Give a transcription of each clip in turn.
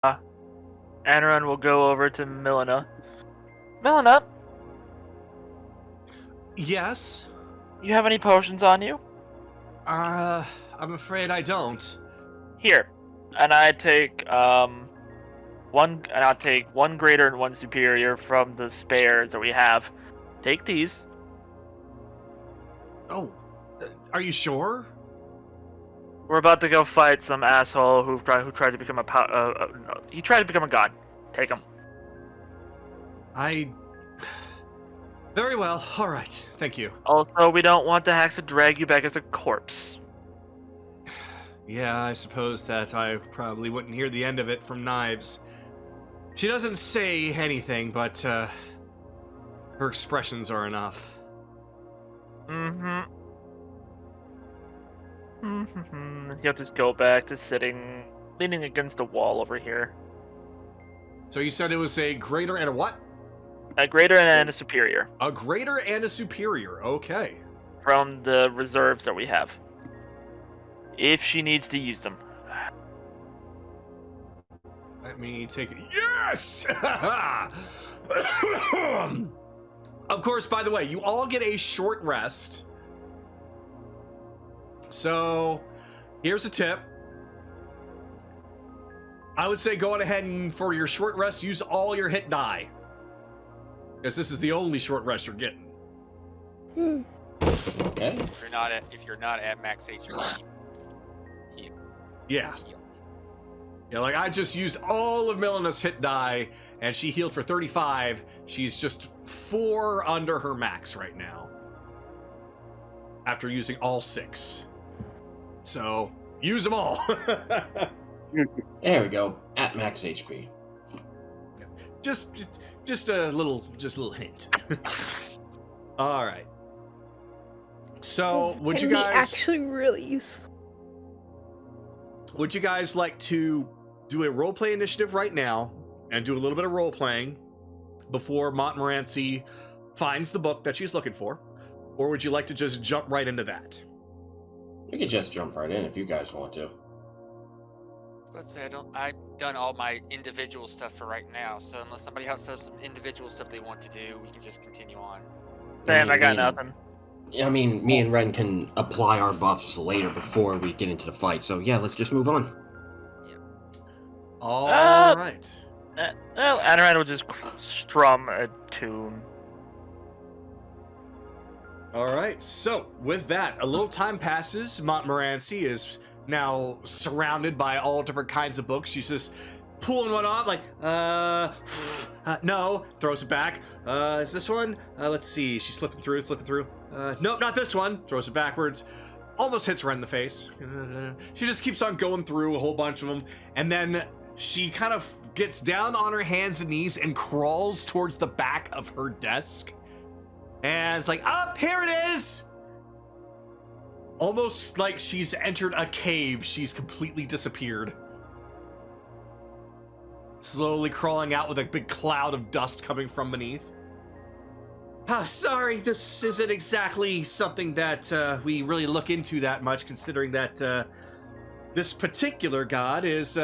Anaran will go over to Milena. Milena, Yes? you have any potions on you? I'm afraid I don't. Here. And I take I'll take one greater and one superior from the spares that we have. Take these. Oh, are you sure? We're about to go fight some asshole who tried to become no, he tried to become a god. Take him. Very well, alright, thank you. Also, we don't want the hacks to drag you back as a corpse. Yeah, I suppose that I probably wouldn't hear the end of it from Knives. She doesn't say anything, but, her expressions are enough. He'll just go back to sitting, leaning against the wall over here. So you said it was a greater and a what? A greater and a superior. A greater and a superior, okay. From the reserves that we have. If she needs to use them. Let me take it. Yes! Of course, by the way, you all get a short rest. So, here's a tip. I would say go on ahead and for your short rest, use all your hit die. Because this is the only short rest you're getting. Okay. If you're not at max HP, heal. Yeah. Heal. Yeah, like I just used all of Milena's hit die, and she healed for 35. She's just 4 under her max right now. After using all 6. So, use them all. There we go. At max HP. Just a little hint. All right. So, would you Can be guys actually really useful. would you guys like to do a roleplay initiative right now and do a little bit of role playing before Montmorency finds the book that she's looking for, or would you like to just jump right into that? We could just jump right in if you guys want to. Let's say I've done all my individual stuff for right now, so unless somebody else has some individual stuff they want to do, we can just continue on. Sam, I got nothing. I mean, me and Ren can apply our buffs later before we get into the fight, so yeah, let's just move on. All right. Well, Anaran will just strum a tune. All right. So, with that, a little time passes. Montmorency is now surrounded by all different kinds of books. She's just pulling one off, like, no, throws it back. Is this one? Let's see. She's flipping through. Nope, not this one. Throws it backwards. Almost hits her in the face. She just keeps on going through a whole bunch of them, and then she kind of gets down on her hands and knees and crawls towards the back of her desk. And it's like, here it is! Almost like she's entered a cave. She's completely disappeared. Slowly crawling out with a big cloud of dust coming from beneath. Sorry, this isn't exactly something that we really look into that much, considering that this particular god is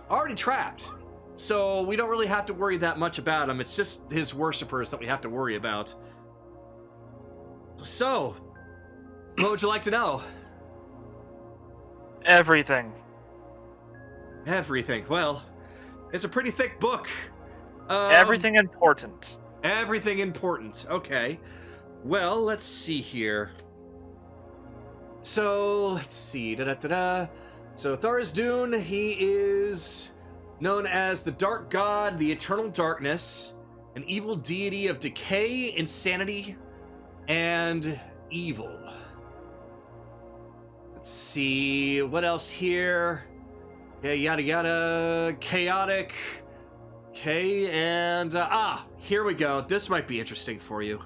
already trapped. So we don't really have to worry that much about him. It's just his worshippers that we have to worry about. So, what would you like to know? Everything. Everything. Well, it's a pretty thick book. Everything important. Everything important. Okay. Well, let's see here. So, let's see. So, Tharizdun, he is known as the Dark God, the Eternal Darkness, an evil deity of decay, insanity, and evil. Let's see. What else here? Yeah, yada yada. Chaotic. Okay, and here we go. This might be interesting for you.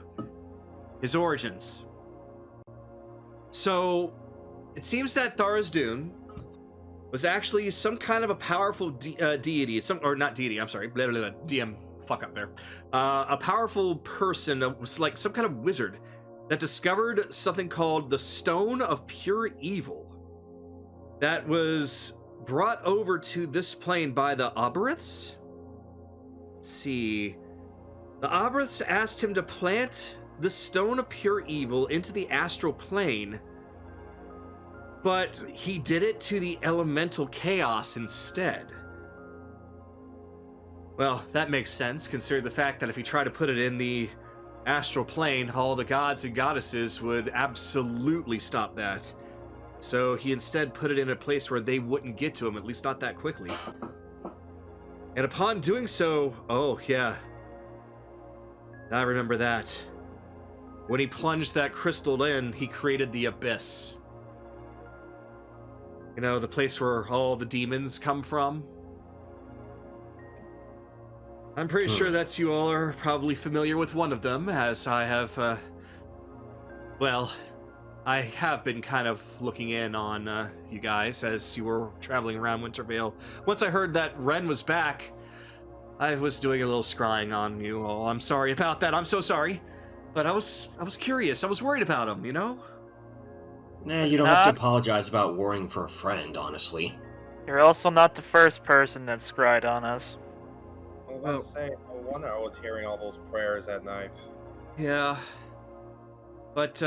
His origins. So, it seems that Tharizdun was actually some kind of a powerful deity, not deity, I'm sorry, DM fuck up there. A powerful person, was like some kind of wizard that discovered something called the Stone of Pure Evil. That was brought over to this plane by the Oberiths. Let's see. The Oberiths asked him to plant the Stone of Pure Evil into the astral plane, but he did it to the elemental chaos instead. Well, that makes sense, considering the fact that if he tried to put it in the astral plane, all the gods and goddesses would absolutely stop that. So he instead put it in a place where they wouldn't get to him, at least not that quickly. And upon doing so, oh yeah, I remember that. When he plunged that crystal in, he created the Abyss. You know, the place where all the demons come from. I'm pretty sure that you all are probably familiar with one of them, as I have, well, I have been kind of looking in on you guys as you were traveling around Wintervale. Once I heard that Ren was back, I was doing a little scrying on you all. I'm sorry about that. I'm so sorry. But I was curious. I was worried about him, you know? Nah, you don't have to apologize about worrying for a friend, honestly. You're also not the first person that scryed on us. I was about to say, no wonder I was hearing all those prayers at night. Yeah. But,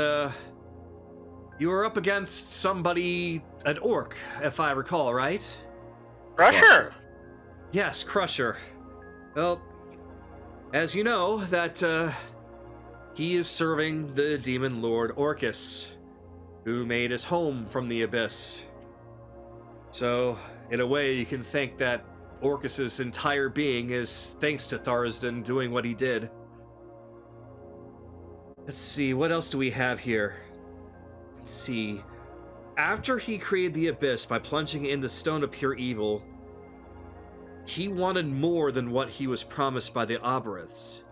you were up against somebody, an orc, if I recall, right? Crusher! Yes, Crusher. Well, as you know, that, he is serving the demon lord Orcus, who made his home from the Abyss. So, in a way, you can think that Orcus's entire being is thanks to Tharizdun doing what he did. Let's see, what else do we have here? Let's see. After he created the Abyss by plunging in the Stone of Pure Evil, he wanted more than what he was promised by the Oberiths.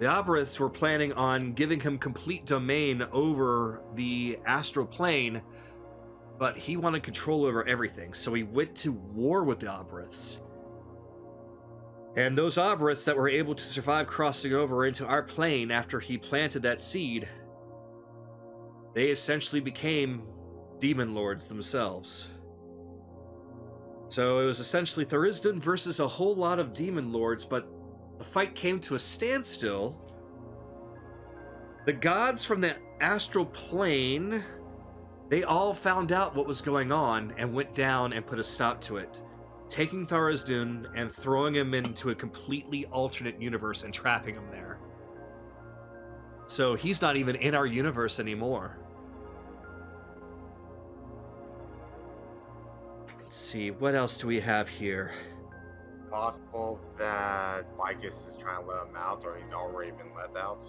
The Oberiths were planning on giving him complete domain over the astral plane, but he wanted control over everything, so he went to war with the Oberiths. And those Oberiths that were able to survive crossing over into our plane after he planted that seed, they essentially became demon lords themselves. So it was essentially Tharizdun versus a whole lot of demon lords, but the fight came to a standstill. The gods from the astral plane, they all found out what was going on and went down and put a stop to it, taking Tharizdun and throwing him into a completely alternate universe and trapping him there. So he's not even in our universe anymore. Let's see, what else do we have here? Possible that Vicus is trying to let him out, or he's already been let out.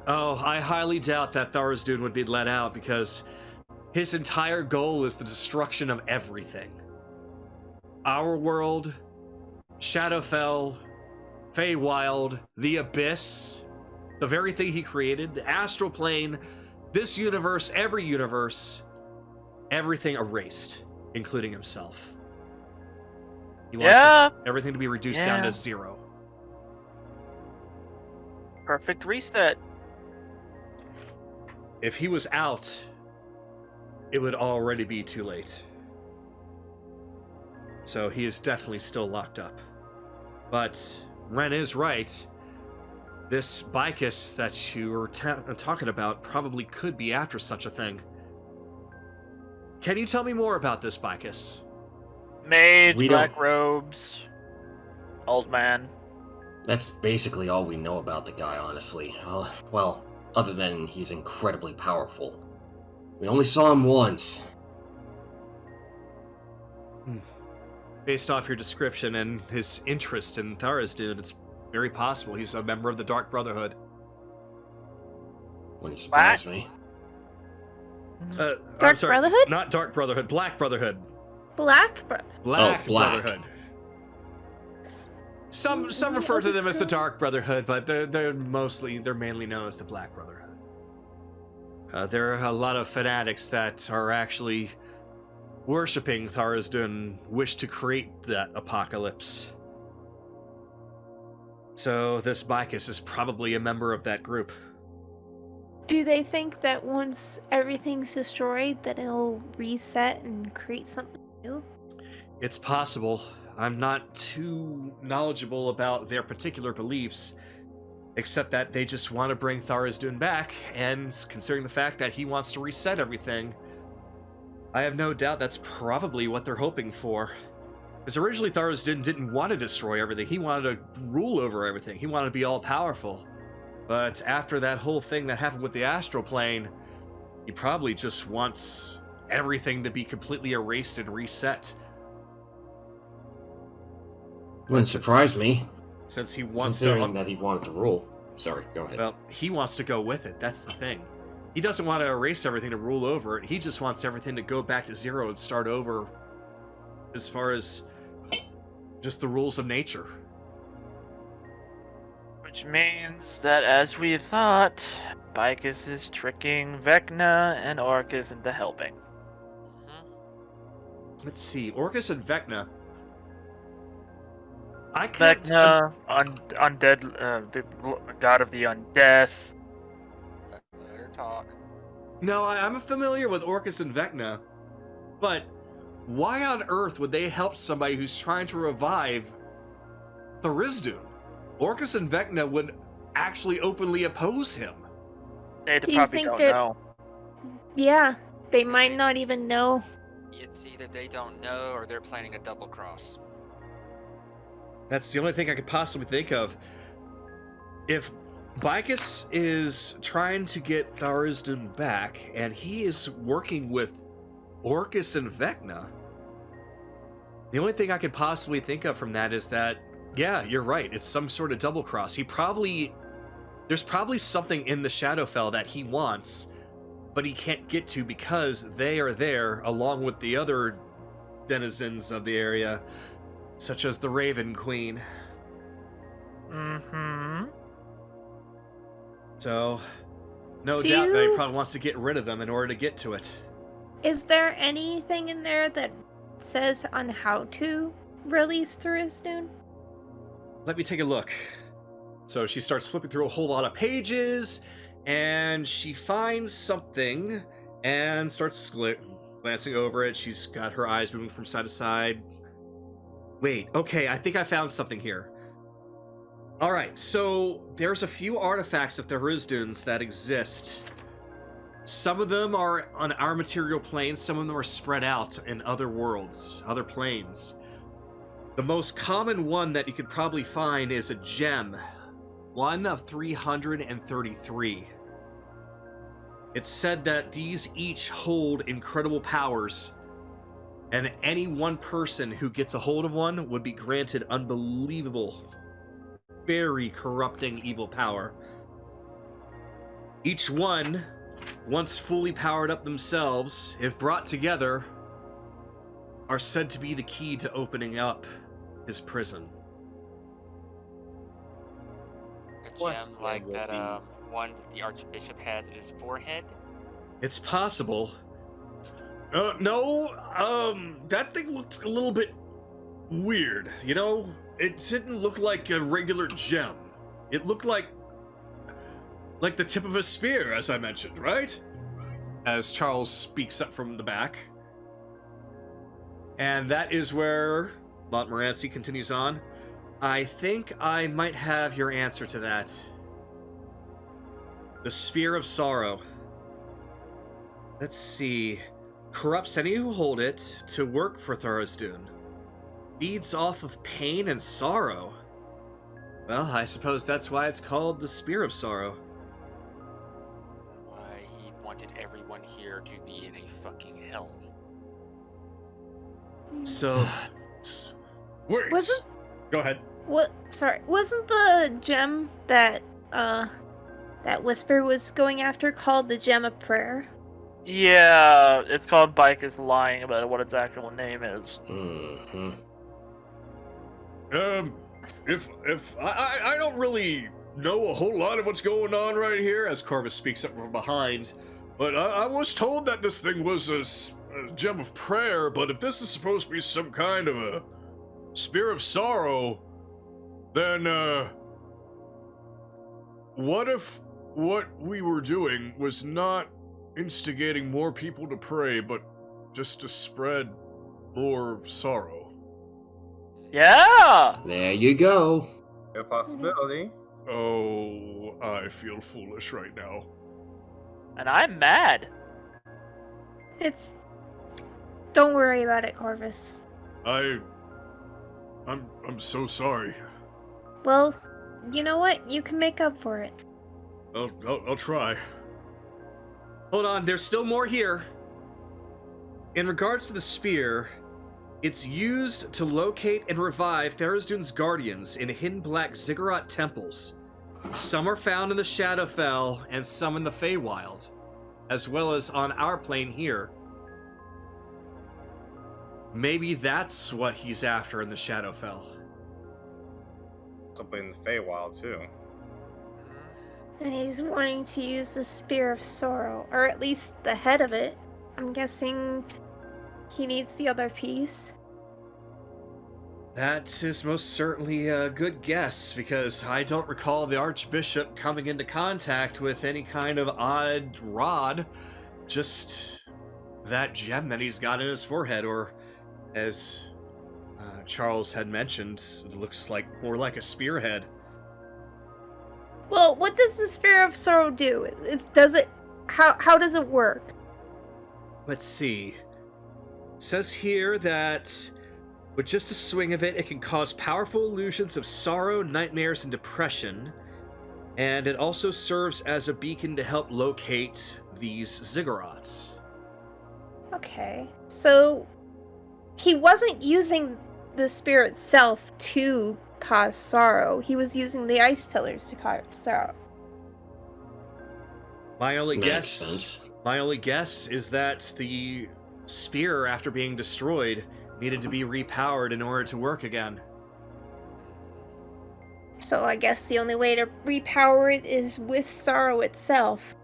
Oh, I highly doubt that Tharizdun would be let out, because his entire goal is the destruction of everything. Our world, Shadowfell, Feywild, the Abyss, the very thing he created, the astral plane, this universe, everything erased, including himself. He wants everything to be reduced down to 0. Perfect reset. If he was out, it would already be too late. So he is definitely still locked up. But Ren is right. This Vicus that you were talking about probably could be after such a thing. Can you tell me more about this Vicus? Mage, We black don't- robes, old man. That's basically all we know about the guy, honestly. Well, other than he's incredibly powerful. We only saw him once. Based off your description and his interest in Tharizdun, it's very possible he's a member of the Dark Brotherhood. Wouldn't surprise me. I'm Dark sorry, Brotherhood? Not Dark Brotherhood, Black Brotherhood. Black? Black Black. Brotherhood. Some refer to them as the Dark Brotherhood, but they're mainly known as the Black Brotherhood. There are a lot of fanatics that are actually worshipping Tharizdun, wish to create that apocalypse. So this Vicus is probably a member of that group. Do they think that once everything's destroyed that it'll reset and create something new? It's possible. I'm not too knowledgeable about their particular beliefs, except that they just want to bring Tharizdun back, and considering the fact that he wants to reset everything, I have no doubt that's probably what they're hoping for. Because originally Tharizdun didn't want to destroy everything, he wanted to rule over everything, he wanted to be all-powerful. But after that whole thing that happened with the astral plane, he probably just wants everything to be completely erased and reset. Wouldn't surprise me, Since he wants to... considering that he wanted to rule. Sorry, go ahead. Well, he wants to go with it, that's the thing. He doesn't want to erase everything to rule over it, he just wants everything to go back to zero and start over as far as just the rules of nature. Which means that, as we thought, Bicus is tricking Vecna and Orcus into helping. Let's see, Orcus and Vecna. I can't... Vecna, undead, the god of the undeath. Better talk. No, I'm familiar with Orcus and Vecna, but why on earth would they help somebody who's trying to revive Tharizdun? Orcus and Vecna would actually openly oppose him. They Do you probably think don't they're- know. Yeah, they might not even know. It's either they don't know or they're planning a double cross. That's the only thing I could possibly think of. If Bicus is trying to get Tharizdun back, and he is working with Orcus and Vecna, the only thing I could possibly think of from that is that, yeah, you're right, it's some sort of double cross. There's probably something in the Shadowfell that he wants, but he can't get to because they are there along with the other denizens of the area, such as the Raven Queen. Mm-hmm. So, no Do doubt that he you- probably wants to get rid of them in order to get to it. Is there anything in there that says on how to release Tharizdun? Let me take a look. So she starts flipping through a whole lot of pages, and she finds something and starts glancing over it. She's got her eyes moving from side to side. Wait, okay, I think I found something here. Alright, so there's a few artifacts of Tharizdun's that exist. Some of them are on our material plane, some of them are spread out in other worlds, other planes. The most common one that you could probably find is a gem, one of 333. It's said that these each hold incredible powers, and any one person who gets a hold of one would be granted unbelievable, very corrupting evil power. Each one, once fully powered up themselves, if brought together, are said to be the key to opening up his prison. A What gem gem like will that be- one that the Archbishop has at his forehead. It's possible. No, that thing looked a little bit weird, you know? It didn't look like a regular gem. It looked like the tip of a spear, as I mentioned, right? As Charles speaks up from the back. And that is where Montmorency continues on. I think I might have your answer to that. The Spear of Sorrow. Let's see. Corrupts any who hold it to work for Tharizdun. Feeds off of pain and sorrow. Well, I suppose that's why it's called the Spear of Sorrow. Why he wanted everyone here to be in a fucking hell. So... Wait! Wasn't- Go ahead. What? Sorry, wasn't the gem that that Whisper was going after called the Gem of Prayer? Yeah, it's called Bicus lying about what its actual name is. Mm-hmm. If I don't really know a whole lot of what's going on right here, as Corvus speaks up from behind, but I was told that this thing was a gem of prayer, but if this is supposed to be some kind of a spear of sorrow, then, what if what we were doing was not instigating more people to pray, but just to spread more sorrow? Yeah! There you go. A possibility. Oh, I feel foolish right now. And I'm mad. It's. Don't worry about it, Corvus. I'm so sorry. Well, you know what? You can make up for it. I'll try. Hold on, there's still more here. In regards to the spear, it's used to locate and revive Tharizdun's guardians in hidden black ziggurat temples. Some are found in the Shadowfell and some in the Feywild, as well as on our plane here. Maybe that's what he's after in the Shadowfell. Something in the Feywild too. And he's wanting to use the Spear of Sorrow, or at least the head of it. I'm guessing he needs the other piece. That is most certainly a good guess, because I don't recall the Archbishop coming into contact with any kind of odd rod, just that gem that he's got in his forehead, or as Charles had mentioned, it looks like more like a spearhead. Well, what does the Spear of Sorrow do? How does it work? Let's see. It says here that with just a swing of it, it can cause powerful illusions of sorrow, nightmares, and depression. And it also serves as a beacon to help locate these ziggurats. Okay. So he wasn't using the spear itself to cause sorrow. He was using the ice pillars to cause sorrow. My only Makes sense. guess is that the spear, after being destroyed, needed to be repowered in order to work again. So I guess the only way to repower it is with sorrow itself.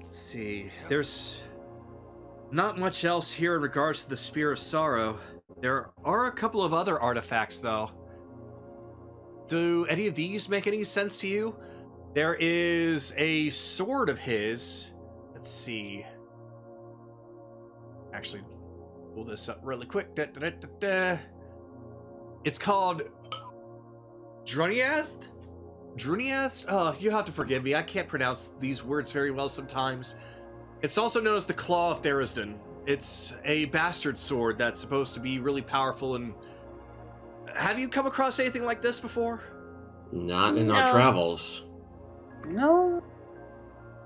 Let's see. There's not much else here in regards to the Spear of Sorrow. There are a couple of other artifacts, though. Do any of these make any sense to you? There is a sword of his. Let's see. Actually, pull this up really quick. It's called Druniast? Druniast? Oh, you have to forgive me. I can't pronounce these words very well sometimes. It's also known as the Claw of Tharizdun. It's a bastard sword that's supposed to be really powerful. And have you come across anything like this before? Not in our No. travels. No.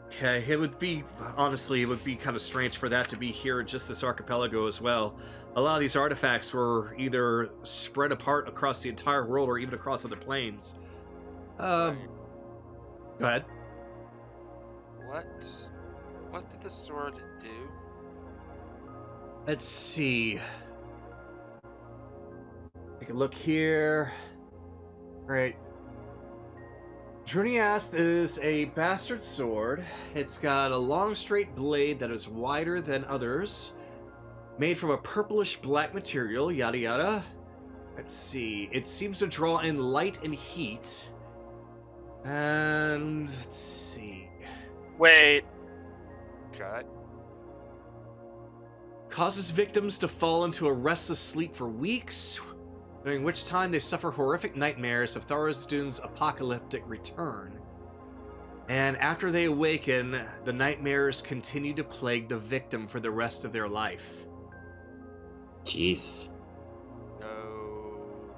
Okay, it would be kind of strange for that to be here in just this archipelago as well. A lot of these artifacts were either spread apart across the entire world or even across other planes. Go ahead. What did the sword do? Let's see. Take a look here. Right. Druniast is a bastard sword. It's got a long straight blade that is wider than others. Made from a purplish black material, yada yada. Let's see. It seems to draw in light and heat. And let's see. Wait. Shut. Causes victims to fall into a restless sleep for weeks, during which time they suffer horrific nightmares of Tharizdun's apocalyptic return. And after they awaken, the nightmares continue to plague the victim for the rest of their life. Jeez. No.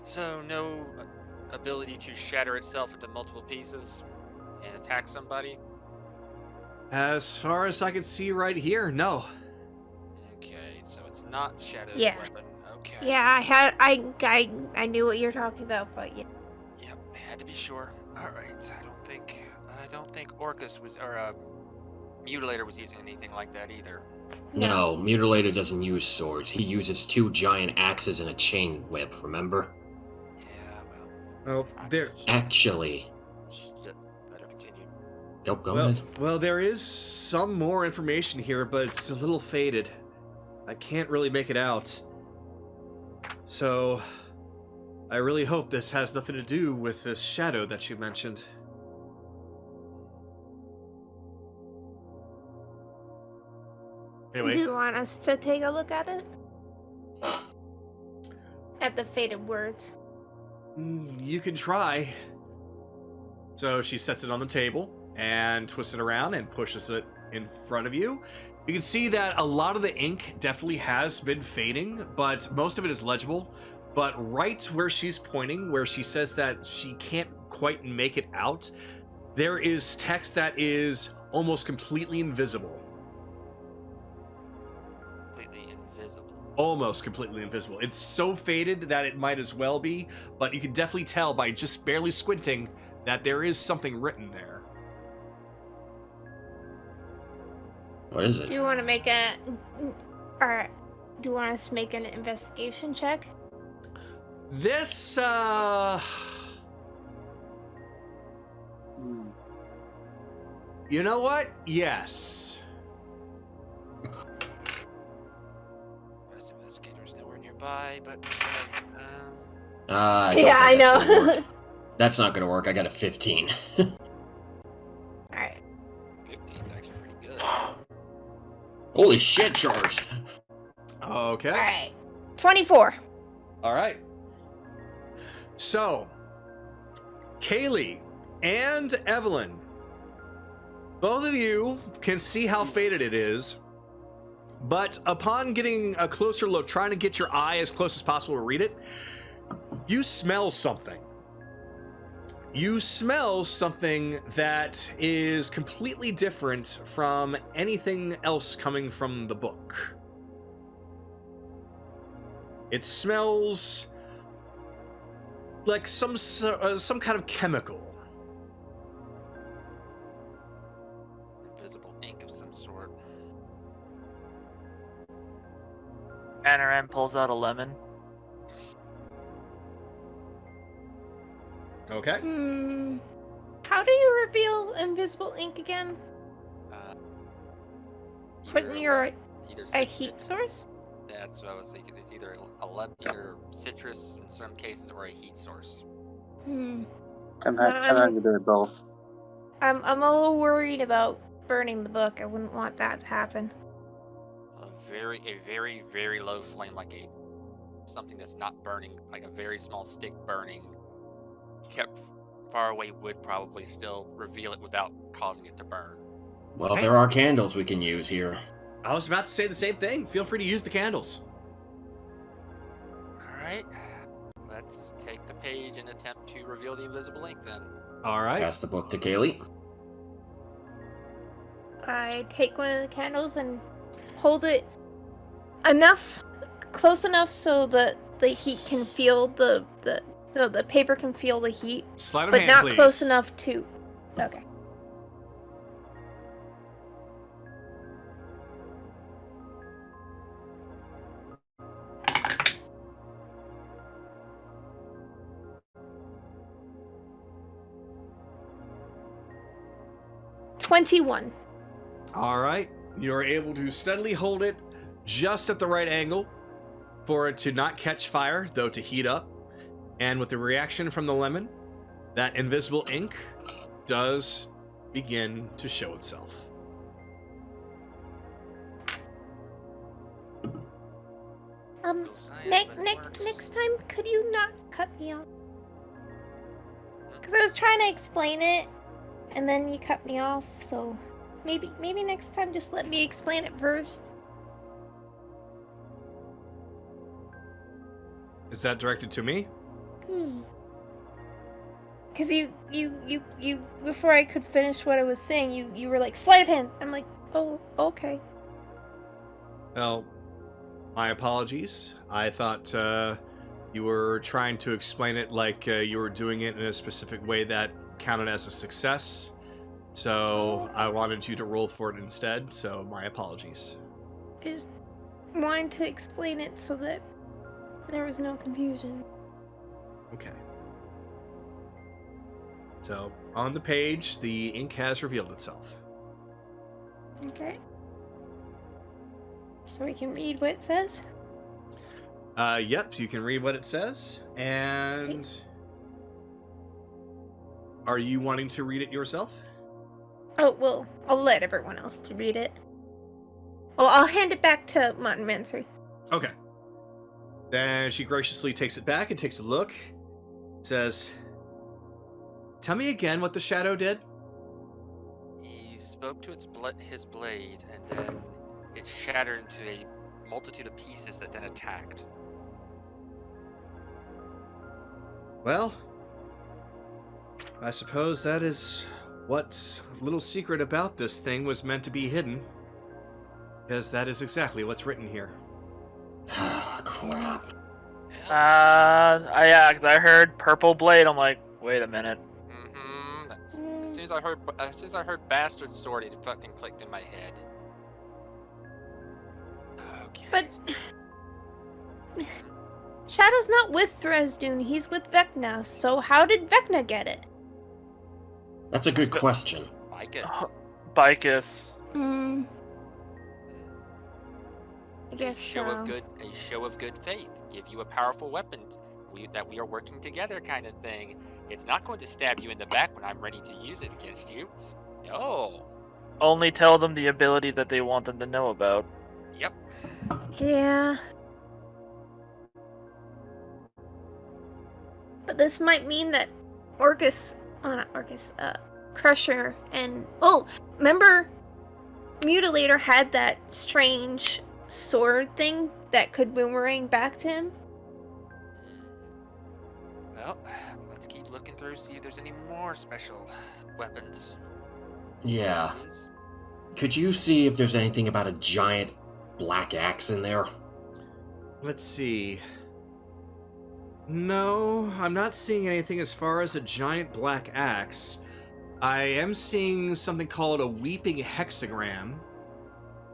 So no ability to shatter itself into multiple pieces and attack somebody? As far as I can see right here, no. Okay, so it's not Shadow's Yeah. weapon. Okay. Yeah, I knew what you're talking about, but yeah. Yep, had to be sure. All right, I don't think Orcus was, or Mutilator was using anything like that either. No, Mutilator doesn't use swords. He uses 2 giant axes and a chain whip, remember? Yeah, well. Well, I there. just- Actually. Let her continue. Go ahead. Well, there is some more information here, but it's a little faded. I can't really make it out. So, I really hope this has nothing to do with this shadow that you mentioned. Do Anyway, you want us to take a look at it? at the faded words. You can try. So she sets it on the table and twists it around and pushes it in front of you. You can see that a lot of the ink definitely has been fading, but most of it is legible. But right where she's pointing, where she says that she can't quite make it out, there is text that is almost completely invisible. Completely invisible. Almost completely invisible. It's so faded that it might as well be, but you can definitely tell by just barely squinting that there is something written there. What is it? Do you want to make a... Alright. Do you want us to make an investigation check? This, you know what? Yes. Best investigators nowhere nearby, but Yeah, I know. That's not gonna work. I got a 15. Alright. 15 is actually pretty good. Holy shit, Charles! Okay. Alright. 24. All right. So, Kaylee and Evelyn, both of you can see how faded it is, but upon getting a closer look, trying to get your eye as close as possible to read it, you smell something. You smell something that is completely different from anything else coming from the book. It smells like some kind of chemical. Invisible ink of some sort. Anaran pulls out a lemon. Okay. How do you reveal invisible ink again? Put in Either a cit- heat source? That's what I was thinking. It's either either citrus in some cases or a heat source. Sometimes you do it both. I'm a little worried about burning the book. I wouldn't want that to happen. A very low flame, like something that's not burning, like a very small stick burning, kept far away would probably still reveal it without causing it to burn. Well, there are candles we can use here. I was about to say the same thing. Feel free to use the candles. All right, let's take the page and attempt to reveal the invisible ink then. All right. Pass the book to Kaylee. I take one of the candles and hold it close enough so that the heat can feel the paper can feel the heat, Sleight of but hand, not please. close enough to. Okay. $21. All right. You're able to steadily hold it just at the right angle for it to not catch fire, though to heat up. And with the reaction from the lemon, that invisible ink does begin to show itself. Still science, but it works. Next time, could you not cut me off? Because I was trying to explain it, and then you cut me off. So maybe next time, just let me explain it first. Is that directed to me? Because you before I could finish what I was saying, you were like, sleight of hand. I'm like, oh, okay. Well, my apologies. I thought you were trying to explain it like you were doing it in a specific way that counted as a success. So I wanted you to roll for it instead, so my apologies. I just wanted to explain it so that there was no confusion. Okay. So, on the page, the ink has revealed itself. Okay. So we can read what it says? Yep, so you can read what it says. And are you wanting to read it yourself? Oh, well, I'll let everyone else to read it. Well, I'll hand it back to Martin Mansory. Okay. Then she graciously takes it back and takes a look. Says, "Tell me again what the shadow did." He spoke to his blade, and then it shattered into a multitude of pieces that then attacked. Well, I suppose that is what little secret about this thing was meant to be hidden. Because that is exactly what's written here. Crap. Yeah, 'cause I heard purple blade. I'm like, wait a minute. Mm-hmm. As soon as I heard bastard sword, it fucking clicked in my head. Okay. But Shadow's not with Thresdune, he's with Vecna, so how did Vecna get it? That's a good question. Vicus. Bicus. I guess A show of good faith. Give you a powerful weapon that we are working together kind of thing. It's not going to stab you in the back when I'm ready to use it against you. No. Only tell them the ability that they want them to know about. Yep. Yeah. But this might mean that Crusher and... Oh, remember Mutilator had that strange sword thing that could boomerang back to him? Well, let's keep looking through, see if there's any more special weapons. Yeah. Please. Could you see if there's anything about a giant black axe in there? Let's see. No, I'm not seeing anything as far as a giant black axe. I am seeing something called a weeping hexagram.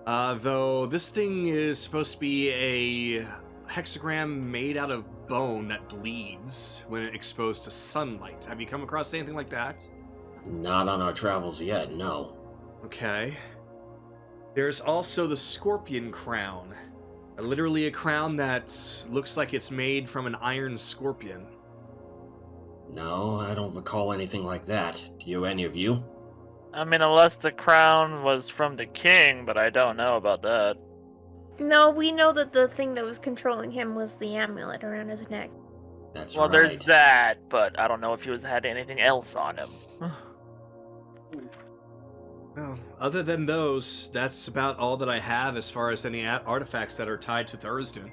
Though this thing is supposed to be a hexagram made out of bone that bleeds when exposed to sunlight. Have you come across anything like that? Not on our travels yet, no. Okay. There's also the scorpion crown. Literally a crown that looks like it's made from an iron scorpion. No, I don't recall anything like that. Do any of you? I mean, unless the crown was from the king, but I don't know about that. No, we know that the thing that was controlling him was the amulet around his neck. That's Well, right. there's that, but I don't know if he had anything else on him. Well, other than those, that's about all that I have as far as any artifacts that are tied to Thresdune.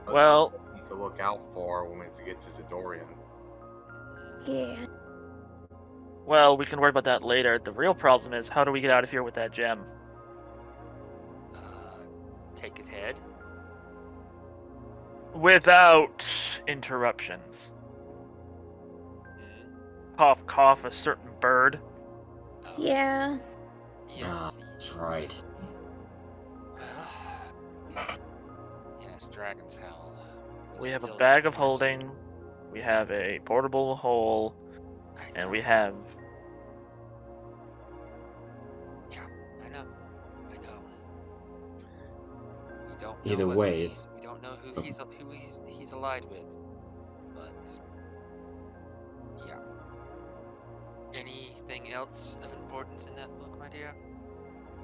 Well, Need to look out for when we get to Zidorian. Yeah. well, we can worry about that later. The real problem is, how do we get out of here with that gem? Take his head. Without interruptions. Cough, cough, a certain bird. Oh, Yeah. Yes. That's right. Yes, Dragon's Hell. We have a Still bag of much- holding, we have a portable hole, I and know. we have... Yeah, I know. We don't know Either what way- we don't know who he's allied with. But yeah. Anything else of importance in that book, my dear?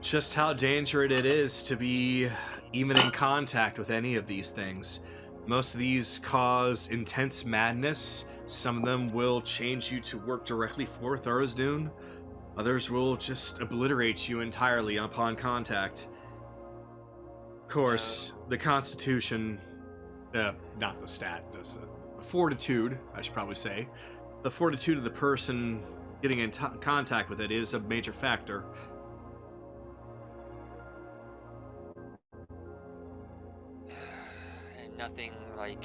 Just how dangerous it is to be even in contact with any of these things. Most of these cause intense madness. Some of them will change you to work directly for Thresdune. Others will just obliterate you entirely upon contact. Of course, the Constitution, not the stat, the fortitude, I should probably say. The fortitude of the person getting in contact with it is a major factor. And nothing like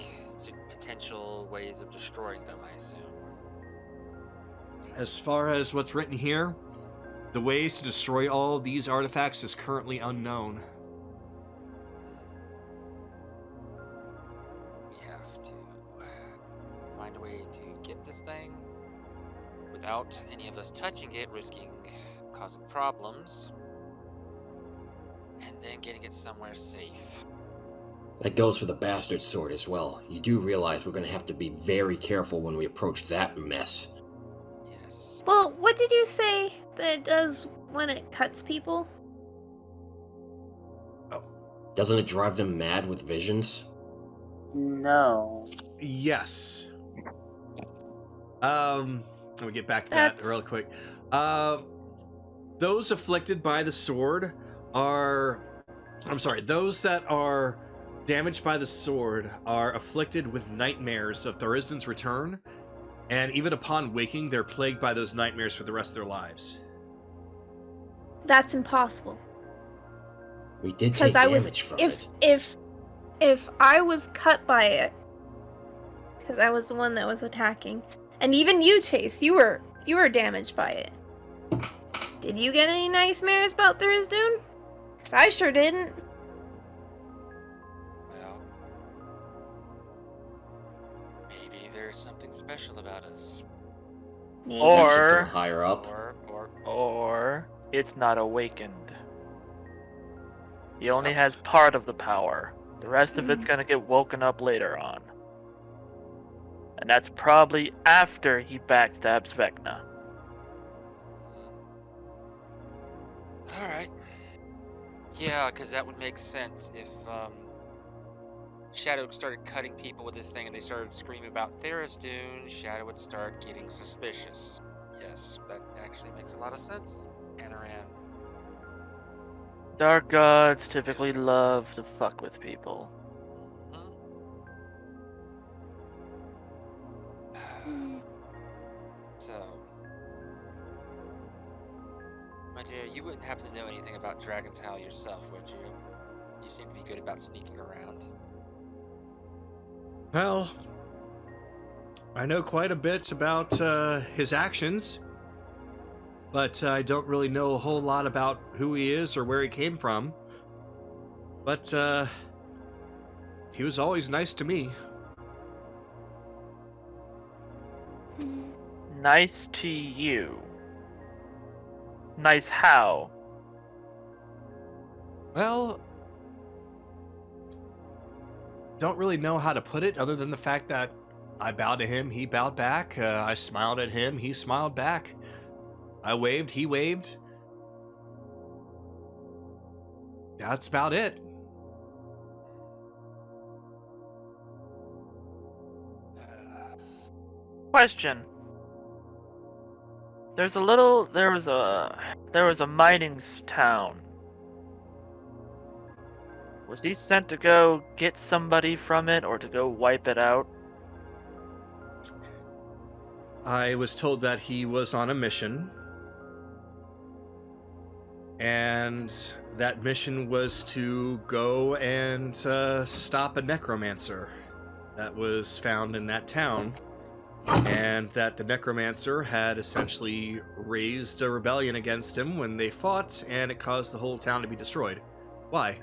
potential ways of destroying them, I assume. As far as what's written here, the ways to destroy all of these artifacts is currently unknown. We have to find a way to get this thing without any of us touching it, risking causing problems, and then getting it somewhere safe. That goes for the bastard sword as well. You do realize we're going to have to be very careful when we approach that mess. Yes. Well, what did you say that it does when it cuts people? Doesn't it drive them mad with visions? No. Yes. Let me get back to that That's- real quick. Those afflicted by the sword are... I'm sorry, those that are damaged by the sword are afflicted with nightmares of Thurisdan's return, and even upon waking, they're plagued by those nightmares for the rest of their lives. That's impossible. We did take Because I was damage from if it. if I was cut by it, because I was the one that was attacking, and even you, Chase, you were damaged by it. Did you get any nightmares about Thursdoon? Because I sure didn't. Well, maybe there's something special about us. Maybe. Or- Protection from higher up. Or Or it's not awakened. He only has part of the power. The rest of it's gonna get woken up later on. And that's probably after he backstabs Vecna. Alright. Yeah, because that would make sense if Shadow started cutting people with this thing and they started screaming about Thurisdoon, Shadow would start getting suspicious. Yes, that actually makes a lot of sense, Anaran. Dark gods typically love to fuck with people. So, my dear, you wouldn't happen to know anything about Dragon's Howl yourself, would you? You seem to be good about sneaking around. Well, I know quite a bit about his actions, but I don't really know a whole lot about who he is or where he came from. But he was always nice to me. Nice to you. Nice how? Well, don't really know how to put it other than the fact that I bowed to him, he bowed back. I smiled at him, he smiled back. I waved, he waved. That's about it. Question. There was a mining town. Was he sent to go get somebody from it or to go wipe it out? I was told that he was on a mission. And that mission was to go and stop a necromancer that was found in that town. And that the necromancer had essentially raised a rebellion against him when they fought, and it caused the whole town to be destroyed. Why?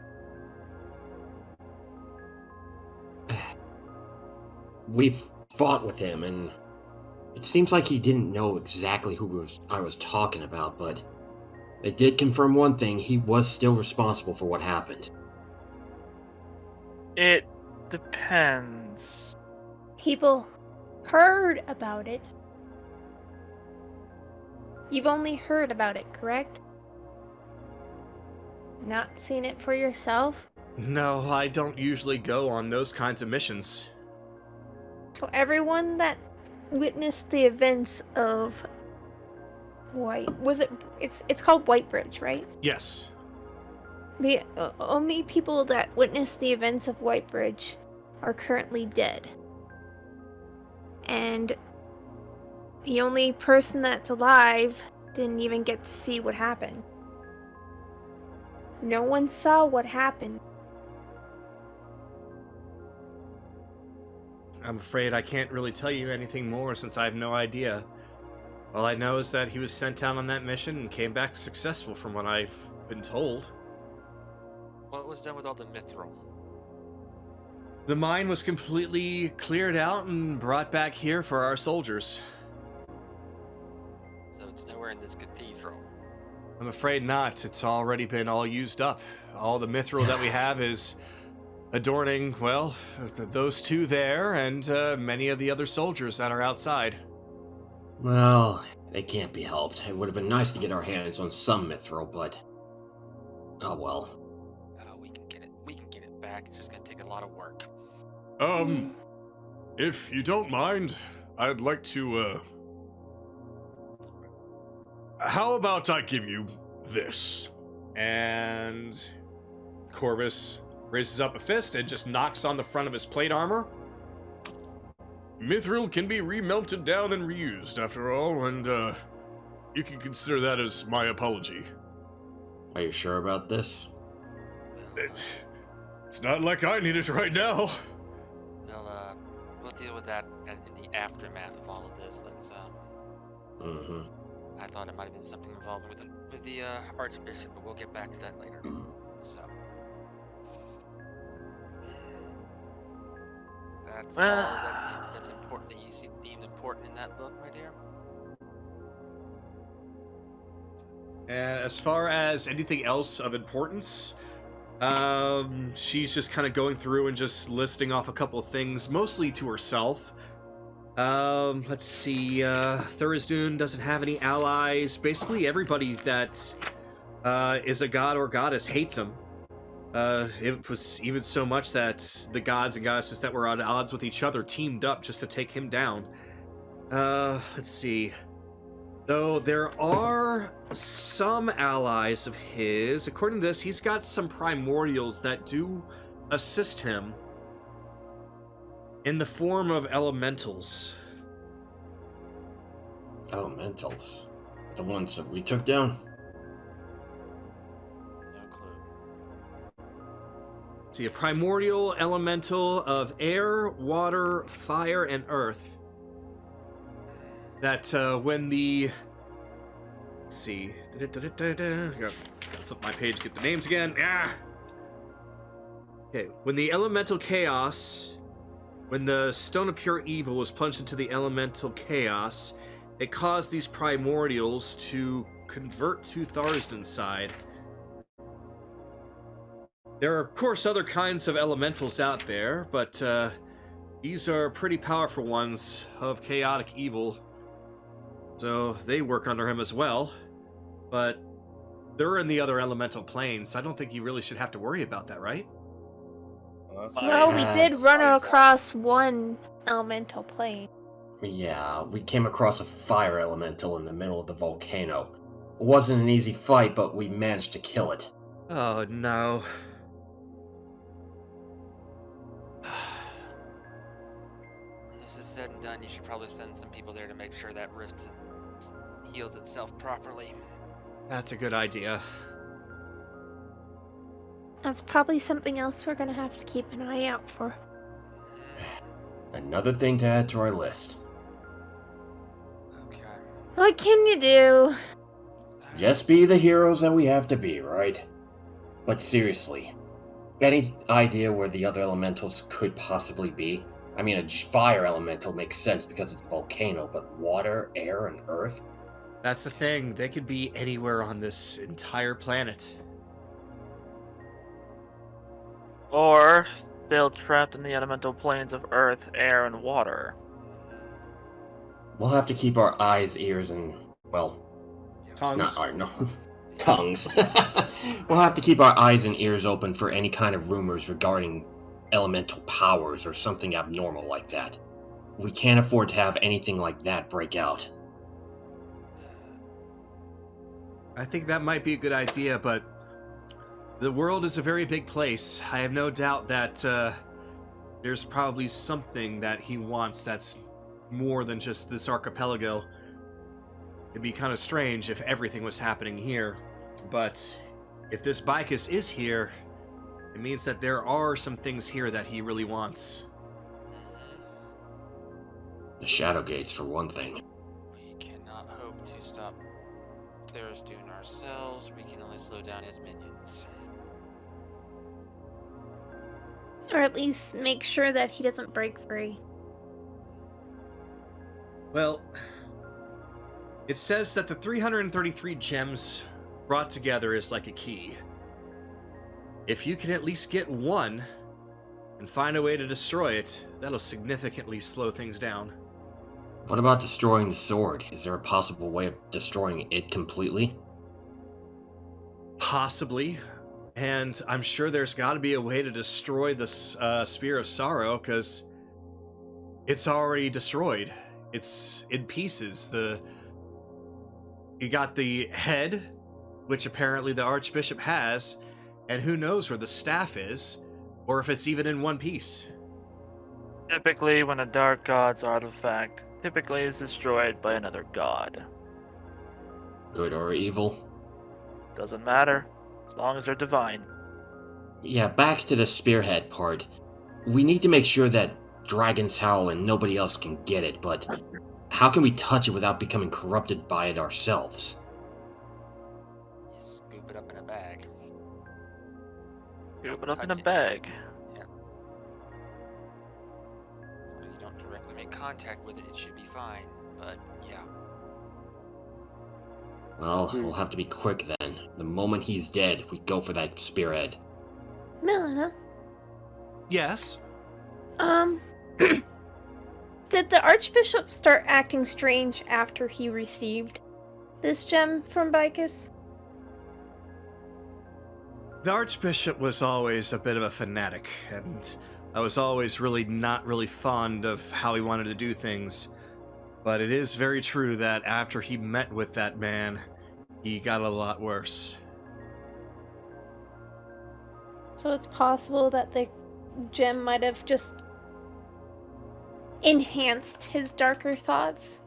We've fought with him, and it seems like he didn't know exactly who I was talking about, but it did confirm one thing: he was still responsible for what happened. It depends. People heard about it. You've only heard about it, correct? Not seen it for yourself? No, I don't usually go on those kinds of missions. So everyone that witnessed the events of it's called Whitebridge, right? Yes. The only people that witnessed the events of Whitebridge are currently dead. And the only person that's alive didn't even get to see what happened. No one saw what happened. I'm afraid I can't really tell you anything more since I have no idea. All I know is that he was sent out on that mission and came back successful from what I've been told. What was done with all the mithril? The mine was completely cleared out and brought back here for our soldiers. So it's nowhere in this cathedral. I'm afraid not. It's already been all used up. All the mithril that we have is adorning, well, those two there and many of the other soldiers that are outside. Well, it can't be helped. It would have been nice to get our hands on some mithril, but... oh well. We can attack. It's just gonna take a lot of work. If you don't mind, I'd like to, how about I give you this? And Corvus raises up a fist and just knocks on the front of his plate armor. Mithril can be remelted down and reused, after all, and, you can consider that as my apology. Are you sure about this? It's not like I need it right now. We'll deal with that in the aftermath of all of this. Let's, I thought it might have been something involved with the Archbishop, but we'll get back to that later. So. That's all that's important that you deemed important in that book, my dear? And as far as anything else of importance, she's just kind of going through and just listing off a couple of things, mostly to herself. Let's see, Tharizdun doesn't have any allies. Basically, everybody that is a god or goddess hates him. It was even so much that the gods and goddesses that were at odds with each other teamed up just to take him down. Let's see. Though there are some allies of his, according to this, he's got some primordials that do assist him in the form of elementals. Elementals? The ones that we took down? No clue. See, a primordial elemental of air, water, fire, and earth. That when the... Let's see. Gotta flip my page, get the names again. Ah! Okay, when the elemental chaos... When the stone of pure evil was plunged into the elemental chaos, it caused these primordials to convert to Tharizdun's side. There are, of course, other kinds of elementals out there, but these are pretty powerful ones of chaotic evil. So they work under him as well. But they're in the other elemental planes. I don't think you really should have to worry about that, right? Well, we did run across one elemental plane. Yeah, we came across a fire elemental in the middle of the volcano. It wasn't an easy fight, but we managed to kill it. Oh, no. When this is said and done, you should probably send some people there to make sure that rift heals itself properly. That's a good idea. That's probably something else we're gonna have to keep an eye out for. Another thing to add to our list. Okay. What can you do? Just be the heroes that we have to be, right? But seriously, any idea where the other elementals could possibly be? I mean, a fire elemental makes sense because it's a volcano, but water, air, and earth? That's the thing. They could be anywhere on this entire planet. Or still trapped in the elemental planes of earth, air, and water. We'll have to keep our eyes, ears, and, well, Tongues. Tongues. We'll have to keep our eyes and ears open for any kind of rumors regarding elemental powers or something abnormal like that. We can't afford to have anything like that break out. I think that might be a good idea, but the world is a very big place. I have no doubt that there's probably something that he wants that's more than just this archipelago. It'd be kind of strange if everything was happening here, but if this Bicus is here, it means that there are some things here that he really wants. The Shadow Gates, for one thing. We cannot hope to stop Tharizdun ourselves. We can only slow down his minions. Or at least make sure that he doesn't break free. Well, it says that the 333 gems brought together is like a key. If you can at least get one and find a way to destroy it, that'll significantly slow things down. What about destroying the sword? Is there a possible way of destroying it completely? Possibly. And I'm sure there's got to be a way to destroy this Spear of Sorrow, because it's already destroyed. It's in pieces. You got the head, which apparently the Archbishop has, and who knows where the staff is, or if it's even in one piece. Typically, when a Dark God's artifact typically is destroyed by another god. Good or evil? Doesn't matter, as long as they're divine. Yeah, back to the spearhead part. We need to make sure that Dragon's Howl and nobody else can get it, but how can we touch it without becoming corrupted by it ourselves? You scoop it up in a bag. Scoop Don't it up in a touch it. bag. Yeah. So you don't directly make contact with it, it should be fine. But yeah. Well, we'll have to be quick then. The moment he's dead, we go for that spearhead. Melina, Yes? did the Archbishop start acting strange after he received this gem from Bicus? The Archbishop was always a bit of a fanatic, and I was always not really fond of how he wanted to do things. But it is very true that after he met with that man, he got a lot worse. So it's possible that the gem might have just enhanced his darker thoughts.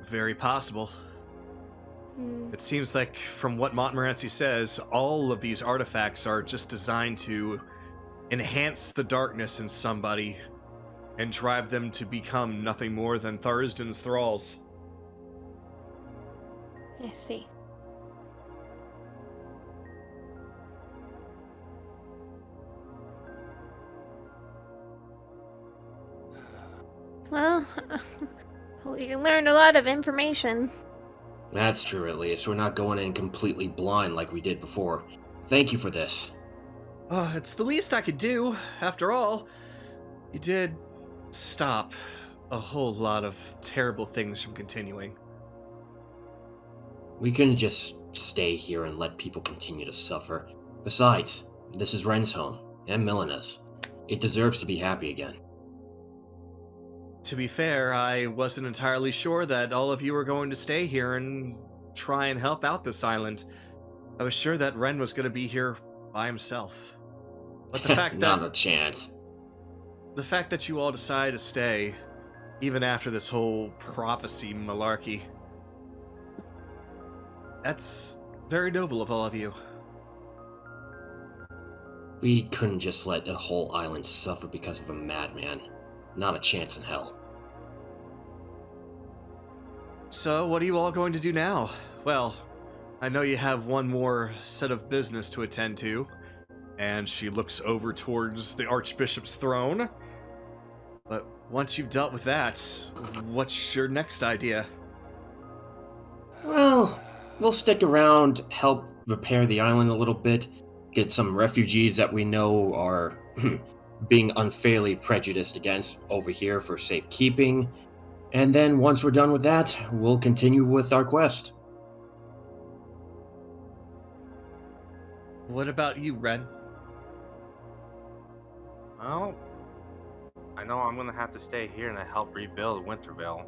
Very possible. Hmm. It seems like, from what Montmorency says, all of these artifacts are just designed to enhance the darkness in somebody and drive them to become nothing more than Thurston's thralls. I see. Well, we learned a lot of information. That's true, at least. We're not going in completely blind like we did before. Thank you for this. It's the least I could do. After all, you did stop a whole lot of terrible things from continuing. We couldn't just stay here and let people continue to suffer. Besides, this is Ren's home, and Melina's. It deserves to be happy again. To be fair, I wasn't entirely sure that all of you were going to stay here and try and help out this island. I was sure that Ren was going to be here by himself. But the fact that... Not a chance. The fact that you all decided to stay, even after this whole prophecy malarkey, that's very noble of all of you. We couldn't just let a whole island suffer because of a madman. Not a chance in hell. So, what are you all going to do now? Well, I know you have one more set of business to attend to. And she looks over towards the Archbishop's throne. But once you've dealt with that, what's your next idea? Well, we'll stick around, help repair the island a little bit, get some refugees that we know are being unfairly prejudiced against over here for safekeeping, and then once we're done with that, we'll continue with our quest. What about you, Ren? Well, I know I'm gonna have to stay here and help rebuild Wintervale.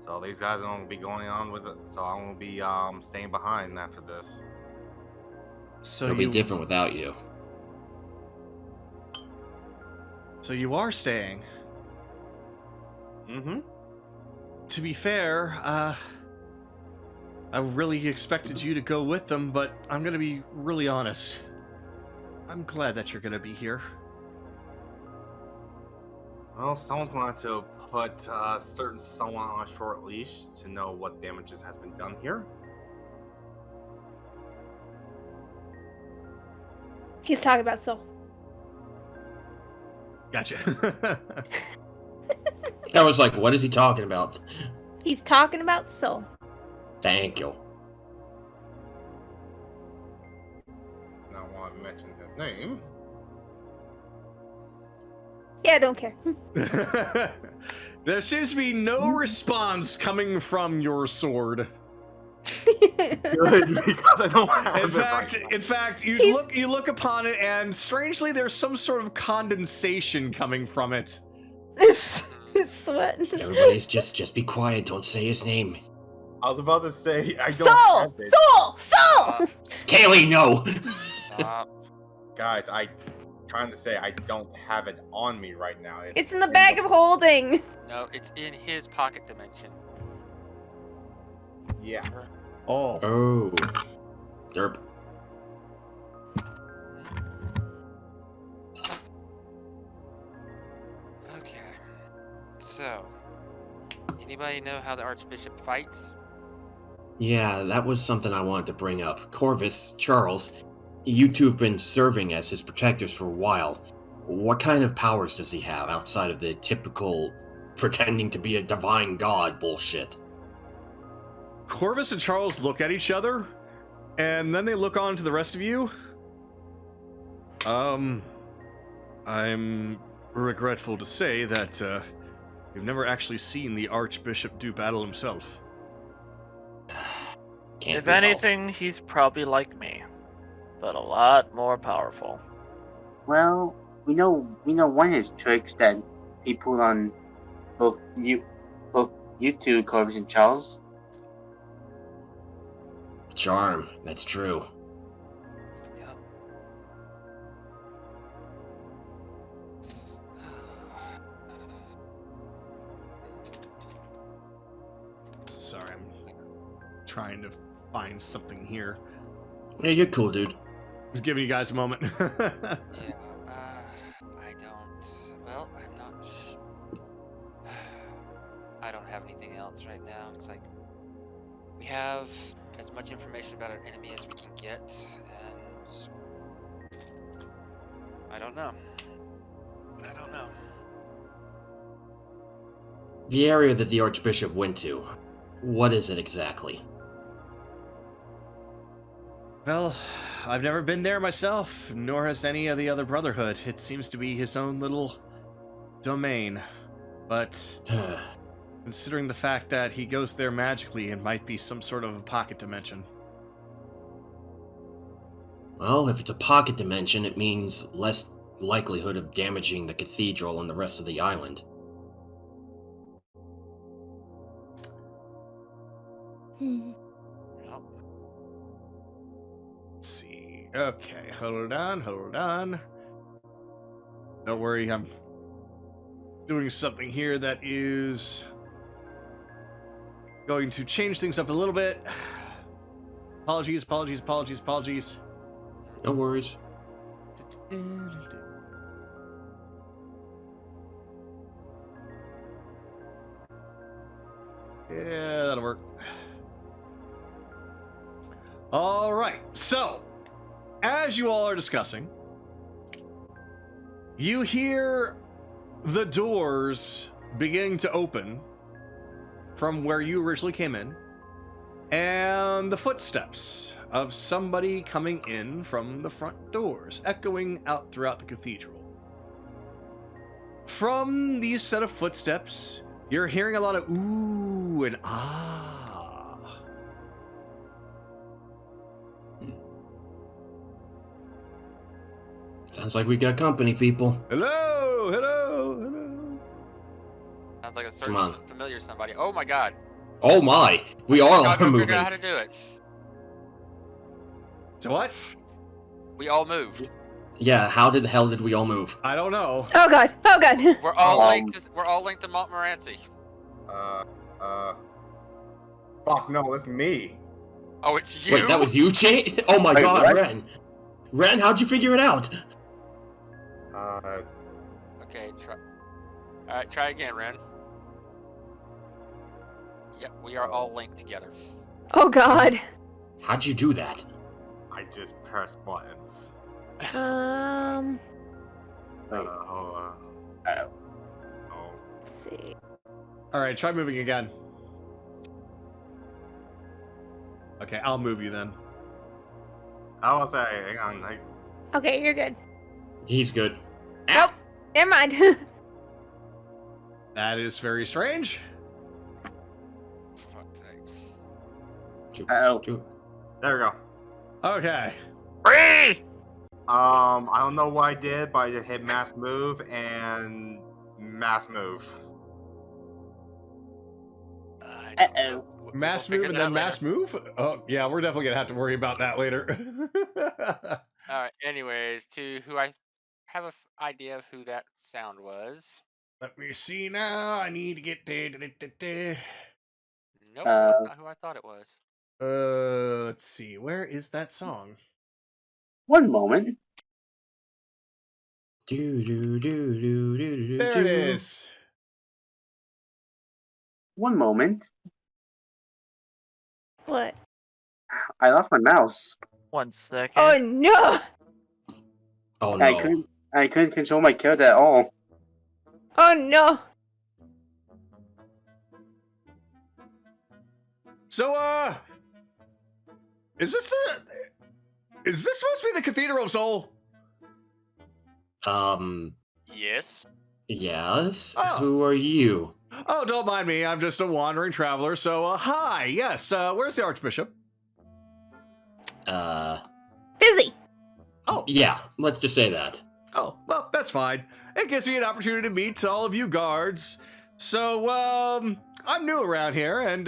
So these guys are gonna be going on with it. So I'm gonna be staying behind after this. So It'll be different without you. So you are staying. Mm-hmm. To be fair, I really expected you to go with them, but I'm gonna be really honest. I'm glad that you're gonna be here. Well, someone's going to put someone on a short leash to know what damages has been done here. He's talking about Soul. Gotcha. I was like, what is he talking about? He's talking about Soul. Thank you. Now, I want to mention his name. Yeah, I don't care. There seems to be no response coming from your sword. Good, because I don't have In it fact, right now. in fact, you He's- look upon it, and strangely, there's some sort of condensation coming from it. He's sweating. Everybody's just be quiet. Don't say his name. I was about to say I don't Soul! have it. Soul! Kaylee, no. Stop. Guys, I trying to say I don't have it on me right now. It's in the bag of holding. No, it's in his pocket dimension. Yeah. Oh. Oh. Derp. Okay. So, anybody know how the Archbishop fights? Yeah, that was something I wanted to bring up. Corvus, Charles, you two have been serving as his protectors for a while. What kind of powers does he have outside of the typical pretending to be a divine god bullshit? Corvus and Charles look at each other, and then they look on to the rest of you. I'm regretful to say that, you've never actually seen the Archbishop do battle himself. Can't If be helped. anything, he's probably like me, but a lot more powerful. Well, we know one of his tricks that he pulled on both you two, Corvus and Charles. Charm, that's true. Yep. Sorry, I'm trying to find something here. Yeah, you're cool, dude. Just giving you guys a moment. Yeah, I don't. Well, I'm not. I don't have anything else right now. It's like we have as much information about our enemy as we can get, and I don't know. I don't know. The area that the Archbishop went to, what is it exactly? Well, I've never been there myself, nor has any of the other Brotherhood. It seems to be his own little domain. But considering the fact that he goes there magically, it might be some sort of a pocket dimension. Well, if it's a pocket dimension, it means less likelihood of damaging the cathedral and the rest of the island. Well, Let's see. Okay, hold on. Don't worry, I'm doing something here that is going to change things up a little bit. Apologies. No worries. Yeah, that'll work. All right, so as you all are discussing, you hear the doors beginning to open from where you originally came in, and the footsteps of somebody coming in from the front doors, echoing out throughout the cathedral. From these set of footsteps, you're hearing a lot of ooh and ah. Sounds like we got company, people. Hello. sounds like a certain on. familiar somebody. Oh my god. Oh my! We all Gotta are go moving. figure out how to do it. So what? We all moved. Yeah, how the hell did we all move? I don't know. Oh god. We're all Um, linked. We're all linked to Montmorency. Fuck no, that's me. Oh, it's you. Wait, that was you, Jay? Oh my Wait, god, what? Ren. Ren, how'd you figure it out? Okay, try. All right, try again, Ren. Yep, we are all linked together. Oh god. How'd you do that? I just press buttons. Wait. Oh. Let's see. All right, try moving again. Okay, I'll move you then. I was say, hang on. Okay, you're good. He's good. Nope. Never mind. That is very strange. For fuck's sake. Uh-oh. There we go. Okay. Free! I don't know what I did, but I did hit mass move and mass move. I don't know. Uh-oh. We'll Mass figure move and that then out mass later. move? Oh, yeah, we're definitely going to have to worry about that later. All right. Anyways, to who I have an idea of who that sound was. Let me see now. I need to get... Nope, that was Uh, not who I thought it was. Let's see. Where is that song? One moment. Do do do do do do. There it is. One moment. What? I lost my mouse. 1 second. Oh no! Oh I no. couldn't control my character at all. Oh no! So, is this supposed to be the Cathedral of Soul? Yes. Yes. Oh. Who are you? Oh, don't mind me. I'm just a wandering traveler. So, hi. Yes. Where's the Archbishop? Busy! Oh. Yeah. Let's just say that. Oh, well, that's fine. It gives me an opportunity to meet all of you guards. So, I'm new around here, and,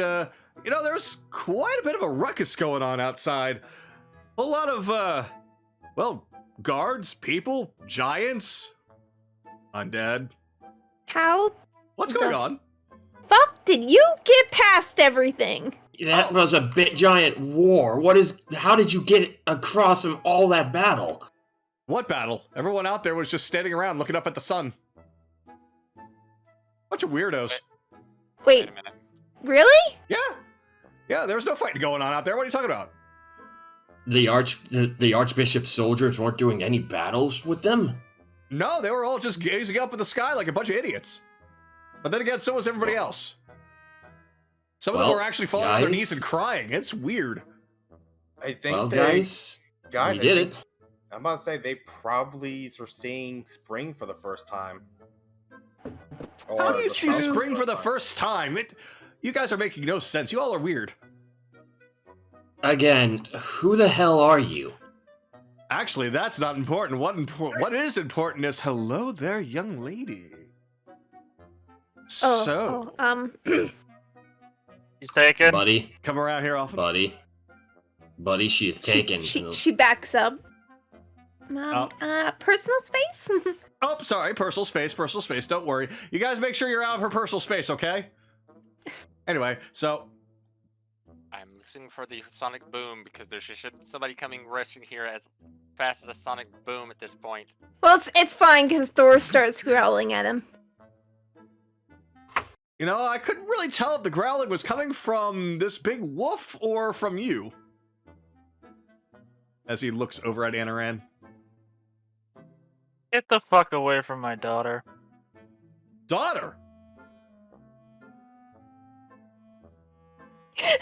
there's quite a bit of a ruckus going on outside. A lot of, guards, people, giants, undead. How What's going on? fuck did you get past everything? That was a big giant war. How did you get across from all that battle? What battle? Everyone out there was just standing around looking up at the sun. Bunch of weirdos. Wait, a minute. really? Yeah, there was no fighting going on out there. What are you talking about? The Archbishop's soldiers weren't doing any battles with them? No, they were all just gazing up at the sky like a bunch of idiots. But then again, so was everybody else. Some of them Well, were actually falling on their guys- knees and crying. It's weird. I think Well, they, guys, we I did think- it. I'm about to say they probably are seeing spring for the first time. How Or do you the choose summer spring for the time. first time? You guys are making no sense. You all are weird. Again, who the hell are you? Actually, that's not important. What is important is hello there, young lady. So, He's taken. Buddy, come around here often? buddy, she is taken. She backs up. Oh. Personal space? Oh, sorry, personal space, don't worry. You guys make sure you're out of her personal space, okay? Anyway, so, I'm listening for the sonic boom because there should be somebody coming rushing here as fast as a sonic boom at this point. Well, it's fine because Thor starts growling at him. I couldn't really tell if the growling was coming from this big wolf or from you. As he looks over at Anaran. Get the fuck away from my daughter. Daughter!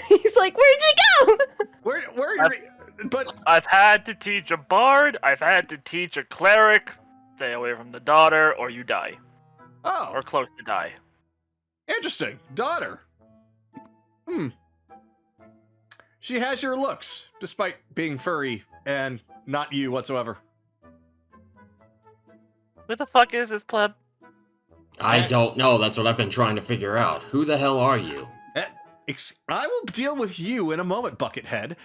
He's like, where'd you go? Where are you? But I've had to teach a bard. I've had to teach a cleric. Stay away from the daughter, or you die, oh, or close to die. interesting. Daughter. She has your looks, despite being furry and not you whatsoever. Who the fuck is this pleb? I don't know. That's what I've been trying to figure out. Who the hell are you? I will deal with you in a moment, Buckethead.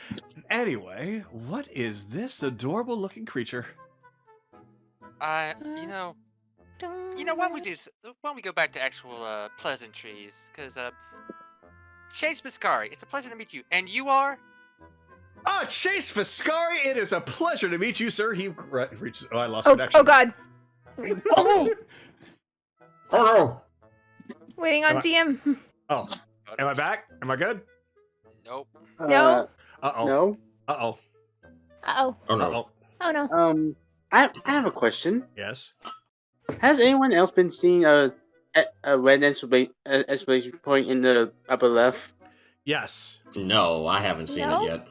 Anyway, what is this adorable-looking creature? Why don't we go back to actual pleasantries? Because Chase Biscari, it's a pleasure to meet you. And you are? Ah, Chase Viscari, it is a pleasure to meet you, sir. He reaches. Oh, I lost connection. Oh god. Oh no! Waiting on DM. Oh, am I back? Am I good? Nope. No. Uh-oh. No. Uh-oh. Uh-oh. Oh no! Uh-oh. Oh no. I have a question. Yes. Has anyone else been seeing a red exclamation point in the upper left? Yes. No, I haven't seen No? it yet.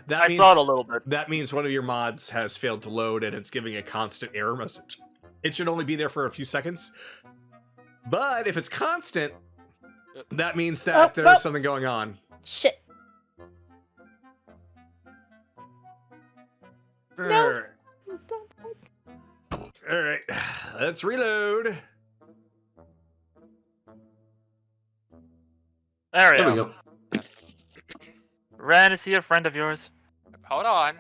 That I means, saw it a little bit. That means one of your mods has failed to load and it's giving a constant error message. It should only be there for a few seconds. But if it's constant, that means that Oh, there's oh. something going on. Shit. No. It's not. All right, let's reload. There we There we go. go. Ren, is he a friend of yours? Hold on.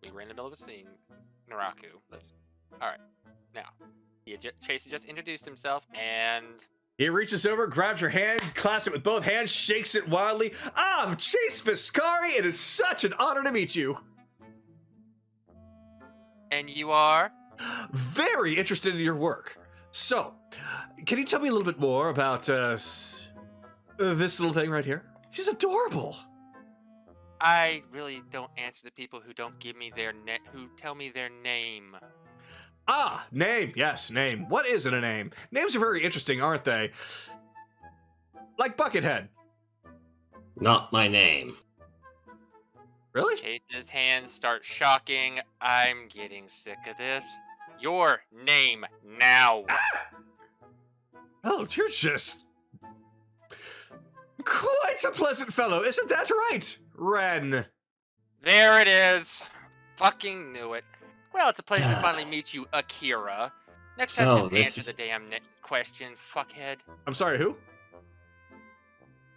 We were in the middle of a scene. Naraku. All right. Now, Chase has just introduced himself, and He reaches over, grabs your hand, clasps it with both hands, shakes it wildly. Ah, Chase Viscari, it is such an honor to meet you. you are. Very interested in your work. So, can you tell me a little bit more about this little thing right here? She's adorable. I really don't answer the people who don't give me who tell me their name. Ah, name. Yes, name. What isn't a name? Names are very interesting, aren't they? Like Buckethead. Not my name. Really? Chase's hands start shocking. I'm getting sick of this. Your name now. Oh, you're just quite a pleasant fellow, isn't that right, Ren? There it is. Fucking knew it. Well, it's a pleasure to finally meet you, Akira. Next time, So, just this answer is- the damn question, fuckhead. I'm sorry, who?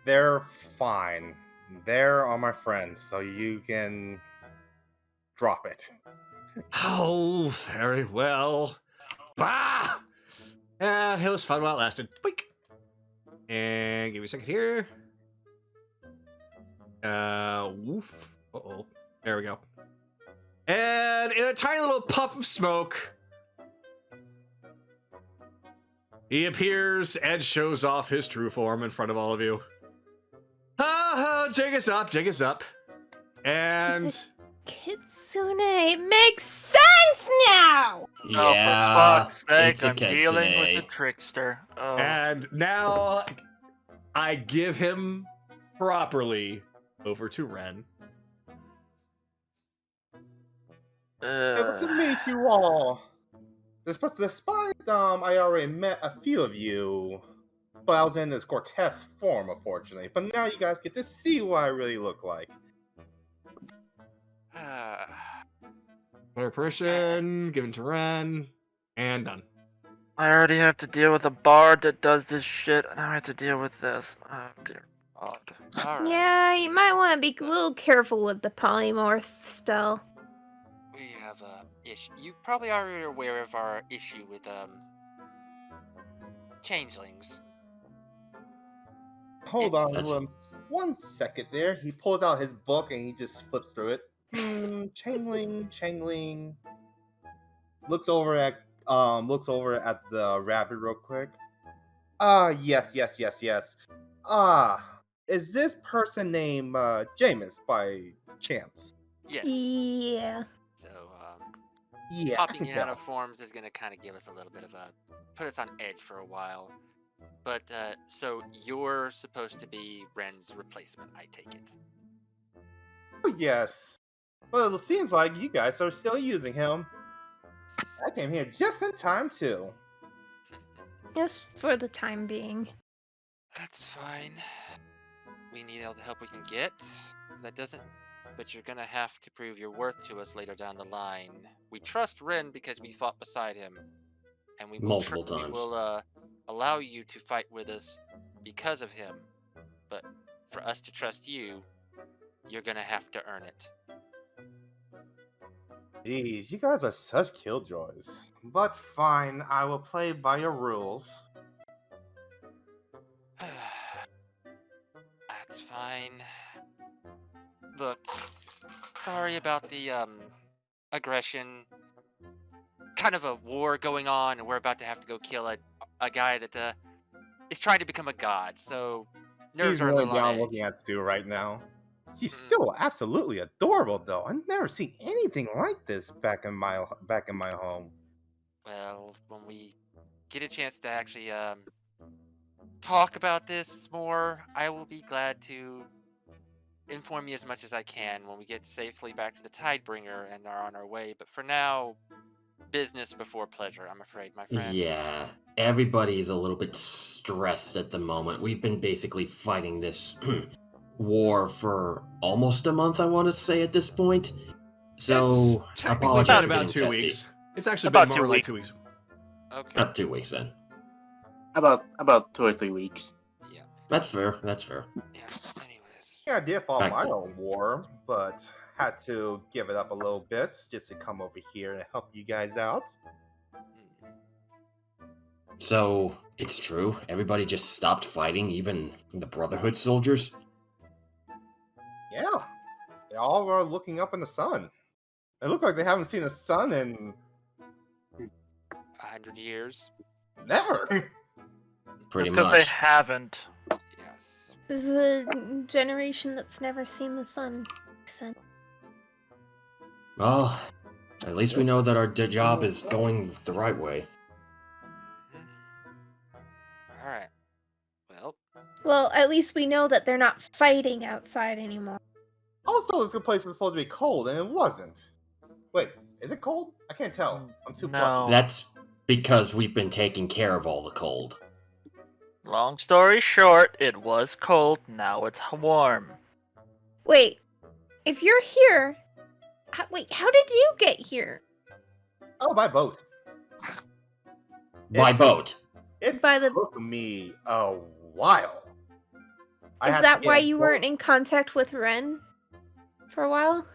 They're fine. They're all my friends, so you can drop it. Oh, very well. Bah! It was fun while it lasted. Boink. And give me a second here. Woof. Uh-oh. There we go. And in a tiny little puff of smoke, he appears and shows off his true form in front of all of you. Ha! Jig is up, jig is up. And Kitsune makes sense now! Oh, Yeah, for fuck's sake, it's a I'm dealing with kitsune. a trickster. Oh. and now I give him properly over to Ren. Able to meet you all. Despite I already met a few of you, but I was in this grotesque form, unfortunately. But now you guys get to see what I really look like. Third person, given to Ren, and done. I already have to deal with a bard that does this shit, and now I have to deal with this. Oh, dear God. Alright. Yeah, you might want to be a little careful with the polymorph spell. We have a issue. You probably are aware of our issue with changelings. Hold It's- on, 1 second there. He pulls out his book and he just flips through it. Changling. Looks over at the rabbit real quick. Yes. Is this person named Jameis by chance? Yes. Yeah. So Yeah, I popping can in out tell. of forms is gonna kind of give us a little bit of put us on edge for a while. But so you're supposed to be Ren's replacement, I take it. Oh, yes. Well, it seems like you guys are still using him. I came here just in time too. Just for the time being. That's fine. We need all the help we can get. But you're gonna have to prove your worth to us later down the line. We trust Ren because we fought beside him, and we will Multiple We times. will allow you to fight with us because of him. But for us to trust you, you're gonna have to earn it. Jeez, you guys are such killjoys. But fine, I will play by your rules. That's fine. Look, sorry about the aggression. Kind of a war going on, and we're about to have to go kill a guy that is trying to become a god. So nerves He's are a really little on down edge. looking at Stu right now. He's Mhm. still absolutely adorable, though. I've never seen anything like this back in my home. Well, when we get a chance to actually talk about this more, I will be glad to inform you as much as I can when we get safely back to the Tidebringer and are on our way. But for now, business before pleasure, I'm afraid, my friend. Yeah, everybody's a little bit stressed at the moment. We've been basically fighting this war for almost a month, I want to say, at this point. So, It's technically apologies been for about getting 2 testy. weeks. It's actually About been 2 more like weeks. 2 weeks. Okay. Not 2 weeks then. About 2 or 3 weeks. Yeah. That's fair. That's fair. Yeah. Anyways. Yeah, I did follow Back my to- own war, but had to give it up a little bit just to come over here and help you guys out. Hmm. So, it's true. Everybody just stopped fighting, even the Brotherhood soldiers. Yeah, they all are looking up in the sun. It looked like they haven't seen the sun in 100 years. never. Pretty It's because they much. haven't. Yes. This is a generation that's never seen the sun. Well, at least we know that our job is going the right way. All right. Well, Well, at least we know that they're not fighting outside anymore. I was told this place was supposed to be cold, and it wasn't. Wait, is it cold? I can't tell. I'm too No. fluffy. That's because we've been taking care of all the cold. Long story short, it was cold, now it's warm. Wait, if you're here, wait, how did you get here? Oh, by boat. By It- boat. It By the- took me a while. I Is had to that get why a you boat. weren't in contact with Ren for a while?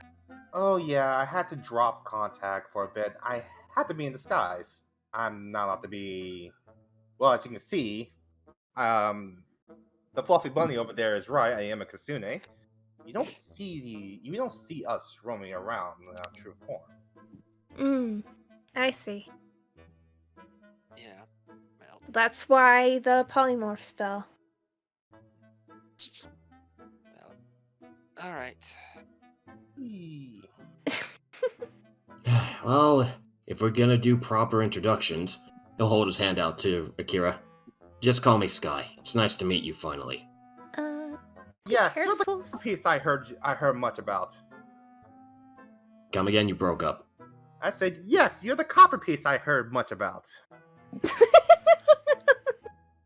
Oh yeah, I had to drop contact for a bit. I had to be in disguise. I'm not allowed to be. Well, as you can see, the fluffy bunny over there is right. I am a Kasune. You don't see us roaming around in our true form. I see. yeah. Well, That's why the polymorph spell. well. All right. Eee. Well, if we're gonna do proper introductions, he'll hold his hand out to Akira. Just call me Sky. It's nice to meet you finally. Yes, you're the Careful. piece I heard much about. Come again, you broke up. I said, yes, you're the copper piece I heard much about.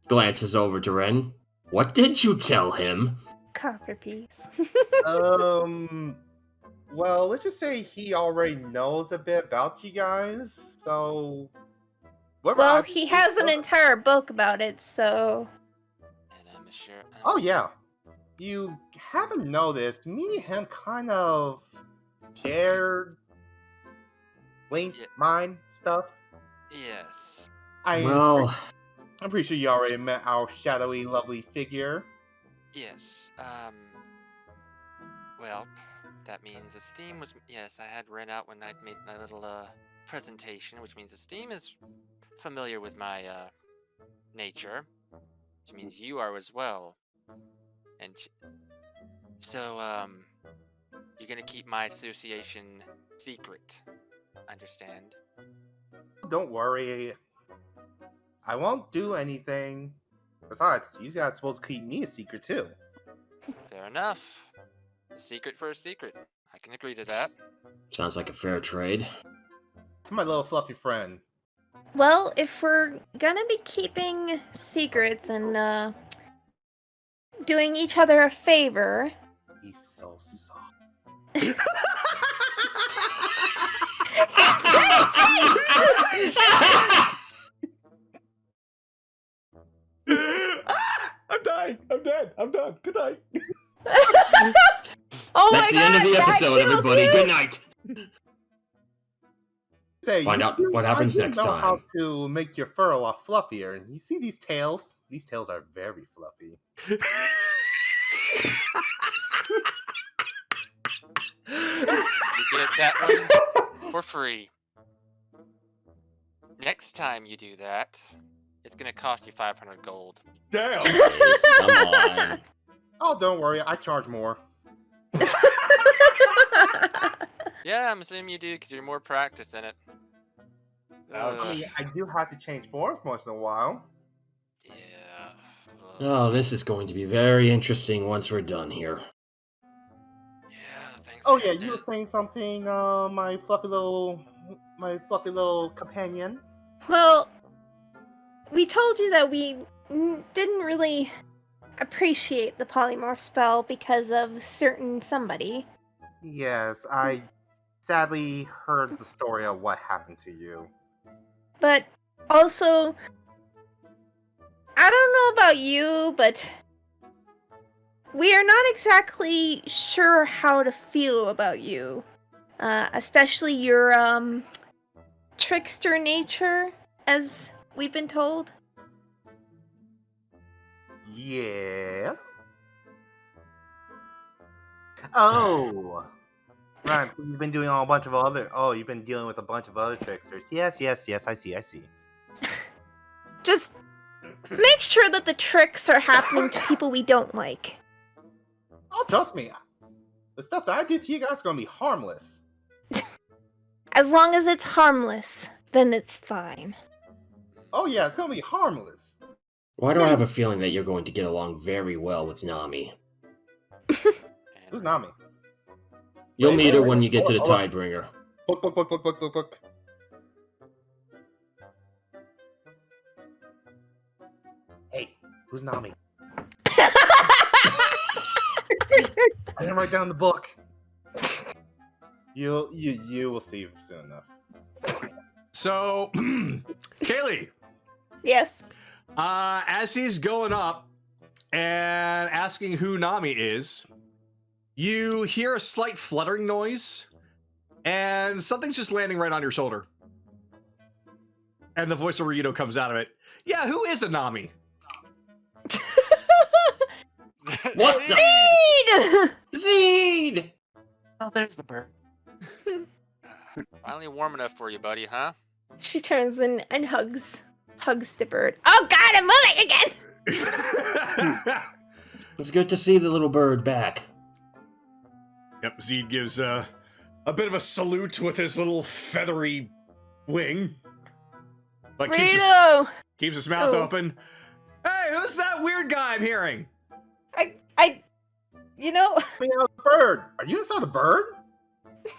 Glances over to Ren. What did you tell him? Copper piece. Well, let's just say he already knows a bit about you guys, so... Well, he has an entire book about it, so... And I'm sure. Oh, yeah. You haven't noticed, me and him kind of shared link Yeah. mind stuff. Yes. Well, I'm pretty sure you already met our shadowy, lovely figure. Yes. Well, that means Esteem was. Yes, I had read out when I made my little presentation, which means Esteem is familiar with my nature, which means you are as well. And so, you're gonna keep my association secret. Understand? Don't worry. I won't do anything. Besides, you guys are supposed to keep me a secret too. Fair enough. A secret for a secret. I can agree to that. sounds like a fair trade. It's my little fluffy friend. Well, if we're gonna be keeping secrets and, doing each other a favor... He's so soft. I'm dying. I'm dead. I'm done. Good night. Oh That's the end of the that episode, killed everybody. you! Good night. Say, Find you out do- what happens I do next know how time. to make your fur a lot fluffier. And you see these tails? These tails are very fluffy. You get that one for free. Next time you do that, it's gonna cost you 500 gold. Damn. Please, come on. Oh, don't worry. I charge more. Yeah, I'm assuming you do because you're more practiced in it. I mean, I do have to change forms once in a while. Yeah. Oh, this is going to be very interesting once we're done here. Yeah, thanks. Oh yeah, you were saying something, my fluffy little companion. Well, we told you that we didn't really appreciate the polymorph spell because of certain somebody. Yes, I sadly heard the story of what happened to you. But also, I don't know about you, but we are not exactly sure how to feel about you. Especially your, trickster nature, as we've been told. Yes. Oh. Right, you've been doing a bunch of other... Oh, you've been dealing with a bunch of other tricksters. Yes, I see. Just make sure that the tricks are happening to people we don't like. Oh, trust me. The stuff that I do to you guys is going to be harmless. As long as it's harmless, then it's fine. Oh, yeah, it's going to be harmless. Why do I have a feeling that you're going to get along very well with Nami? Who's Nami? You'll Wait, meet wait, her wait, when you get to the hold on. Tidebringer. Book. Hey, who's Nami? I didn't write down the book. You will see soon enough. So, Kaylee, Yes. as he's going up and asking who Nami is, you hear a slight fluttering noise, and something's just landing right on your shoulder. And the voice of Ryudo comes out of it. Yeah, who is a Nami? What? Seed! Zed! Oh, there's the bird. Finally warm enough for you, buddy, huh? She turns and hugs the bird. Oh god, I'm moving again! It's good to see the little bird back. Yep, Zed gives a bit of a salute with his little feathery wing. But Rito! keeps his mouth Oh. open. Hey, who's that weird guy I'm hearing? You know, Coming out of the bird. Are you inside the bird? Wait,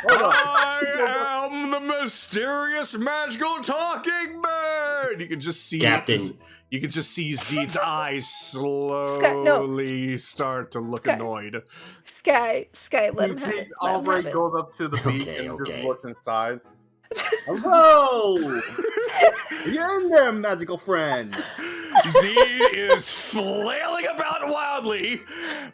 hold on. I am the mysterious, magical talking bird. You can just see Captain. You can just see Zed's eyes slowly start to look Scott. annoyed. Sky, let him have He it. Let him already have it. goes up to the beach Okay, and okay. just looks inside. Hello! You're in there, magical friend. Zed is flailing about wildly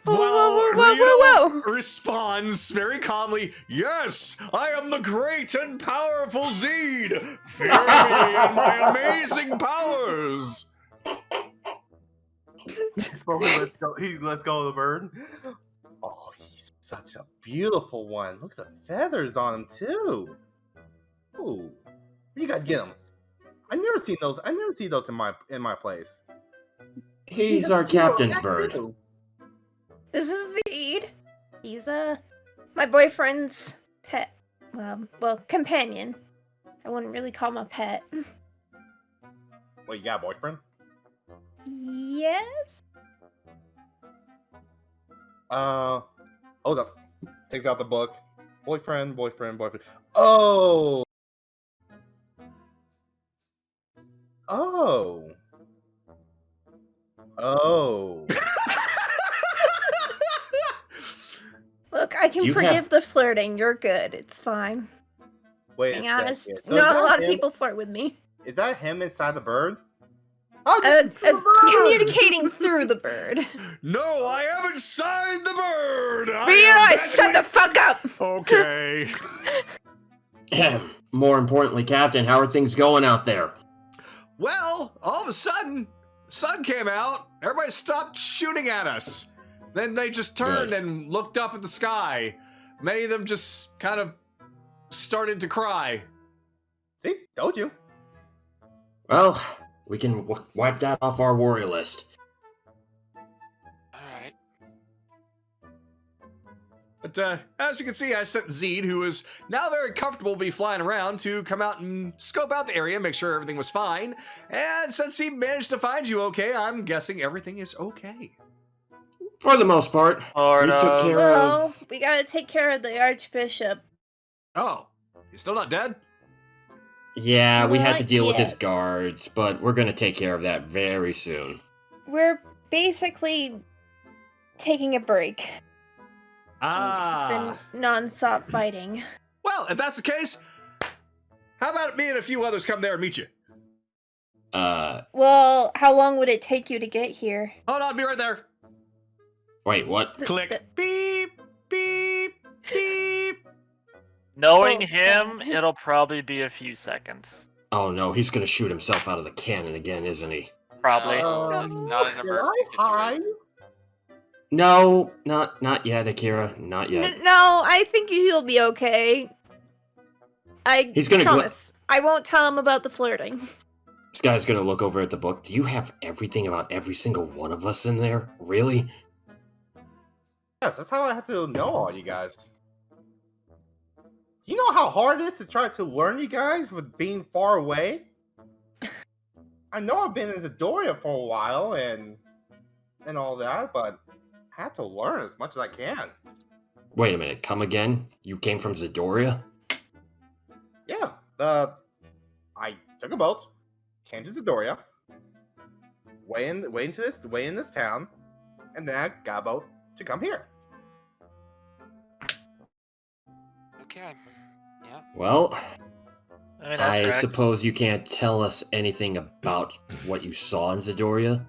while Whoa. Ryudo responds very calmly, "Yes, I am the great and powerful Zed. Fear me and my amazing powers." Slowly lets go of the bird. Oh, he's such a beautiful one. Look at the feathers on him too. Ooh, where you guys get them? I never see those in my place. He's our captain's bird. Too. This is Zed. He's my boyfriend's pet. Well, companion. I wouldn't really call him a pet. Wait, you got a boyfriend? Yes. Hold up. Takes out the book. Boyfriend. Oh. Look, I can You forgive have- the flirting. You're good. It's fine. Wait Being a second. honest, So is not a that lot of him? people flirt with me. Is that him inside the bird? How'd you get the bird? Communicating through the bird. No, I haven't signed the bird. Shut the fuck up! Okay. More importantly, Captain, how are things going out there? Well, all of a sudden, the sun came out. Everybody stopped shooting at us. Then they just turned Good. and looked up at the sky. Many of them just kind of started to cry. See, told you. Well, we can wipe that off our worry list. Alright. But as you can see, I sent Zed, who is now very comfortable to be flying around, to come out and scope out the area, make sure everything was fine. And since he managed to find you okay, I'm guessing everything is okay. For the most part, Sort we took of. care Well, of... we gotta take care of the Archbishop. Oh, he's still not dead? Yeah, we had to Not deal with his yet. guards, but we're gonna take care of that very soon. We're basically taking a break. It's been non-stop fighting. Well, if that's the case, how about me and a few others come there and meet you? Well, how long would it take you to get here? Hold on, be right there. Wait, what? Click. Beep, beep, beep. Knowing Oh, him, God. it'll probably be a few seconds. Oh no, he's gonna shoot himself out of the cannon again, isn't he? Probably. No, this is not an Did emergency I hide? situation. No, not yet, Akira. Not yet. No, I think you'll be okay. He's gonna promise. I won't tell him about the flirting. This guy's gonna look over at the book. Do you have everything about every single one of us in there? Really? Yes, that's how I have to know all you guys. You know how hard it is to try to learn you guys with being far away? I know I've been in Zadoria for a while and all that, but I have to learn as much as I can. Wait a minute, come again? You came from Zadoria? Yeah, I took a boat, came to Zadoria, way in this town, and then I got a boat to come here. Okay. Yeah. Well, I mean, that I tracks. suppose you can't tell us anything about what you saw in Zadoria?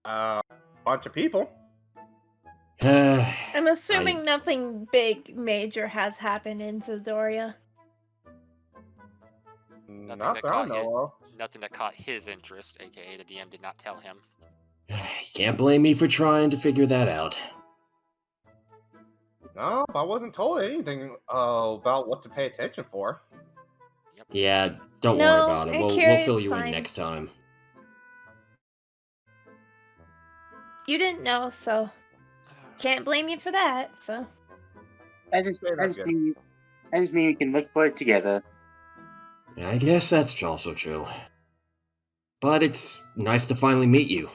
Bunch of people. I'm assuming nothing big, major has happened in Zadoria. Not that that I caught know of. Nothing that caught his interest, aka the DM did not tell him. Can't blame me for trying to figure that out. No, I wasn't told anything about what to pay attention for. Yeah, don't No, worry about it. We'll Akira, fill it's you in fine. next time. You didn't know, so can't blame you for that. So I just that's good. mean we can look for it together. I guess that's also true. But it's nice to finally meet you.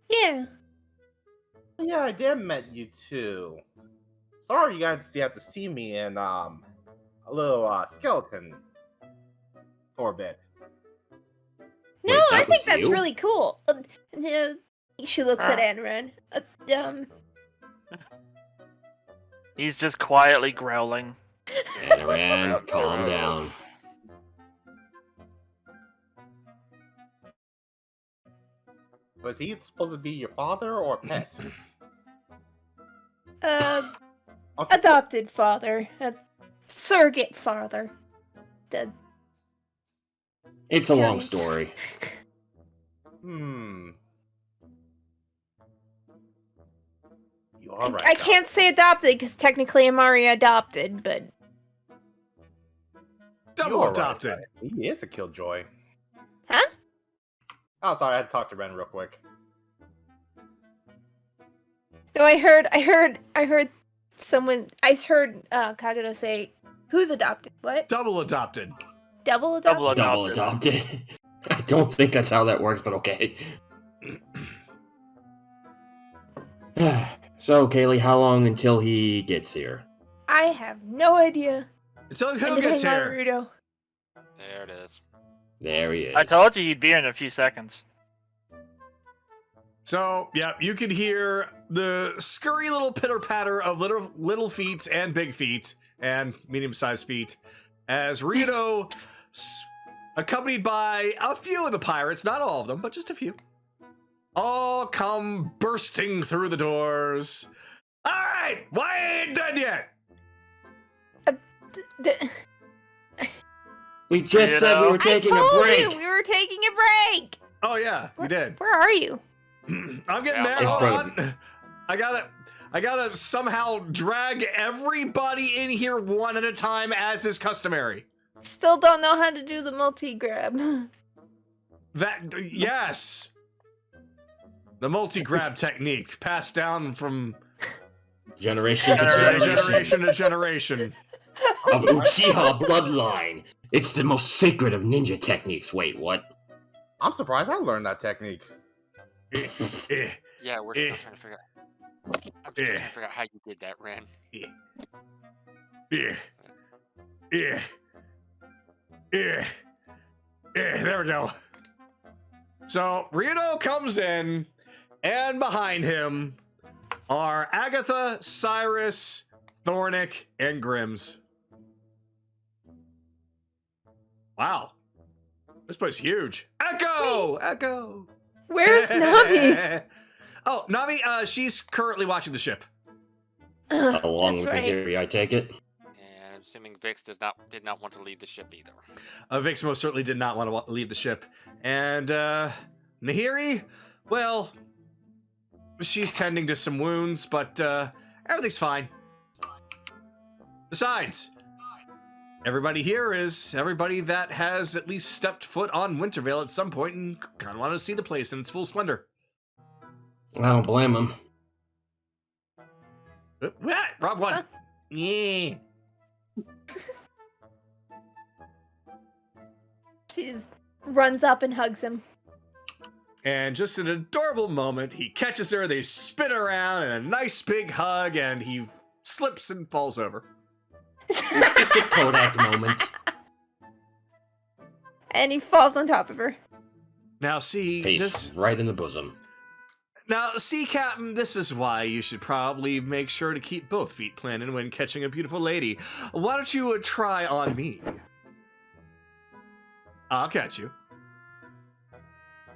yeah. Yeah, I did met you too. Sorry you guys have to see me in a little skeleton for a bit. No, Wait, that I think was that's you? really cool. She looks at Anran. He's just quietly growling. Anaran, calm down. Was he supposed to be your father or a pet? Adopted father, a surrogate father. It's a long Right. story. You are right. I can't say adopted because technically I'm already adopted, but Double You're adopted. Right. He is a killjoy. Huh? Oh, sorry, I had to talk to Ren real quick. no, I heard Kagero say, "Who's adopted?" What? Double adopted. Double adopted? Double Double adopted. I don't think that's how that works, but okay. So, Kaylee, how long until he gets here? I have no idea. Until And Hill gets depending on here. Rudo. There it is. There he is. I told you he'd be here in a few seconds. So, yeah, you can hear the scurry little pitter-patter of little feet and big feet and medium-sized feet as Rito, accompanied by a few of the pirates, not all of them, but just a few, all come bursting through the doors. All right, why ain't done yet? We just said we were taking I a told break. you we were taking a break. Oh yeah, we did. Where are you? I'm getting Yeah, there. in Hold front on. I gotta somehow drag everybody in here one at a time, as is customary. Still don't know how to do the multi-grab. Yes. The multi-grab technique passed down from Generation to Generation. generation to generation. of Uchiha bloodline. It's the most sacred of ninja techniques. Wait, what? I'm surprised I learned that technique. Yeah, we're still trying to figure out. I'm still trying to figure out how you did that, Ren. There we go. So Rito comes in, and behind him, are Agatha, Cyrus, Thornick, and Grims. Wow. This place is huge. Echo! Echo! Where's Navi? Oh, Navi, she's currently watching the ship. Along That's with right. Nahiri, I take it. And assuming Vix did not want to leave the ship either. Vix most certainly did not want to leave the ship. And, Nahiri, well, she's tending to some wounds, but, everything's fine. Besides, everybody here is everybody that has at least stepped foot on Wintervale at some point and kind of wanted to see the place in its full splendor. I don't blame him. Wrong one. Yeah. She runs up and hugs him. And just an adorable moment, he catches her, they spin around in a nice big hug, and he slips and falls over. It's a Kodak moment. And he falls on top of her. Now, see, Face right in the bosom. Now, see, Captain, this is why you should probably make sure to keep both feet planted when catching a beautiful lady. Why don't you try on me? I'll catch you.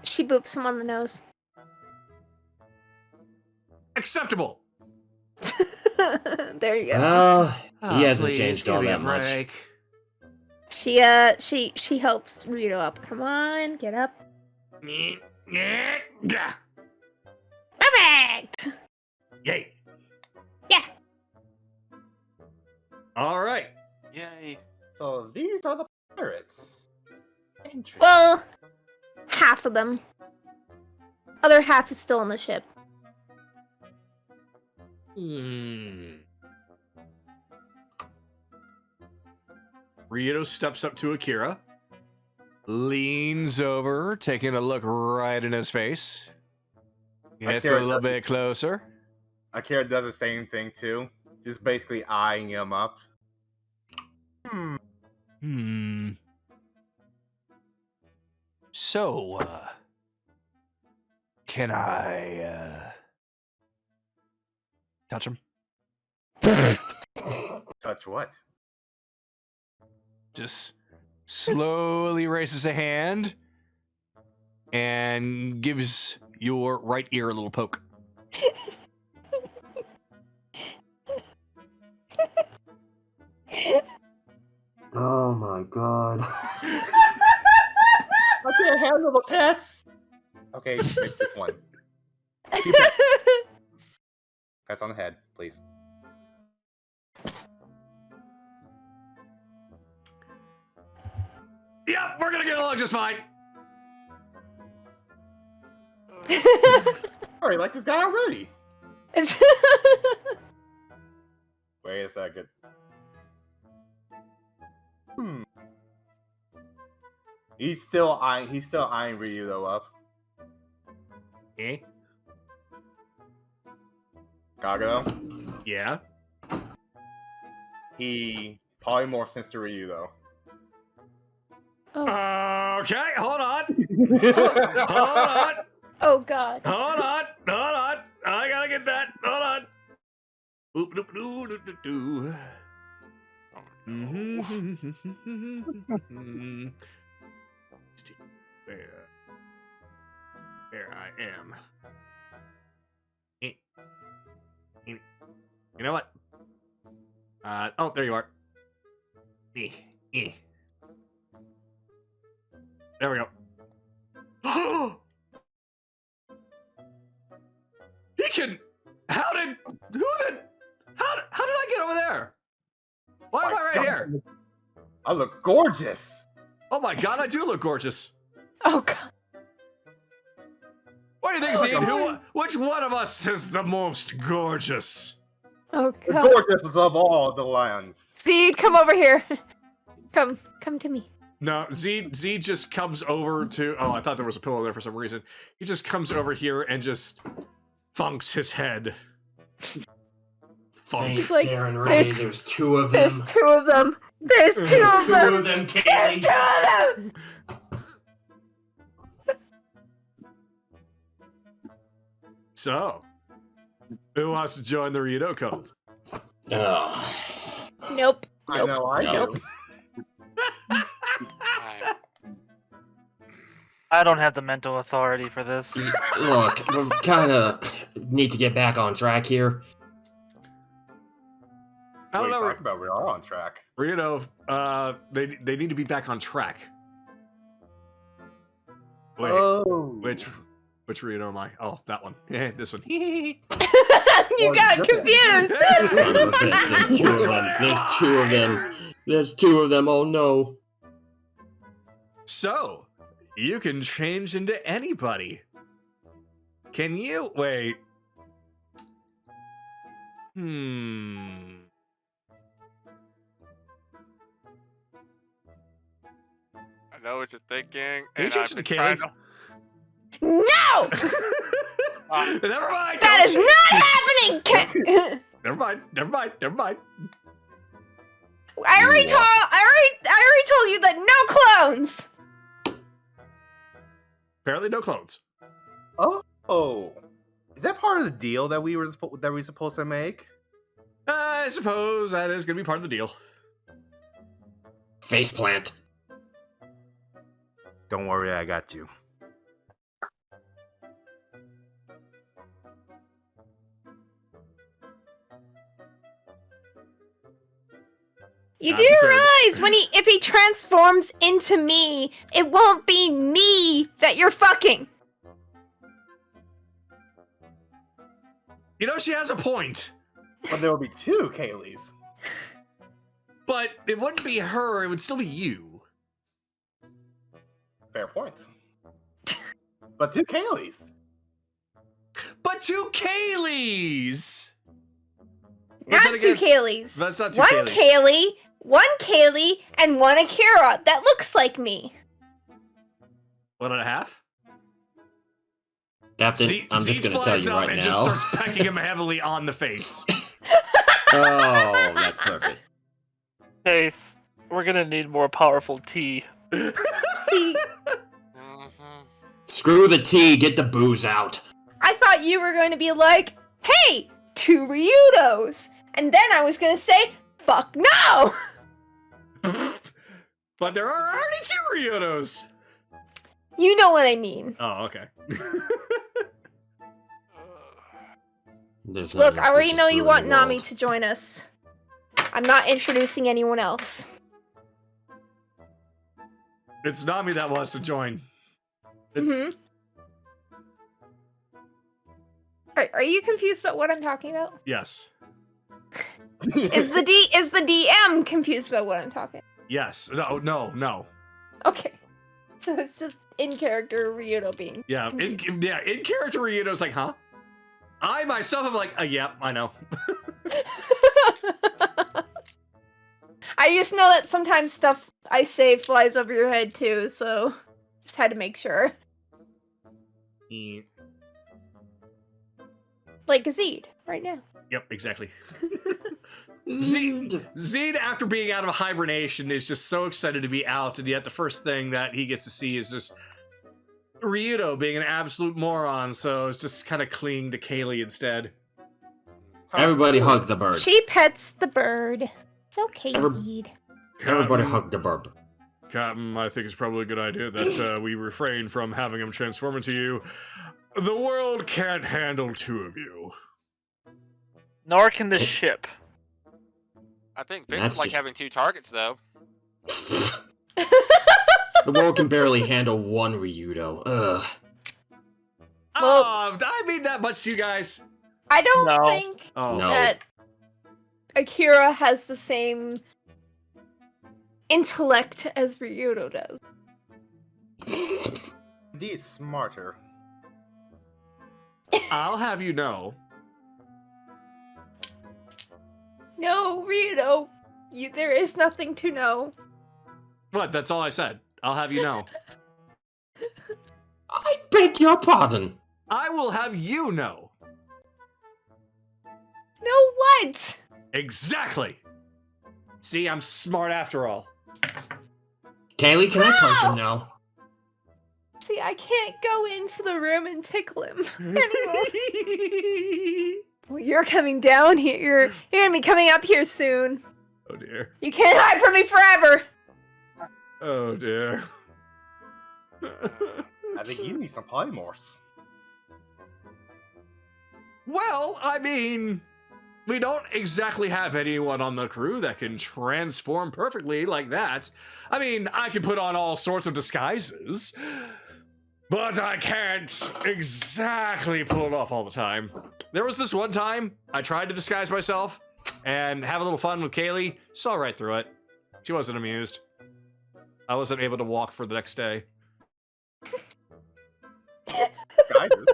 She boops him on the nose. Acceptable. There you go. Well, he hasn't Please, changed give all me a that much. break. She helps Rito up. Come on, get up. Perfect! Yay. Yeah. All right. Yay. So these are the pirates. Interesting. Well, half of them. Other half is still on the ship. Rito steps up to Akira, leans over, taking a look right in his face. Gets a Akira little doesn't- bit closer. Akira does the same thing too, just basically eyeing him up. So, can I, touch him? Touch what? Just slowly raises a hand and gives your right ear a little poke. Oh my god. I can't handle the pets. Okay, pick this one. Pets on the head, please. Yep, we're gonna get along just fine. Already like this guy already. Wait a second. He's still eyeing Ryudo up. Eh? Kagero. Yeah? He polymorphs into Ryudo. Okay, hold on. Hold on. Oh god. Hold on. Hold on. I gotta get that. Hold on. Oop, doop, doo, doo, doo, doo. There I am. You know what? Oh, there you are. There we go. He can. How did I get over there? Why am I right here? I look gorgeous. Oh my god, I do look gorgeous. Oh god. What do you think, Zine? Which one of us is the most gorgeous? Oh The god. gorgeous of all the lands. Seed, come over here. Come to me. No, Z just comes over to. Oh, I thought there was a pillow there for some reason. He just comes over here and just thunks his head. Saint like, Sarah and Ray, there's two of them. There's two of them. There's two of Two them. of them, There's Kaylee. two of them. So, Who wants to join the Ryudo cult? Nope. I know I Nope. do. I don't have the mental authority for this. Look, we kind of need to get back on track here. I don't What are you know. talking about? We are on track. Ryudo, they need to be back on track. Wait, Oh. which Ryudo am I? Oh, that one. Yeah, this one. You got confused. Son of a bitch, there's two of them. There's two of them. There's two of them. Oh no. So, you can change into anybody. Can you? Wait. I know what you're thinking. Can you And change I've into been trying Kaylee? to. No! Never mind. That is not happening! Never mind. Never mind. Never mind. I already told you that no clones! Apparently, no clones. Oh. Is that part of the deal that we were supposed to make? I suppose that is going to be part of the deal. Faceplant. Don't worry, I got you. You Not do concerned. realize if he transforms into me, it won't be me that you're fucking. You know, she has a point. But there will be two Kayleys. But it wouldn't be her, it would still be you. Fair point. But two Kayleys. But two Kayleys! But Not then two again, Kayleys. That's not two One Kayleys. one Kaylee, and one Akira that looks like me. 1.5? Captain, I'm just going to tell flies you out right and now. just starts pecking him heavily on the face. Oh, that's perfect. Chase, we're gonna need more powerful tea. See, Mhm. Screw the tea, get the booze out. I thought you were going to be like, hey, two Ryudos. And then I was going to say, fuck no! But there are already two Ryudos. You know what I mean. Oh, okay. There's Look, nothing I already versus know you brew in want the Nami world. to join us. I'm not introducing anyone else. It's Nami that wants to join. It's Mhm. Are you confused about what I'm talking about? yes. Is the DM confused about what I'm talking? Yes. No. Okay. So it's just in character Ryudo being. Yeah, in character Ryudo's like, huh? I myself am like, yeah, I know. I just know that sometimes stuff I say flies over your head too, so just had to make sure. Like Zed right now. Yep, exactly. Zed. Zed, after being out of hibernation, is just so excited to be out, and yet the first thing that he gets to see is just Ryudo being an absolute moron, so it's just kind of clinging to Kaylee instead. Everybody hug the bird. She pets the bird. It's okay, Every- Zed. Everybody hug the bird. Captain, I think it's probably a good idea that we refrain from having him transform into you. The world can't handle two of you. Nor can this ship. I think That's Vince like just- having two targets though. The world can barely handle one Ryudo. Ugh. Well- Oh, did I mean that much to you guys? I don't No. think Oh. No. that Akira has the same intellect as Ryudo does. Indeed, smarter. I'll have you know. No, Ryudo, there is nothing to know. What? That's all I said. I'll have you know. I beg your pardon. I will have you know. No, what? Exactly. See, I'm smart after all. Kaylee, can I punch him now? See, I can't go into the room and tickle him anymore. Well, you're coming down here. You're gonna be coming up here soon. Oh dear. You can't hide from me forever. Oh dear. I think you need some polymorphs. Well, I mean, we don't exactly have anyone on the crew that can transform perfectly like that. I mean, I can put on all sorts of disguises, but I can't exactly pull it off all the time. There was this one time I tried to disguise myself and have a little fun with Kaylee. Saw right through it. She wasn't amused. I wasn't able to walk for the next day. Disguises.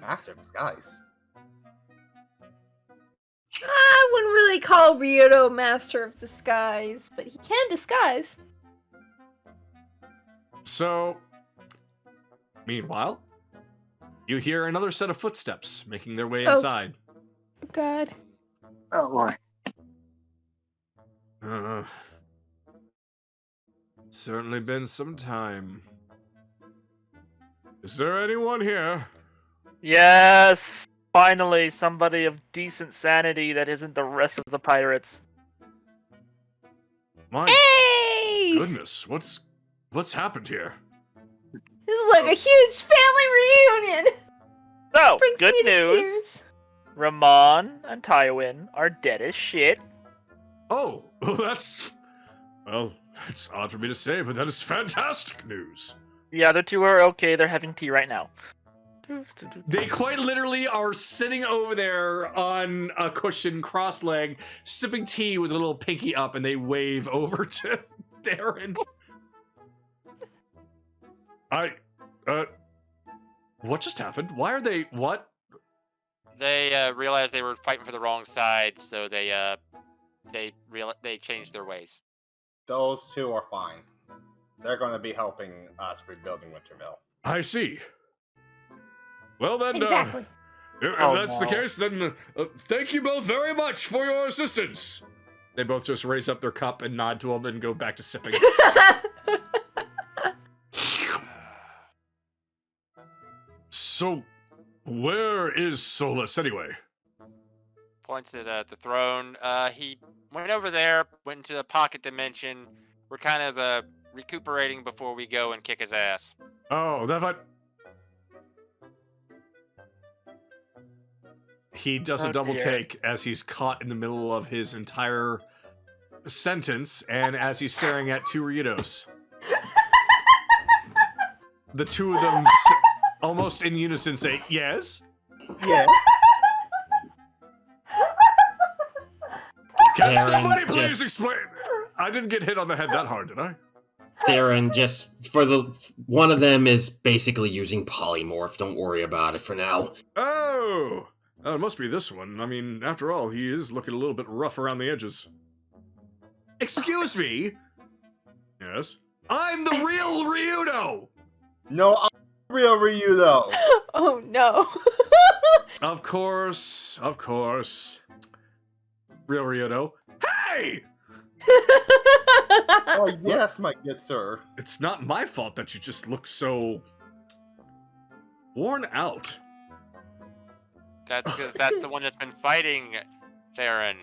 Master of disguise. I wouldn't really call Ryoto Master of Disguise, but he can disguise. So, meanwhile, you hear another set of footsteps making their way Oh. inside. God. Oh boy. Certainly been some time. Is there anyone here? Yes! Finally, somebody of decent sanity that isn't the rest of the pirates. My Hey! goodness, what's happened here? This is like a huge family reunion. So, Brings good me to news. tears. Ramon and Tywin are dead as shit. Oh, well, it's odd for me to say, but that is fantastic news. The other two are okay, they're having tea right now. They quite literally are sitting over there on a cushion, cross-legged, sipping tea with a little pinky up, and they wave over to Darren. What just happened? Why are they, what? They realized they were fighting for the wrong side, so they changed their ways. Those two are fine. They're going to be helping us rebuilding Wintervale. I see. Well then, Exactly. if Oh, that's the no. case, then thank you both very much for your assistance. They both just raise up their cup and nod to him and go back to sipping. So, where is Solus anyway? Points at the throne. He went over there, went into the pocket dimension. We're kind of recuperating before we go and kick his ass. Oh, that. He does a Oh, double dear. take as he's caught in the middle of his entire sentence and as he's staring at two Ryitos. The two of them almost in unison say, yes? Yeah. Can Darren somebody please just- explain? I didn't get hit on the head that hard, did I? Darren, just one of them is basically using polymorph. Don't worry about it for now. Oh, it must be this one. I mean, after all, he is looking a little bit rough around the edges. Excuse me? Yes? I'm the real Ryudo! No, I'm real Ryudo. Oh no. Of course. Real Ryudo. Hey! Oh, yes, my good sir. It's not my fault that you just look so worn out. That's because that's the one that's been fighting Theron.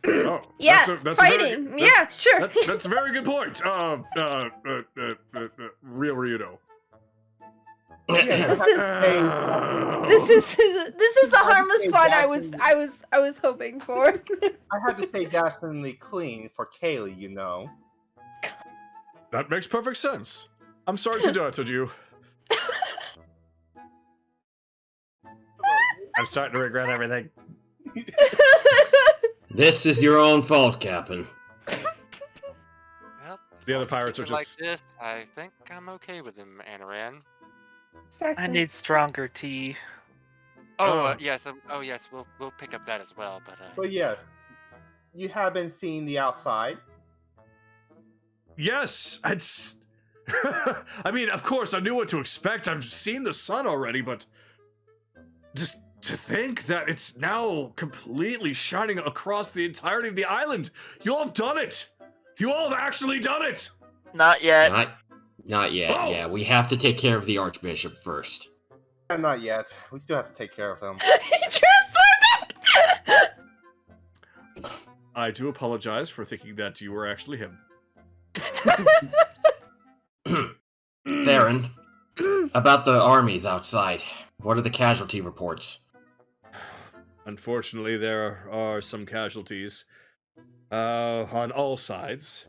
Oh, Yeah, that's fighting. Yeah, sure. That's a very good point. Real Ryudo. This is Oh. this is the harmless fun I was hoping for. I had to say dastardly clean for Kaylee, you know. That makes perfect sense. I'm sorry to do it to you. I'm starting to regret everything. This is your own fault, Captain. Well, as The long other as he pirates keeps are it just- like this. I think I'm okay with him, Anaran. I need stronger tea. Oh. Yes. Yes. We'll pick up that as well. But But yes, you have been seeing the outside. Yes, it's. I mean, of course, I knew what to expect. I've seen the sun already, but just to think that it's now completely shining across the entirety of the island. You all have done it. You all have actually done it. Not yet. Not yet, Oh! yeah. We have to take care of the Archbishop first. Not yet. We still have to take care of him. He transformed back! I do apologize for thinking that you were actually him. Theron, about the armies outside. What are the casualty reports? Unfortunately, there are some casualties on all sides.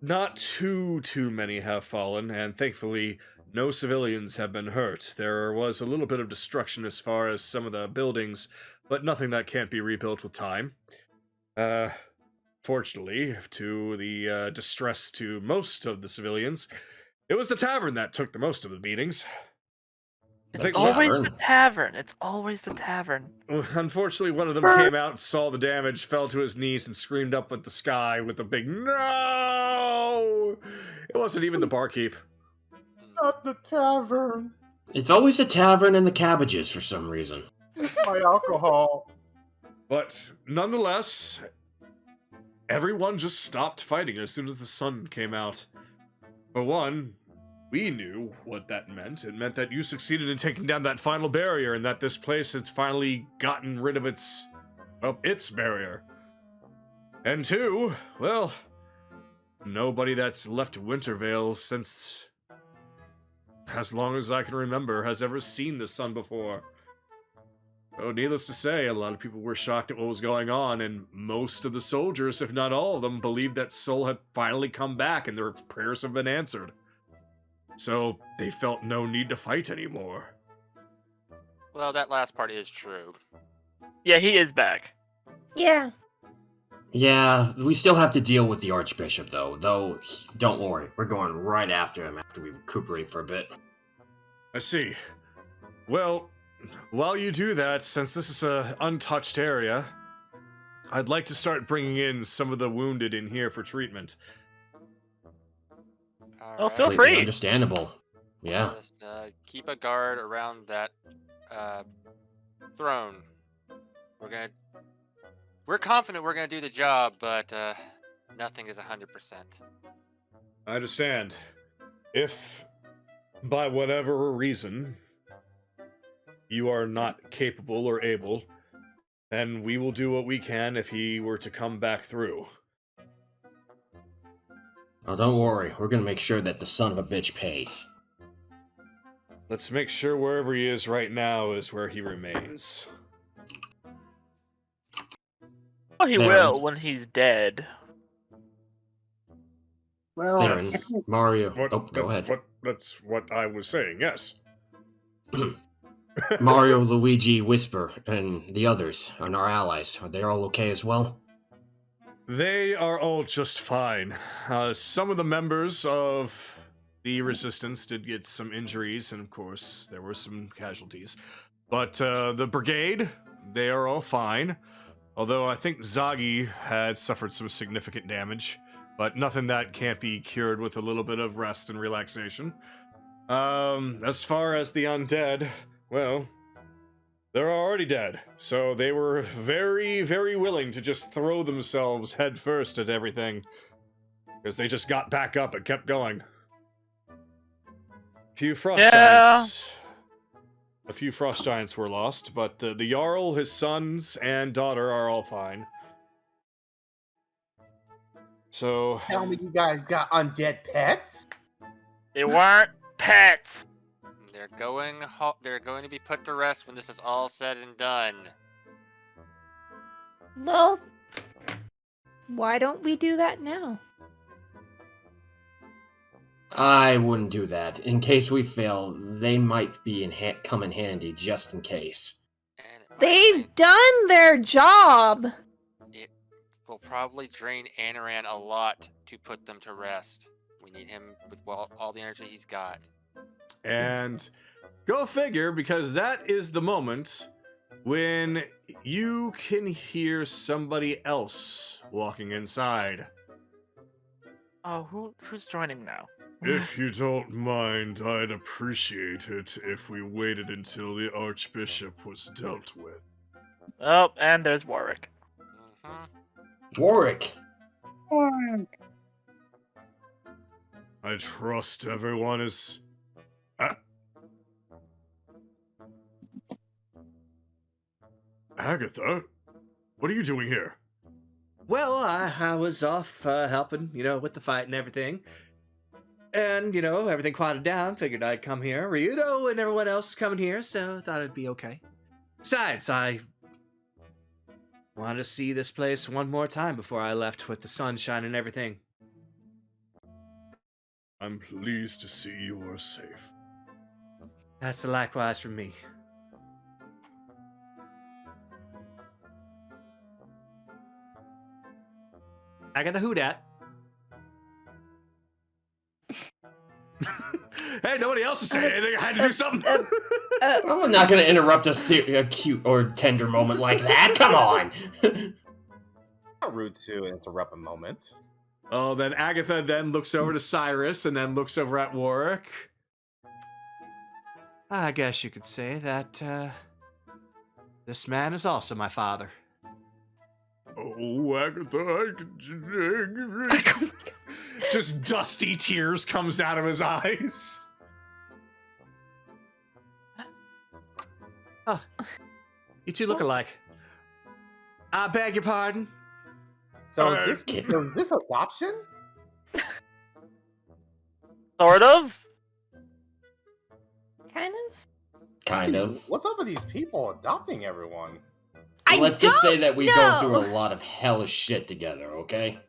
Not too many have fallen, and thankfully, no civilians have been hurt. There was a little bit of destruction as far as some of the buildings, but nothing that can't be rebuilt with time. Fortunately, to the distress to most of the civilians, it was the tavern that took the most of the beatings. It's always the tavern. It's always the tavern. Unfortunately, one of them came out, saw the damage, fell to his knees, and screamed up at the sky with a big no! It wasn't even the barkeep. Not the tavern. It's always the tavern and the cabbages for some reason. My alcohol. But nonetheless, everyone just stopped fighting as soon as the sun came out. For one, we knew what that meant. It meant that you succeeded in taking down that final barrier and that this place has finally gotten rid of its barrier. And two, well, nobody that's left Wintervale since, as long as I can remember, has ever seen the sun before. So needless to say, a lot of people were shocked at what was going on, and most of the soldiers, if not all of them, believed that Sol had finally come back and their prayers have been answered. So they felt no need to fight anymore. Well, that last part is true. Yeah, he is back. Yeah. Yeah, we still have to deal with the Archbishop, though. Don't worry, we're going right after him after we recuperate for a bit. I see. Well, while you do that, since this is an untouched area, I'd like to start bringing in some of the wounded in here for treatment. Oh, feel Completely free. Understandable. Yeah. Just keep a guard around that throne. We're confident we're gonna do the job, but nothing is 100%. I understand. If, by whatever reason, you are not capable or able, then we will do what we can if he were to come back through. Oh, don't worry, we're gonna make sure that the son of a bitch pays. Let's make sure wherever he is right now is where he remains. Oh, he Theron. will when he's dead. Well, Theron, Mario. Go ahead. That's what I was saying, yes. Mario, Luigi, Whisper, and the others, and our allies, are they all okay as well? They are all just fine. Some of the members of the Resistance did get some injuries, and of course, there were some casualties. But the brigade, they are all fine. Although I think Zagi had suffered some significant damage, but nothing that can't be cured with a little bit of rest and relaxation. As far as the undead, well, they're already dead, so they were very, very willing to just throw themselves headfirst at everything, because they just got back up and kept going. A few frost giants were lost, but the Jarl, his sons, and daughter are all fine. So... Tell me you guys got undead pets? They weren't pets. They're going to be put to rest when this is all said and done. Well, why don't we do that now? I wouldn't do that. In case we fail, they might be come in handy just in case. And it might They've done their job. It will probably drain Anaran a lot to put them to rest. We need him with all the energy he's got. And go figure, because that is the moment when you can hear somebody else walking inside. Oh, who's joining now? If you don't mind, I'd appreciate it if we waited until the Archbishop was dealt with. Oh, and there's Warwick. Mm-hmm. Warwick! I trust everyone is... Agatha? What are you doing here? Well, I was off helping, with the fight and everything. And, everything quieted down. Figured I'd come here. Ryudo and everyone else is coming here, so thought it'd be okay. Besides, I wanted to see this place one more time before I left with the sunshine and everything. I'm pleased to see you are safe. That's likewise from me. I got the who dat. Hey, nobody else is saying anything. I had to do something. I'm not going to interrupt a cute or tender moment like that. Come on. Not rude to interrupt a moment. Oh, then Agatha then looks over to Cyrus and then looks over at Warwick. I guess you could say that this man is also my father. Oh, Agatha, just dusty tears comes out of his eyes. Oh, you two look alike. I beg your pardon? So is this adoption? Sort of. Kind of. What's up with these people adopting everyone? Let's just say that we go through a lot of hellish shit together, okay?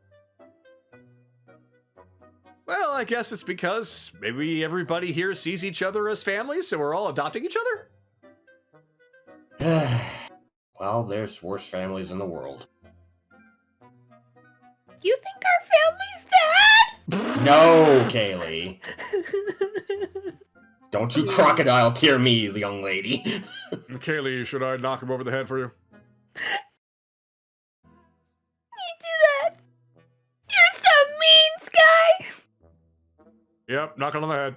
Well, I guess it's because maybe everybody here sees each other as family, so we're all adopting each other? Well, there's worse families in the world. You think our family's bad? No, Kaylee. Don't you crocodile tear me, young lady. Kaylee, should I knock him over the head for you? You do that? You're so mean, Sky! Yep, knock him on the head.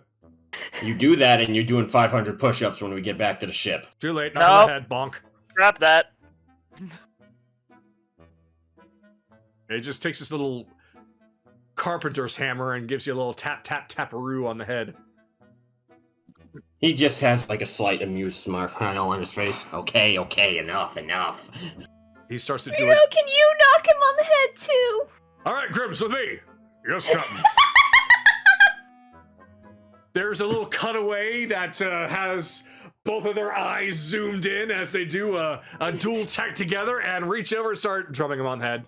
You do that and you're doing 500 push-ups when we get back to the ship. Too late, knock on the head, bonk. Scrap that. It just takes this little carpenter's hammer and gives you a little tap-tap-taparoo on the head. He just has like a slight amused smile on his face. Okay, enough. He starts to do Rito, it. can you knock him on the head too? Alright, Grims, with me. Yes, Captain. There's a little cutaway that has both of their eyes zoomed in as they do a dual tech together and reach over and start drumming him on the head.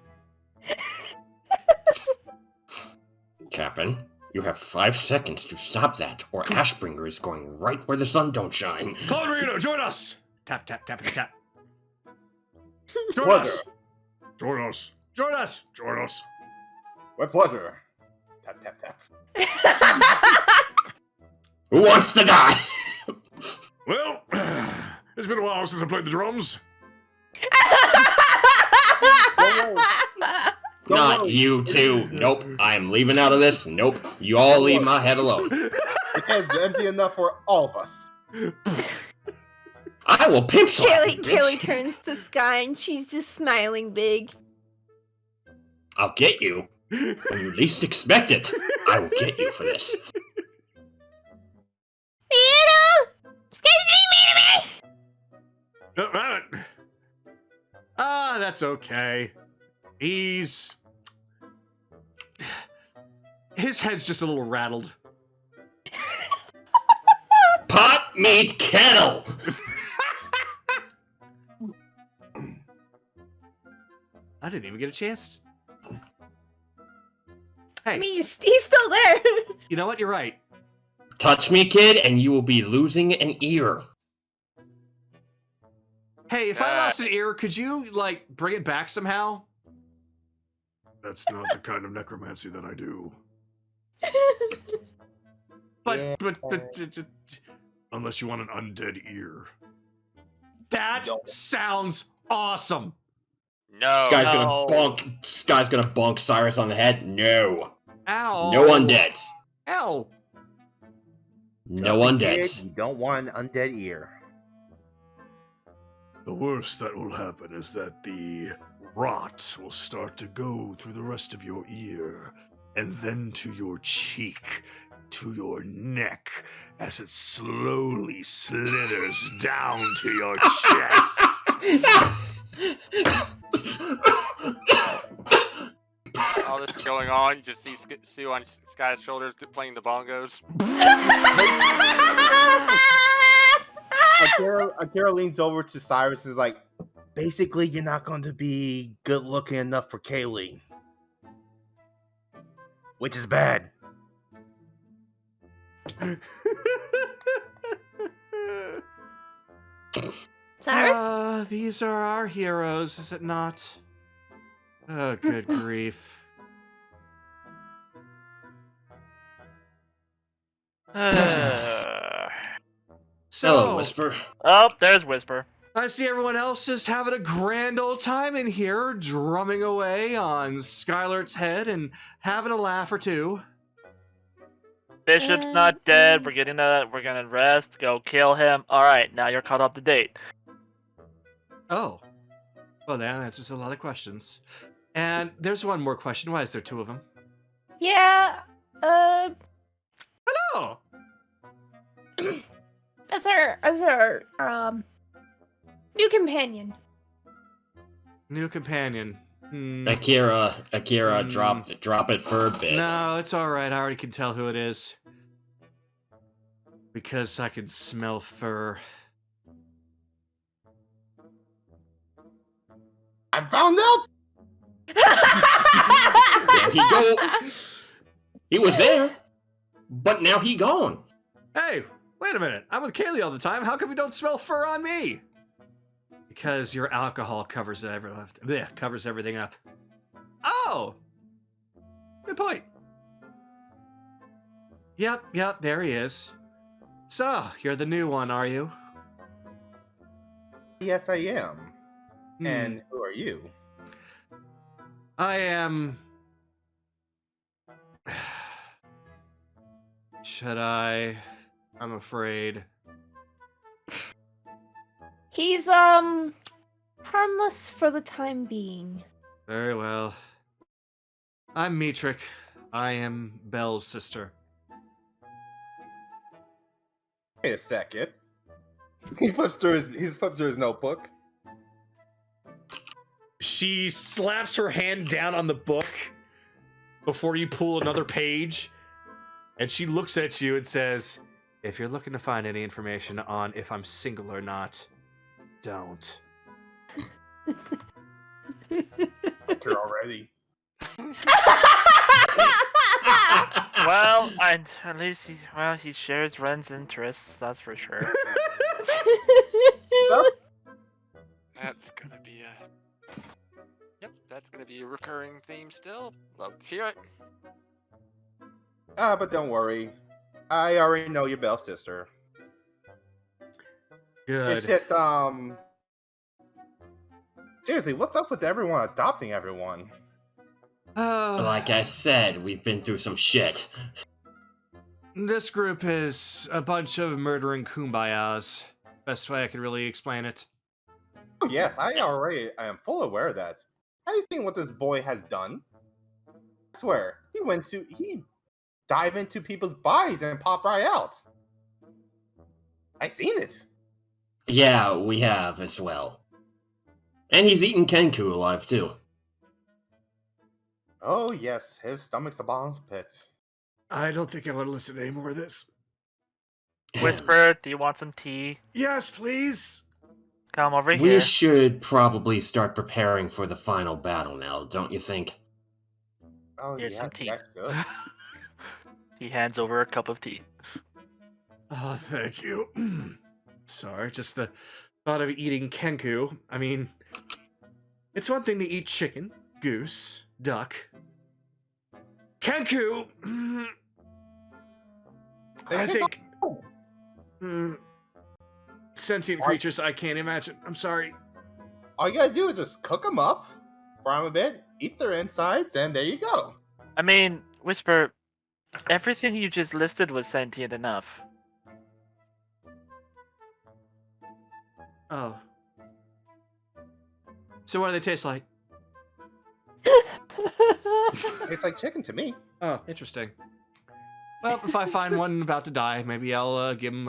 Captain, you have 5 seconds to stop that, or Ashbringer is going right where the sun don't shine. Claude Reno, join us! Tap, tap, tap, tap. Join Pleasure. us! Join us! Join us! Join us! With pleasure. Tap, tap, tap. Who wants to die? Well, it's been a while since I played the drums. Not you two. Nope. I am leaving out of this. Nope. You all leave my head alone. The head's empty enough for all of us. I will pimp slap you, Kaylee bitch. turns to Sky and she's just smiling big. I'll get you when you least expect it. I will get you for this. Rito! Sky's being mean to me! That's okay. His head's just a little rattled. Pot meat kettle! I didn't even get a chance. Hey, I mean, he's still there. you know what? You're right. Touch me, kid, and you will be losing an ear. Hey, if I lost an ear, could you, bring it back somehow? That's not the kind of necromancy that I do. But, unless you want an undead ear. That sounds awesome! No. This guy's gonna bonk Cyrus on the head. No. Ow! No undeads. Ow! No undeads. You don't want an undead ear. The worst that will happen is that the rot will start to go through the rest of your ear, and then to your cheek, to your neck, as it slowly slithers down to your chest. All this is going on, you just see Sue on Sky's shoulders playing the bongos. Akira leans over to Cyrus and is like, basically, you're not going to be good looking enough for Kaylee. Which is bad. Cyrus? These are our heroes, is it not? Oh, good grief. Hello, Whisper. Oh, there's Whisper. I see everyone else is having a grand old time in here, drumming away on Skylar's head and having a laugh or two. Bishop's not dead. We're gonna rest. Go kill him. All right, now you're caught up to date. Oh. Well, that answers a lot of questions. And there's one more question. Why is there two of them? Yeah, Hello! that's our new companion. New companion. Akira, drop it for a bit. No, it's alright. I already can tell who it is. Because I can smell fur. I found out! There he go. He was there, but now he gone. Hey, wait a minute. I'm with Kaylee all the time. How come you don't smell fur on me? Because your alcohol covers everything up. Oh! Good point. Yep, there he is. So, you're the new one, are you? Yes, I am. And who are you? I am... Should I? I'm afraid. He's harmless for the time being. Very well. I'm Metric. I am Belle's sister. Wait a second. He flips through his notebook. She slaps her hand down on the book before you pull another page, and she looks at you and says, if you're looking to find any information on if I'm single or not, don't. You're already. Well, at least he shares Ren's interests. That's for sure. That's gonna be that's gonna be a recurring theme still. Love to hear it. But don't worry. I already know your Belle sister. Good. It's just, seriously, what's up with everyone adopting everyone? Like I said, we've been through some shit. This group is a bunch of murdering kumbayas. Best way I could really explain it. Oh, yes, I am full aware of that. Have you seen what this boy has done? I swear, he dive into people's bodies and pop right out. I seen it. Yeah, we have as well. And he's eaten Kenku alive too. Oh yes, his stomach's a bottom pit. I don't think I want to listen to any more of this. Whisper, do you want some tea? Yes, please. Come over We here. should probably start preparing for the final battle now, don't you think? Oh Here's yeah, some tea. that's good. He hands over a cup of tea. Oh, thank you. Sorry, just the thought of eating Kenku. I mean, it's one thing to eat chicken, goose, duck. Kenku! I think... sentient creatures I can't imagine. I'm sorry. All you gotta do is just cook them up, fry them a bit, eat their insides, and there you go. I mean, Whisper, everything you just listed was sentient enough. Oh. So what do they taste like? Tastes like chicken to me. Oh, interesting. Well, if I find one about to die, maybe I'll give him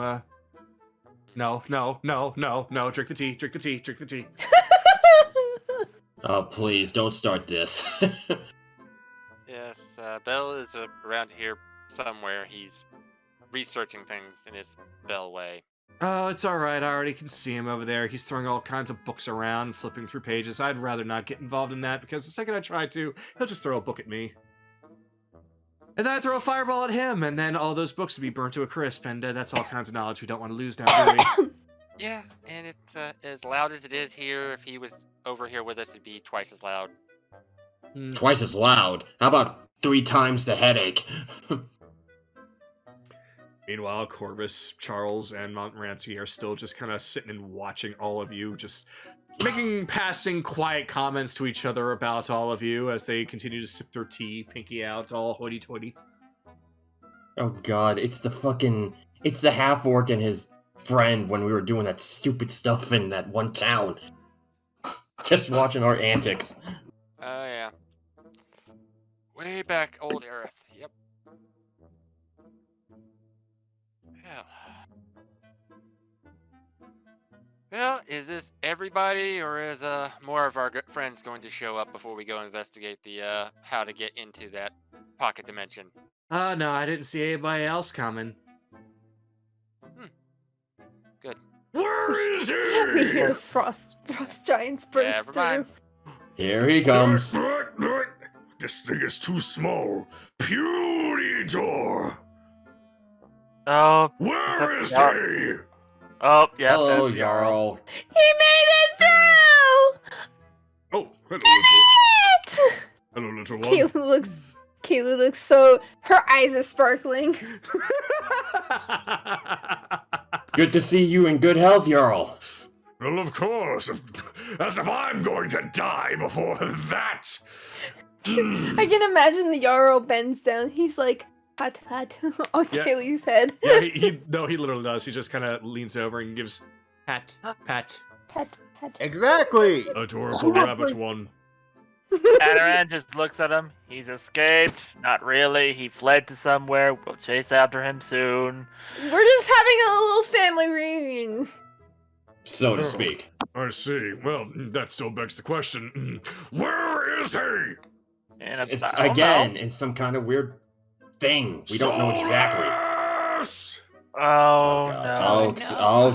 No. Drink the tea. Drink the tea. Drink the tea. Oh, please, don't start this. Yes, Bell is around here somewhere. He's researching things in his Bell way. Oh, it's alright. I already can see him over there. He's throwing all kinds of books around, flipping through pages. I'd rather not get involved in that, because the second I try to, he'll just throw a book at me. And then I throw a fireball at him, and then all those books would be burnt to a crisp, and that's all kinds of knowledge we don't want to lose now, do we? Yeah, and it's as loud as it is here. If he was over here with us, it'd be twice as loud. Twice as loud. How about 3 times the headache? Meanwhile, Corvus, Charles, and Montmorency are still just kind of sitting and watching all of you, just making passing quiet comments to each other about all of you as they continue to sip their tea, pinky out, all hoity-toity. Oh god, it's the half-orc and his friend when we were doing that stupid stuff in that one town. Just watching our antics. Oh, yeah. Way back old Earth, yep. Well, is this everybody, or is more of our good friends going to show up before we go investigate the how to get into that pocket dimension? No, I didn't see anybody else coming. Good. Where is We hear the he? frost giants burst Never mind. through. Here he comes. This thing is too small. Punitor! Oh, Where is Yeah. he? oh, yeah. Hello, that's Jarl. He made it through! Oh, hello, It! hello, little one. Kayla looks so, her eyes are sparkling. Good to see you in good health, Jarl. Well, of course. As if I'm going to die before that. I can imagine the Jarl bends down. He's like, pat pat on Yeah. Kaylee's head. Yeah, he literally does. He just kind of leans over and gives pat. Pat pat. Exactly. Adorable rabbit one. Adaran just looks at him. He's escaped. Not really. He fled to somewhere. We'll chase after him soon. We're just having a little family reunion. So to speak. I see. Well, that still begs the question. Where is he? And It's I don't again know. in some kind of weird thing. We don't know exactly. Solus! Oh, God. no. Oh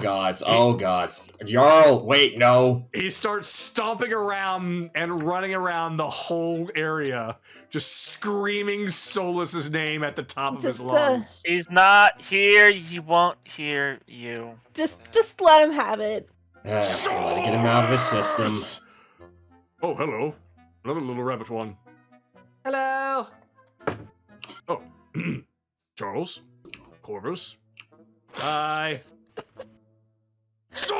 gods. Jarl, wait, no. He starts stomping around and running around the whole area, just screaming Solus's name at the top of his Just, lungs. He's not here. He won't hear you. Just let him have it. Gotta get him out of his system. Solus! Oh, hello. Another little rabbit one. Hello. Oh, Charles? Corvus? Hi. Solus!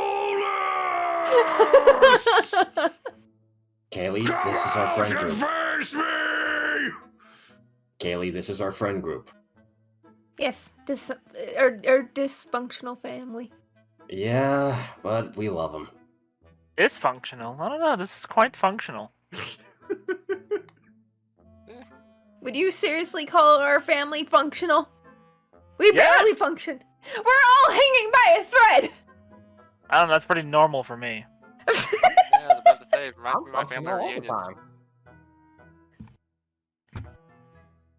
Kaylee, this is our friend group. Face me! Kaylee, this is our friend group. Yes, or dysfunctional family. Yeah, but we love him. It's functional. I don't know. This is quite functional. Would you seriously call our family functional? We Yes. barely function. We're all hanging by a thread. I don't know. That's pretty normal for me. Yeah, I was about to say, reminds I'm me of my functional family all the reunions. time.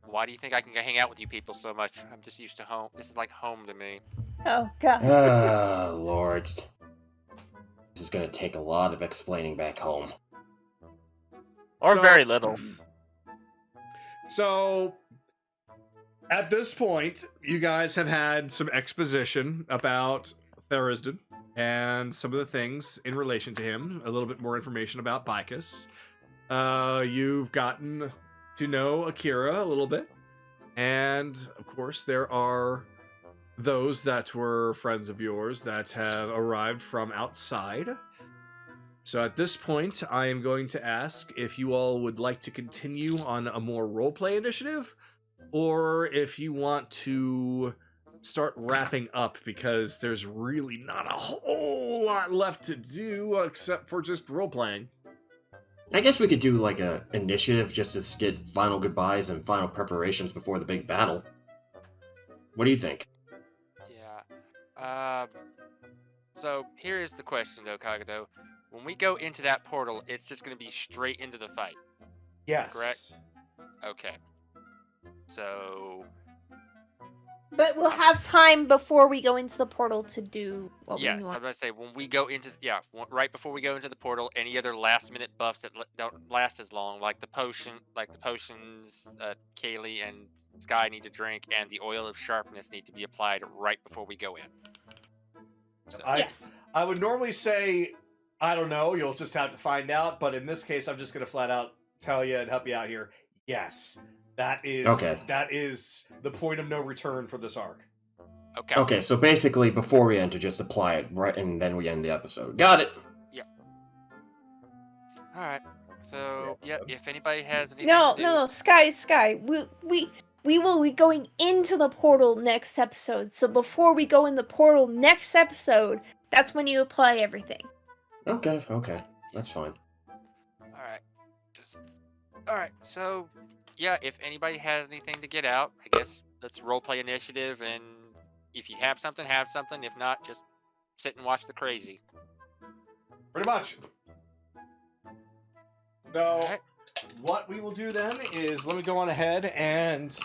Why do you think I can hang out with you people so much? I'm just used to home. This is like home to me. Oh god. Ah, Lord. This is gonna take a lot of explaining back home. Or So- very little. So, at this point, you guys have had some exposition about Therisden and some of the things in relation to him, a little bit more information about Bicus. You've gotten to know Akira a little bit, and of course, there are those that were friends of yours that have arrived from outside. So at this point, I am going to ask if you all would like to continue on a more roleplay initiative, or if you want to start wrapping up, because there's really not a whole lot left to do except for just roleplaying. I guess we could do like a initiative just to get final goodbyes and final preparations before the big battle. What do you think? Yeah. So here is the question, though, Kagado. When we go into that portal, it's just going to be straight into the fight. Yes. Correct. Okay. So. But we'll have time before we go into the portal to do what we Yes, want. I'm going to say when we go into right before we go into the portal, any other last-minute buffs that don't last as long, like the potions, Kaylee and Sky need to drink, and the oil of sharpness need to be applied right before we go in. So. Yes. I would normally say, I don't know, you'll just have to find out, but in this case, I'm just going to flat out tell you and help you out here. Yes, that is the point of no return for this arc. Okay. Okay, so basically, before we enter, just apply it, right, and then we end the episode. Got it! Yeah. Alright. So, if anybody has anything No, to do... no, Sky. We will be going into the portal next episode. So before we go in the portal next episode, that's when you apply everything. Okay, that's fine. Alright. Alright, so, if anybody has anything to get out, I guess let's roleplay initiative, and if you have something, have something. If not, just sit and watch the crazy. Pretty much. So, Alright. what we will do then is, let me go on ahead and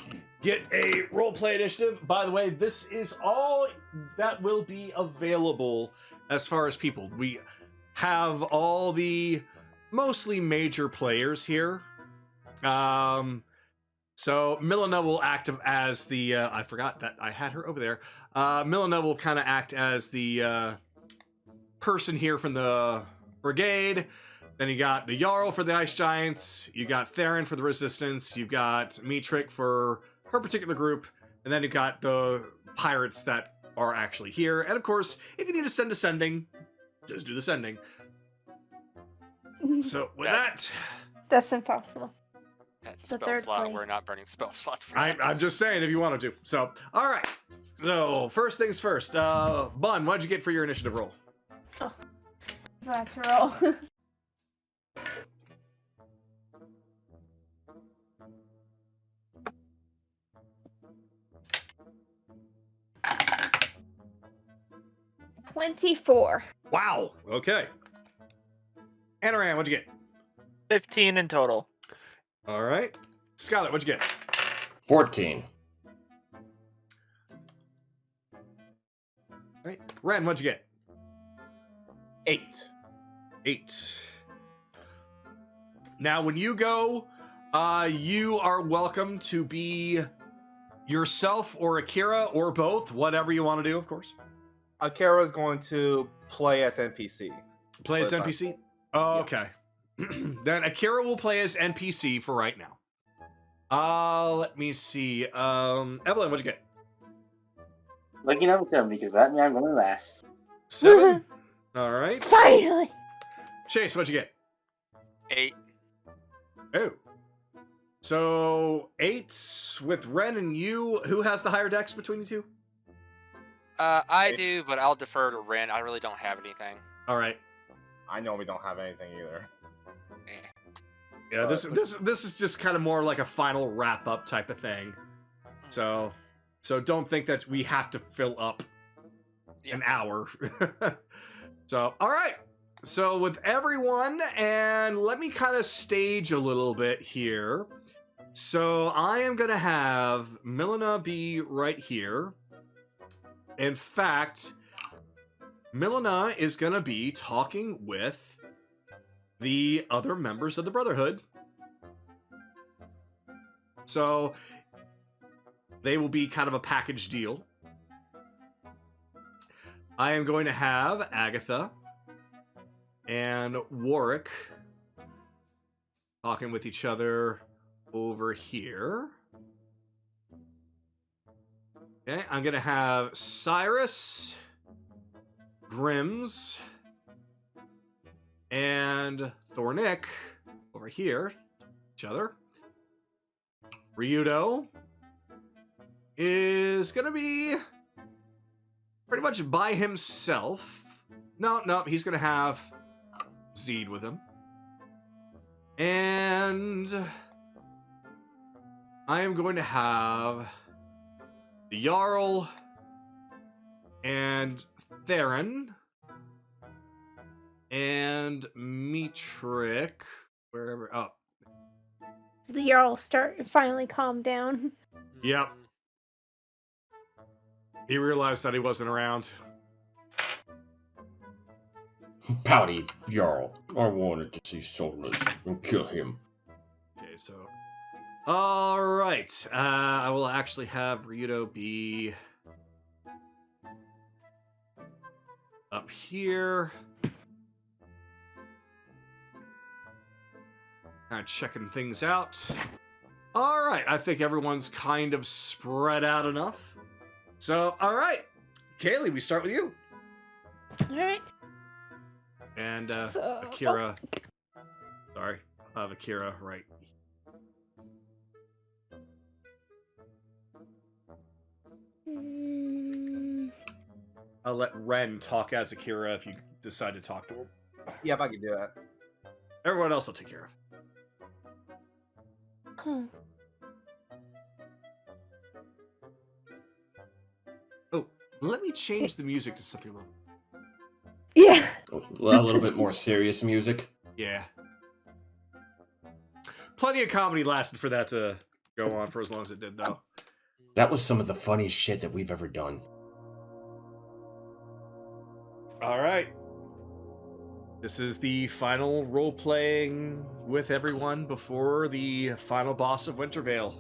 get a roleplay initiative. By the way, this is all that will be available as far as people. We have all the mostly major players here. So Milena will act as the, I forgot that I had her over there. Milena will kind of act as the person here from the brigade. Then you got the Jarl for the Ice Giants, you got Theron for the Resistance, you've got Mitrik for her particular group, and then you got the pirates that are actually here. And of course, if you need to send a sending, just do the sending. So with that... That's impossible. That's a The spell third slot. plane. We're not burning spell slots for that. I'm just saying if you wanted to. So, alright. So, first things first. Bun, what'd you get for your initiative roll? About to roll. $24. Wow. Okay. Anoran, what'd you get? 15 in total. Alright. Scarlet, what'd you get? 14. Alright. Ren, what'd you get? 8. 8. Now, when you go, you are welcome to be yourself or Akira or both, whatever you want to do, of course. Akira is going to play as NPC. Play as For the NPC? Oh, okay. Then Akira will play as NPC for right now. Let me see. Evelyn, what'd you get? Lucky number 7 because that means I'm going to last. 7. All right. Finally! Chase, what'd you get? 8. Oh. So 8 with Ren and you. Who has the higher dex between you two? I do, but I'll defer to Ren. I really don't have anything. All right. I know we don't have anything either. Yeah, this is just kind of more like a final wrap up type of thing. So don't think that we have to fill up an hour. So, all right. So with everyone, and let me kind of stage a little bit here. So I am going to have Milena be right here. In fact, Milena is going to be talking with the other members of the Brotherhood. So they will be kind of a package deal. I am going to have Agatha and Warwick talking with each other over here. Okay, I'm going to have Cyrus, Grims, and Thornick over here. Each other. Ryudo is going to be pretty much by himself. No, he's going to have Zeed with him. And I am going to have the Jarl and Theron and Metric, wherever. Oh, The Jarl finally calm down. Yep. He realized that he wasn't around. Pouty Jarl. I wanted to see Solus and kill him. Okay, so. Alright. I will actually have Ryudo be up here. Kind of checking things out. Alright, I think everyone's kind of spread out enough. So, alright. Kaylee, we start with you. Alright. And So- Akira. Sorry, I'll have Akira right. I'll let Ren talk as Akira if you decide to talk to him. Yep, I can do that. Everyone else will take care of. Huh. Oh, let me change the music to something a little. Yeah. A little bit more serious music. Yeah. Plenty of comedy lasted for that to go on for as long as it did, though. That was some of the funniest shit that we've ever done. All right. This is the final role-playing with everyone before the final boss of Wintervale.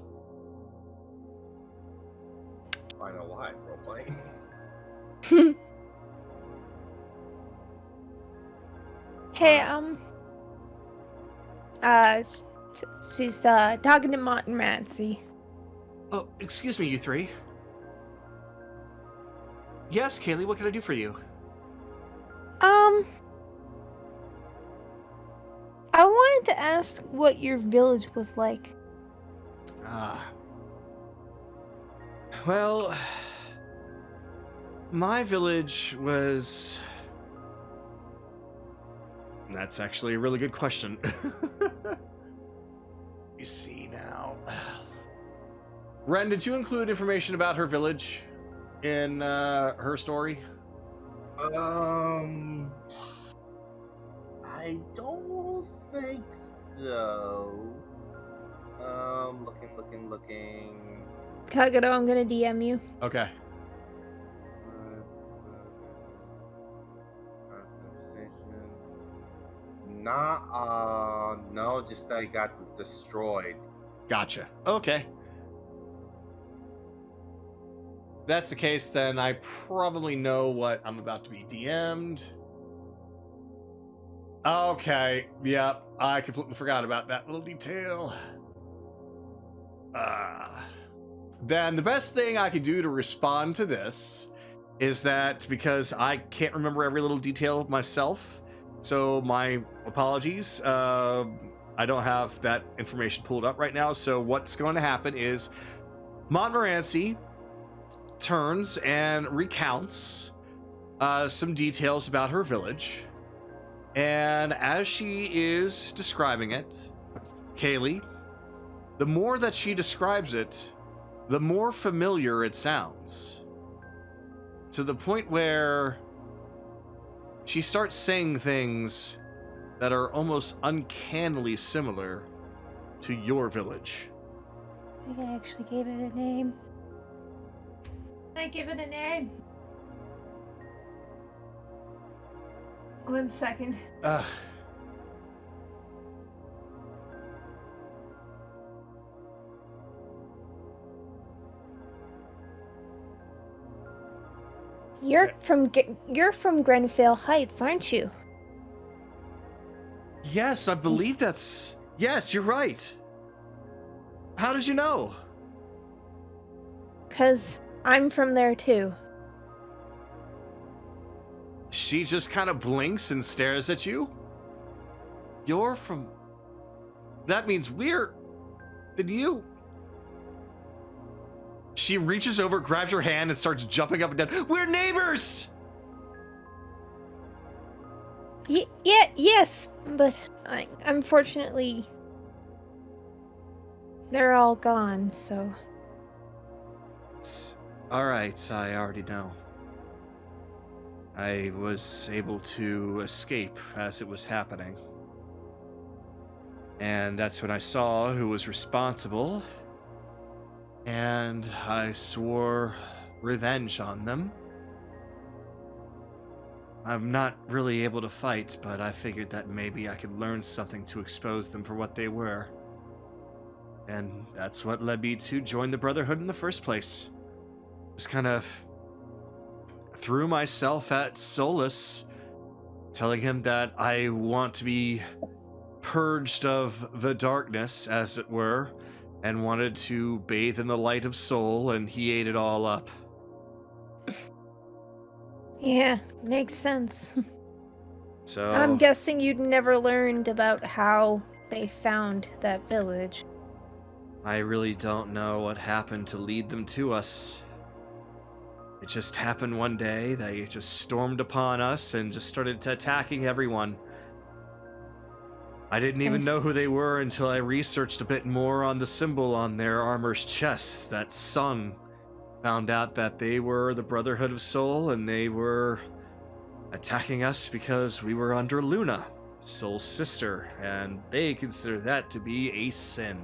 Final live role playing. Hey, she's talking to Montanrancy. Oh, excuse me, you three. Yes, Kaylee, what can I do for you? I wanted to ask what your village was like. Well, my village was... That's actually a really good question. You see now. Ren, did you include information about her village in her story? I don't think so. Looking. Kagero, I'm gonna DM you. Okay. No, just that I got destroyed. Gotcha. Okay. If that's the case, then I probably know what I'm about to be DM'd. Okay. Yep. I completely forgot about that little detail. Then the best thing I could do to respond to this is that because I can't remember every little detail myself, so my apologies. I don't have that information pulled up right now. So what's going to happen is Montmorency turns and recounts some details about her village. And as she is describing it, Kaylee, the more that she describes it, the more familiar it sounds. To the point where she starts saying things that are almost uncannily similar to your village. I think I actually gave it a name. I give it a name. 1 second. You're from Grenfell Heights, aren't you? Yes, I believe that's... Yes, you're right. How did you know? 'Cause I'm from there too. She just kind of blinks and stares at you. You're from... That means we're... Then you... She reaches over, grabs your hand, and starts jumping up and down. We're neighbors! Yes, but Unfortunately, they're all gone, so... Alright, I already know. I was able to escape as it was happening. And that's when I saw who was responsible. And I swore revenge on them. I'm not really able to fight, but I figured that maybe I could learn something to expose them for what they were. And that's what led me to join the Brotherhood in the first place. Just kind of threw myself at Solus, telling him that I want to be purged of the darkness, as it were, and wanted to bathe in the light of soul, and he ate it all up. Yeah, makes sense. So I'm guessing you'd never learned about how they found that village. I really don't know what happened to lead them to us. It just happened one day. They just stormed upon us and just started attacking everyone. I didn't even know who they were until I researched a bit more on the symbol on their armor's chests, that sun. Found out that they were the Brotherhood of Soul, and they were attacking us because we were under Luna, Soul's sister, and they consider that to be a sin.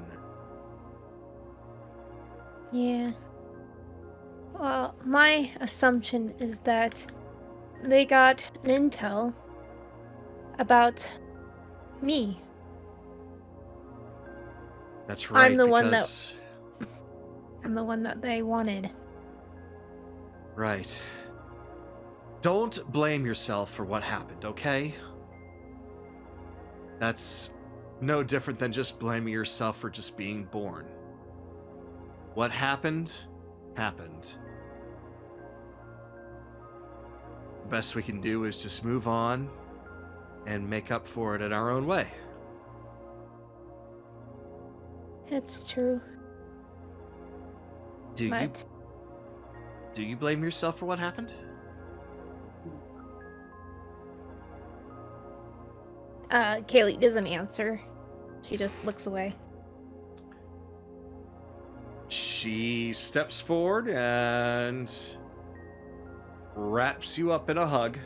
Yeah. Well, my assumption is that they got an intel about me. That's right, I'm the because... I'm the one that they wanted. Right. Don't blame yourself for what happened, okay? That's no different than just blaming yourself for just being born. What happened, happened. The best we can do is just move on and make up for it in our own way. It's true. Do you blame yourself for what happened? Kaylee doesn't answer. She just looks away. She steps forward and wraps you up in a hug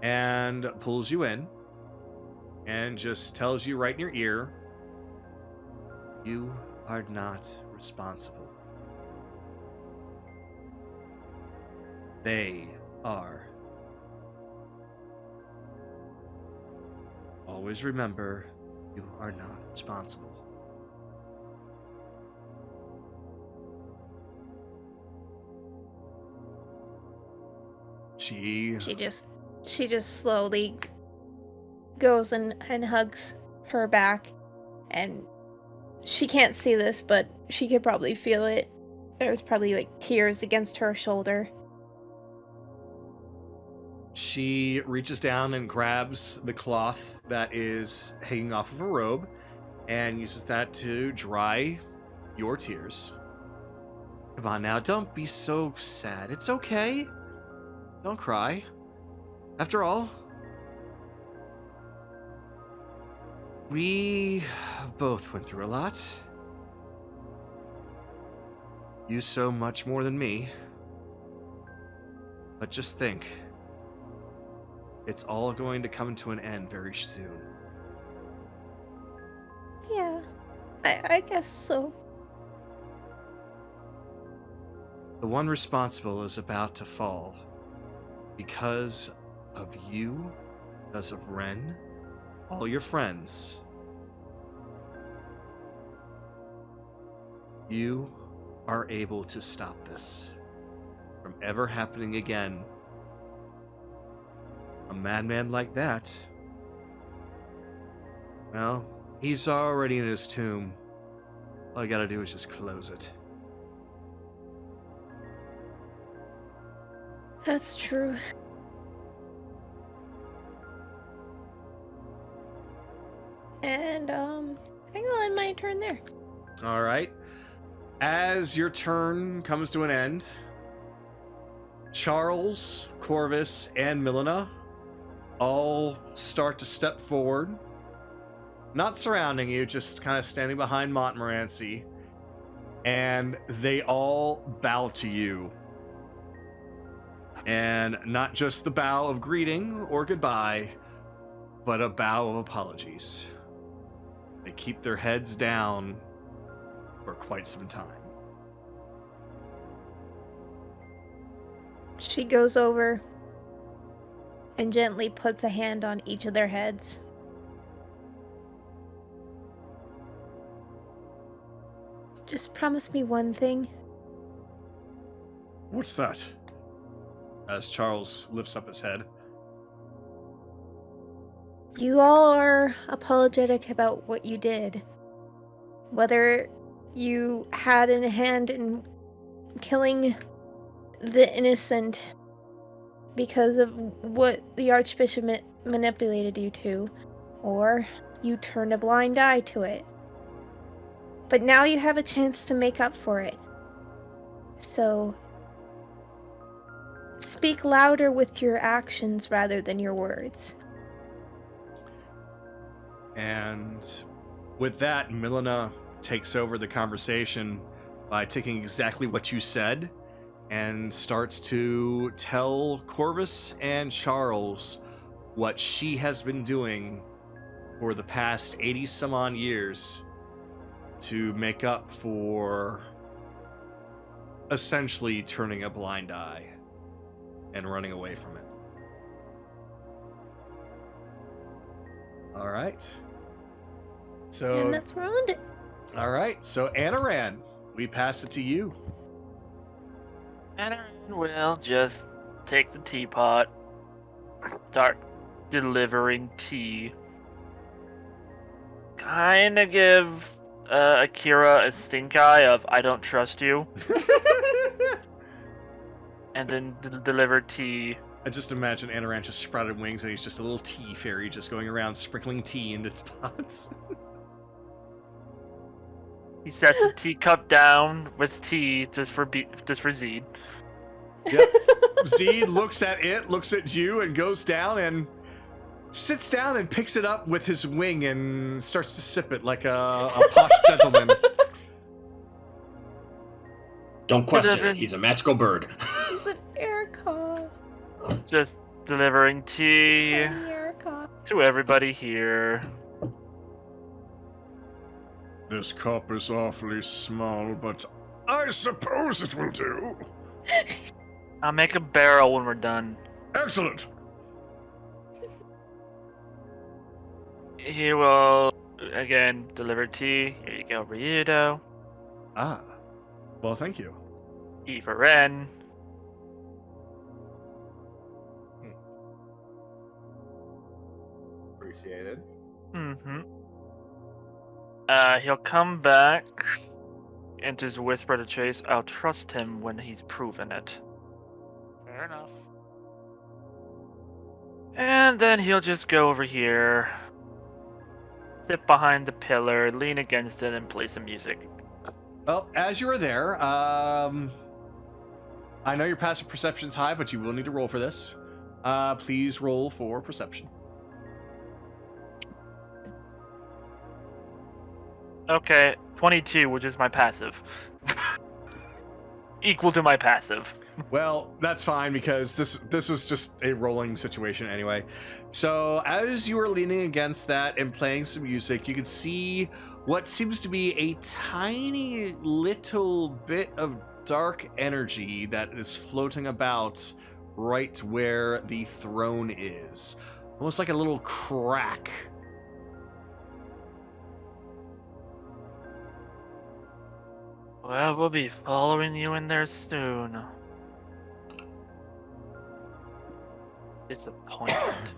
and pulls you in and just tells you right in your ear, you are not responsible. They are. Always remember, you are not responsible. She just slowly goes and hugs her back, and she can't see this, but she could probably feel it. There's probably like tears against her shoulder. She reaches down and grabs the cloth that is hanging off of her robe and uses that to dry your tears. Come on now, don't be so sad. It's okay. Don't cry. After all, we both went through a lot. You so much more than me. But just think, it's all going to come to an end very soon. Yeah, I guess so. The one responsible is about to fall. Because of you, because of Ren, all your friends. You are able to stop this from ever happening again. A madman like that, well, he's already in his tomb. All you gotta do is just close it. That's true. And, I think I'll end my turn there. Alright. As your turn comes to an end, Charles, Corvus, and Milena all start to step forward. Not surrounding you, just kind of standing behind Montmorency. And they all bow to you. And not just the bow of greeting or goodbye, but a bow of apologies. They keep their heads down for quite some time. She goes over and gently puts a hand on each of their heads. Just promise me one thing. What's that? As Charles lifts up his head. You all are apologetic about what you did. Whether you had a hand in killing the innocent because of what the Archbishop manipulated you to, or you turned a blind eye to it. But now you have a chance to make up for it. So, speak louder with your actions rather than your words. And with that, Milena takes over the conversation by taking exactly what you said and starts to tell Corvus and Charles what she has been doing for the past 80-some-odd years to make up for essentially turning a blind eye and running away from it. All right. So, And that's where I'll end it. all right. So, Anaran, we pass it to you. And we'll just take the teapot, start delivering tea. Kinda give Akira a stink eye of "I don't trust you," and then deliver tea. I just imagine Anaran just sprouted wings and he's just a little tea fairy just going around sprinkling tea into pots. He sets a teacup down with tea just for Zed. Yep. Zed looks at it, looks at you, and goes down and sits down and picks it up with his wing and starts to sip it like a posh gentleman. Don't question it. He's a magical bird. He's an Erica. Just delivering tea Erica. to everybody here. This cup is awfully small, but I suppose it will do. I'll make a barrel when we're done. Excellent. He will, again, deliver tea. Here you go, Ryudo. Ah. Well, thank you. E for Ren. Appreciated. Mm-hmm. He'll come back and just whisper to Chase, "I'll trust him when he's proven it." Fair enough. And then he'll just go over here, sit behind the pillar, lean against it, and play some music. Well, as you are there, I know your passive perception's high, but you will need to roll for this. Please roll for perception. Okay, 22, which is my passive. Equal to my passive. Well, that's fine because this was just a rolling situation anyway. So as you are leaning against that and playing some music, you can see what seems to be a tiny little bit of dark energy that is floating about right where the throne is. Almost like a little crack. Well, we'll be following you in there soon. Disappointment.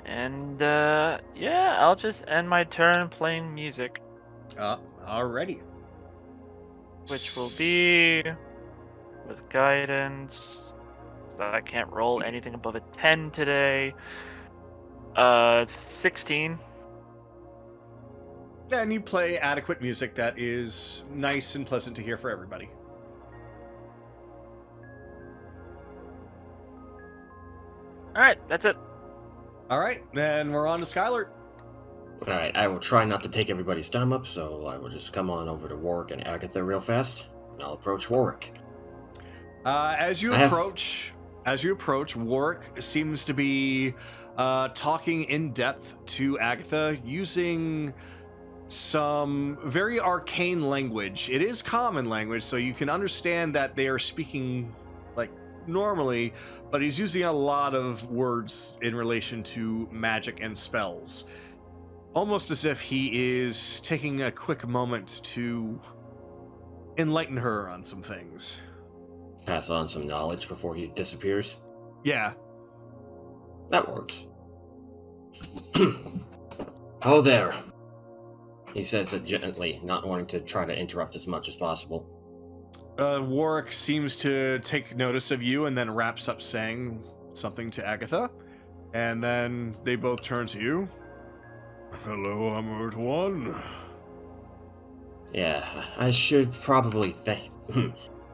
And, yeah, I'll just end my turn playing music. Alrighty. Which will be with guidance. So I can't roll anything above a 10 today. 16. And you play adequate music that is nice and pleasant to hear for everybody. Alright, that's it. Alright, then we're on to Skylar. Alright, I will try not to take everybody's time up, so I will just come on over to Warwick and Agatha real fast, and I'll approach Warwick. As you approach, Warwick seems to be talking in depth to Agatha using some very arcane language. It is common language, so you can understand that they are speaking like normally, but he's using a lot of words in relation to magic and spells. Almost as if he is taking a quick moment to enlighten her on some things. Pass on some knowledge before he disappears. Yeah. That works. Oh, there. He says it gently, not wanting to try to interrupt as much as possible. Warwick seems to take notice of you and then wraps up saying something to Agatha. And then they both turn to you. Hello, Armored One. Yeah, I should probably thank...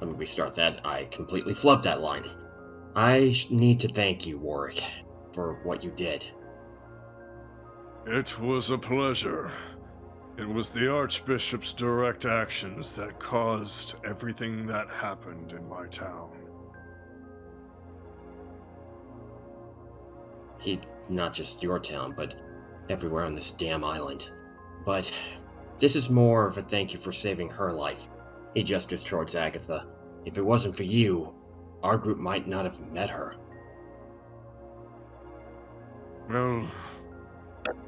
Let me restart that. I completely flubbed that line. I need to thank you, Warwick, for what you did. It was a pleasure. It was the Archbishop's direct actions that caused everything that happened in my town. Not just your town, but everywhere on this damn island. But this is more of a thank you for saving her life. He gestures towards Agatha. If it wasn't for you, our group might not have met her. Well,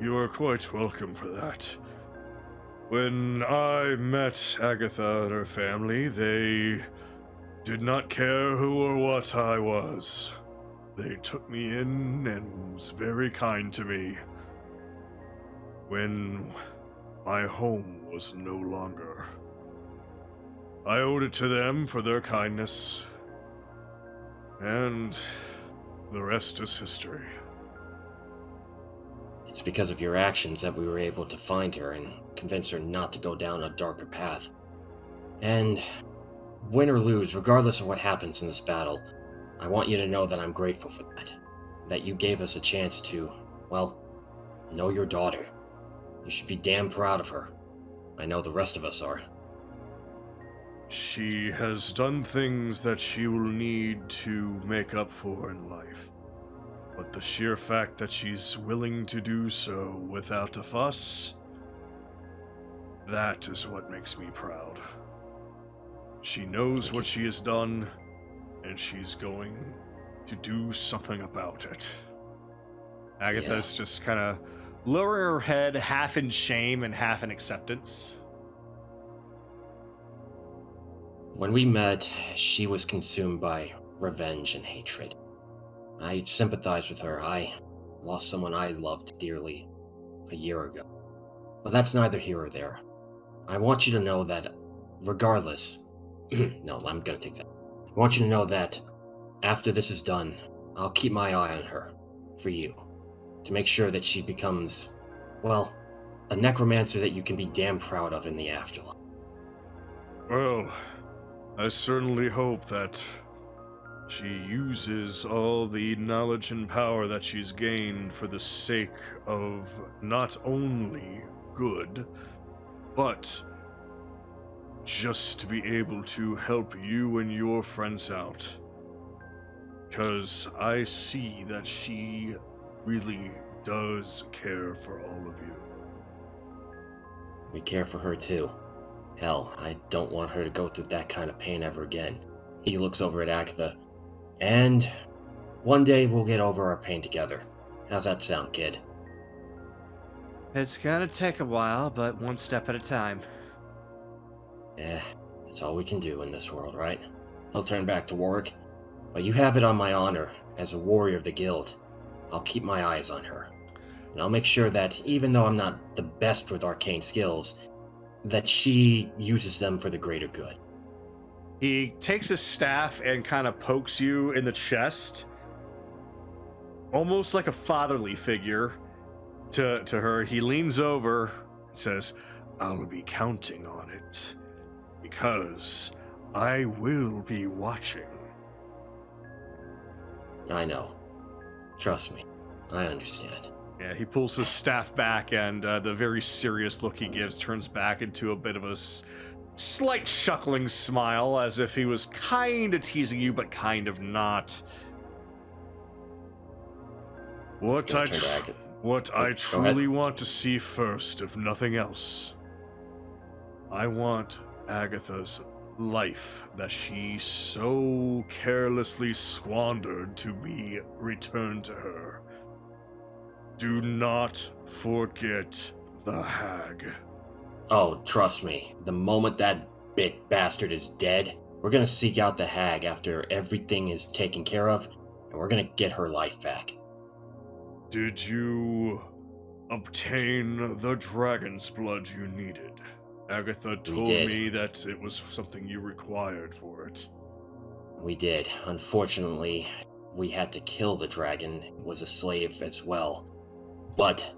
you are quite welcome for that. When I met Agatha and her family, they did not care who or what I was. They took me in and was very kind to me. When my home was no longer, I owed it to them for their kindness, and the rest is history. It's because of your actions that we were able to find her and convince her not to go down a darker path. And win or lose, regardless of what happens in this battle, I want you to know that I'm grateful for that. That you gave us a chance to, well, know your daughter. You should be damn proud of her. I know the rest of us are. She has done things that she will need to make up for in life. But the sheer fact that she's willing to do so without a fuss, that is what makes me proud. She knows what she has done, and she's going to do something about it. Agatha's just kind of lowering her head, half in shame and half in acceptance. When we met, she was consumed by revenge and hatred. I sympathize with her. I lost someone I loved dearly a year ago. But that's neither here or there. I want you to know that regardless... no, I'm gonna take that. I want you to know that after this is done, I'll keep my eye on her, for you, to make sure that she becomes, well, a necromancer that you can be damn proud of in the afterlife. Well, I certainly hope that she uses all the knowledge and power that she's gained for the sake of not only good, but just to be able to help you and your friends out. Because I see that she really does care for all of you. We care for her too. Hell, I don't want her to go through that kind of pain ever again. He looks over at Agatha. And one day we'll get over our pain together. How's that sound, kid? It's gonna take a while, but one step at a time. That's all we can do in this world, right? He'll turn back to Warwick. But you have it on my honor, as a warrior of the guild. I'll keep my eyes on her. And I'll make sure that, even though I'm not the best with arcane skills, that she uses them for the greater good. He takes his staff and kind of pokes you in the chest, almost like a fatherly figure to her. He leans over and says, I'll be counting on it, because I will be watching. I know. Trust me, I understand. Yeah, he pulls his staff back, and the very serious look he gives turns back into a bit of a slight chuckling smile, as if he was kind of teasing you, but kind of not. What I truly want to see first, if nothing else, I want Agatha's life that she so carelessly squandered to be returned to her. Do not forget the hag. Oh, trust me, the moment that bastard is dead, we're gonna seek out the hag after everything is taken care of, and we're gonna get her life back. Did you obtain the dragon's blood you needed? Agatha told me that it was something you required for it. We did. Unfortunately, we had to kill the dragon. It was a slave as well. But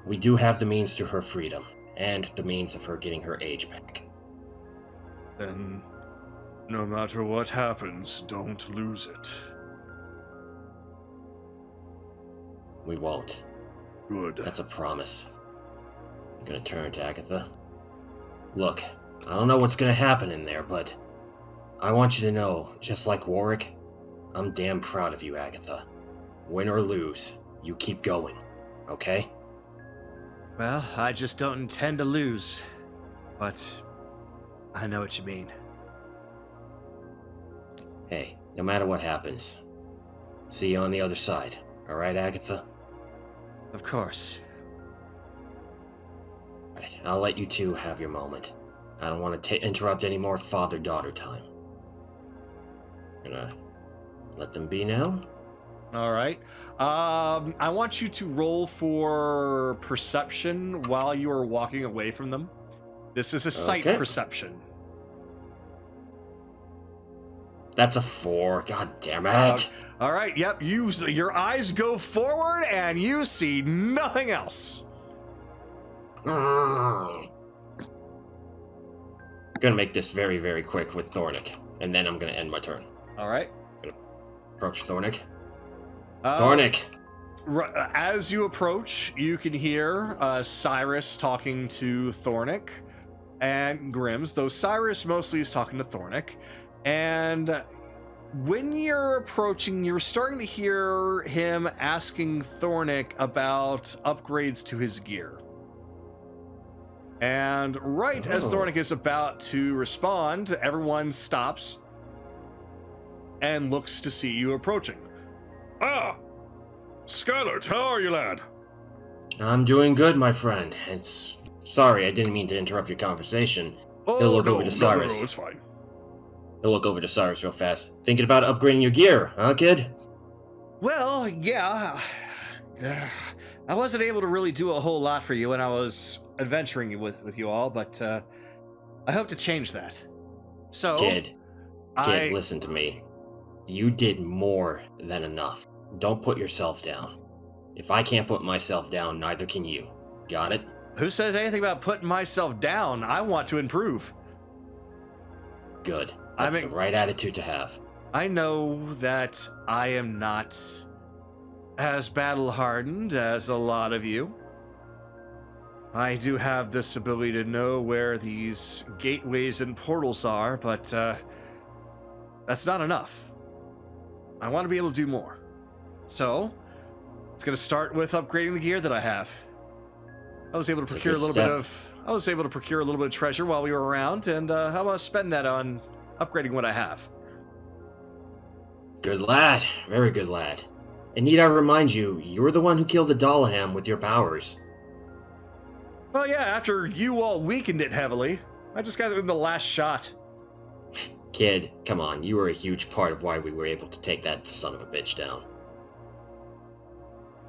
we do have the means to her freedom, and the means of her getting her age back. Then, no matter what happens, don't lose it. We won't. Good. That's a promise. I'm gonna turn to Agatha. Look, I don't know what's gonna happen in there, but I want you to know, just like Warwick, I'm damn proud of you, Agatha. Win or lose, you keep going, okay? Well, I just don't intend to lose, but I know what you mean. Hey, no matter what happens, see you on the other side, alright, Agatha? Of course. Right, I'll let you two have your moment. I don't want to interrupt any more father-daughter time. Gonna let them be now? All right. I want you to roll for perception while you are walking away from them. This is a sight perception. That's a 4. God damn it. All right. Yep. Your eyes go forward and you see nothing else. I'm gonna make this very, very quick with Thornick, and then I'm gonna end my turn. All right. Approach Thornick. Thornick! As you approach, you can hear Cyrus talking to Thornick and Grims, though Cyrus mostly is talking to Thornick. And when you're approaching, you're starting to hear him asking Thornick about upgrades to his gear. And as Thornick is about to respond, everyone stops and looks to see you approaching. Ah! Skylert, how are you, lad? I'm doing good, my friend. Sorry, I didn't mean to interrupt your conversation. He'll look over to Cyrus. No, it's fine. He'll look over to Cyrus real fast. Thinking about upgrading your gear, huh, kid? Well, yeah. I wasn't able to really do a whole lot for you when I was adventuring with you all, but I hope to change that. So, Kid, listen to me. You did more than enough. Don't put yourself down. If I can't put myself down, neither can you. Got it? Who says anything about putting myself down? I want to improve. Good. That's the right attitude to have. I know that I am not as battle-hardened as a lot of you. I do have this ability to know where these gateways and portals are, but that's not enough. I want to be able to do more. So, it's going to start with upgrading the gear that I have. I was able to procure a little bit of treasure while we were around, and how about I spend that on upgrading what I have? Good lad. Very good lad. And need I remind you, you were the one who killed the Dollaham with your powers. Well, yeah, after you all weakened it heavily. I just got it in the last shot. Kid, come on, you were a huge part of why we were able to take that son of a bitch down.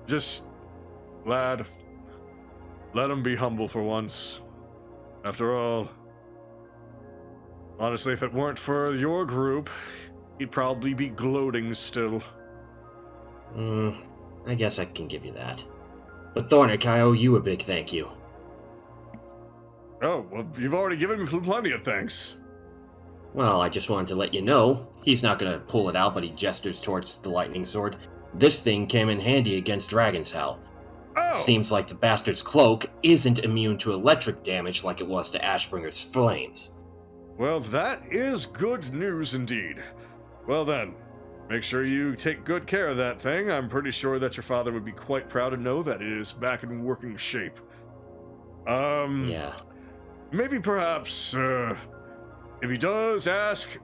Just, lad, let him be humble for once. After all, honestly, if it weren't for your group, he'd probably be gloating still. I guess I can give you that. But Thornick, I owe you a big thank you. Oh, well, you've already given me plenty of thanks. Well, I just wanted to let you know, he's not gonna pull it out, but he gestures towards the lightning sword. This thing came in handy against Dragon's Hell. Oh! Seems like the bastard's cloak isn't immune to electric damage like it was to Ashbringer's flames. Well, that is good news indeed. Well then, make sure you take good care of that thing. I'm pretty sure that your father would be quite proud to know that it is back in working shape. Yeah. Maybe perhaps, if he does ask,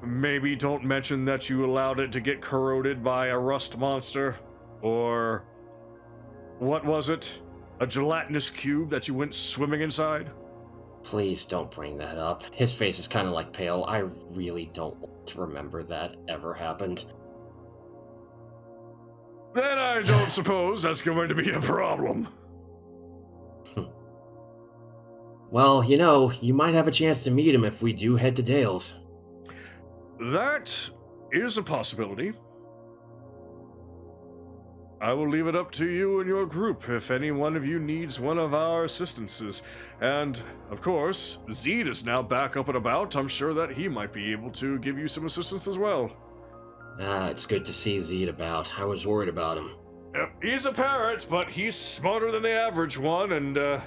maybe don't mention that you allowed it to get corroded by a rust monster, or what was it? A gelatinous cube that you went swimming inside? Please don't bring that up. His face is kind of like pale. I really don't want to remember that ever happened. Then I don't suppose that's going to be a problem. Well, you might have a chance to meet him if we do head to Dale's. That is a possibility. I will leave it up to you and your group if any one of you needs one of our assistances. And, of course, Zed is now back up and about. I'm sure that he might be able to give you some assistance as well. It's good to see Zed about. I was worried about him. Yep, he's a parrot, but he's smarter than the average one, and,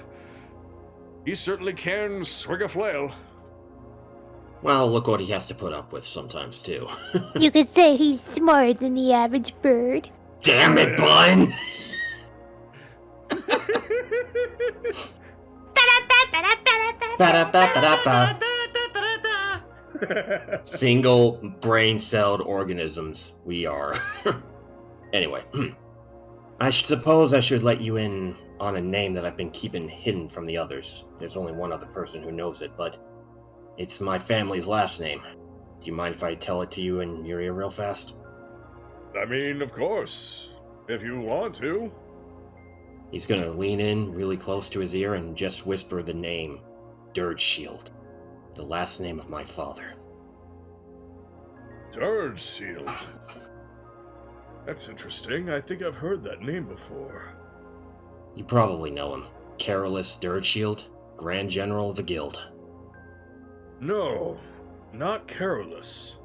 he certainly can swing a flail. Well, look what he has to put up with sometimes, too. You could say he's smarter than the average bird. Damn it, Bun! Single brain-celled organisms we are. Anyway, I suppose I should let you in on a name that I've been keeping hidden from the others. There's only one other person who knows it, but it's my family's last name. Do you mind if I tell it to you in your ear real fast? I mean, of course, if you want to. He's gonna lean in really close to his ear and just whisper the name, Dirge Shield, the last name of my father. Dirge Shield. That's interesting. I think I've heard that name before. You probably know him. Carolus Dirge Shield, Grand General of the Guild. No, not Carolus.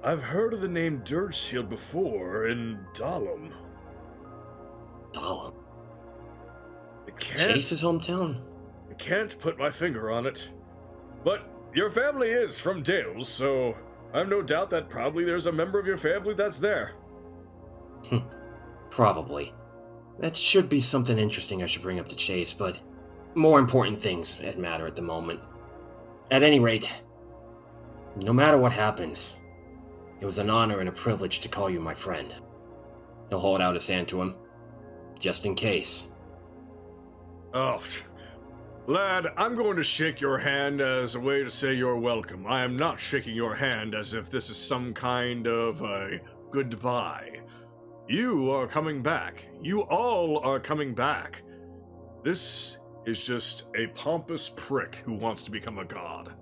I've heard of the name Dirge Shield before in Dahlem. Dahlem? I can't, Chase's hometown? I can't put my finger on it. But your family is from Dales, so I've no doubt that probably there's a member of your family that's there. Probably. That should be something interesting I should bring up to Chase, but more important things that matter at the moment. At any rate, no matter what happens, it was an honor and a privilege to call you my friend. He'll hold out his hand to him, just in case. Oh, lad, I'm going to shake your hand as a way to say you're welcome. I am not shaking your hand as if this is some kind of a goodbye. You are coming back. You all are coming back. This is just a pompous prick who wants to become a god.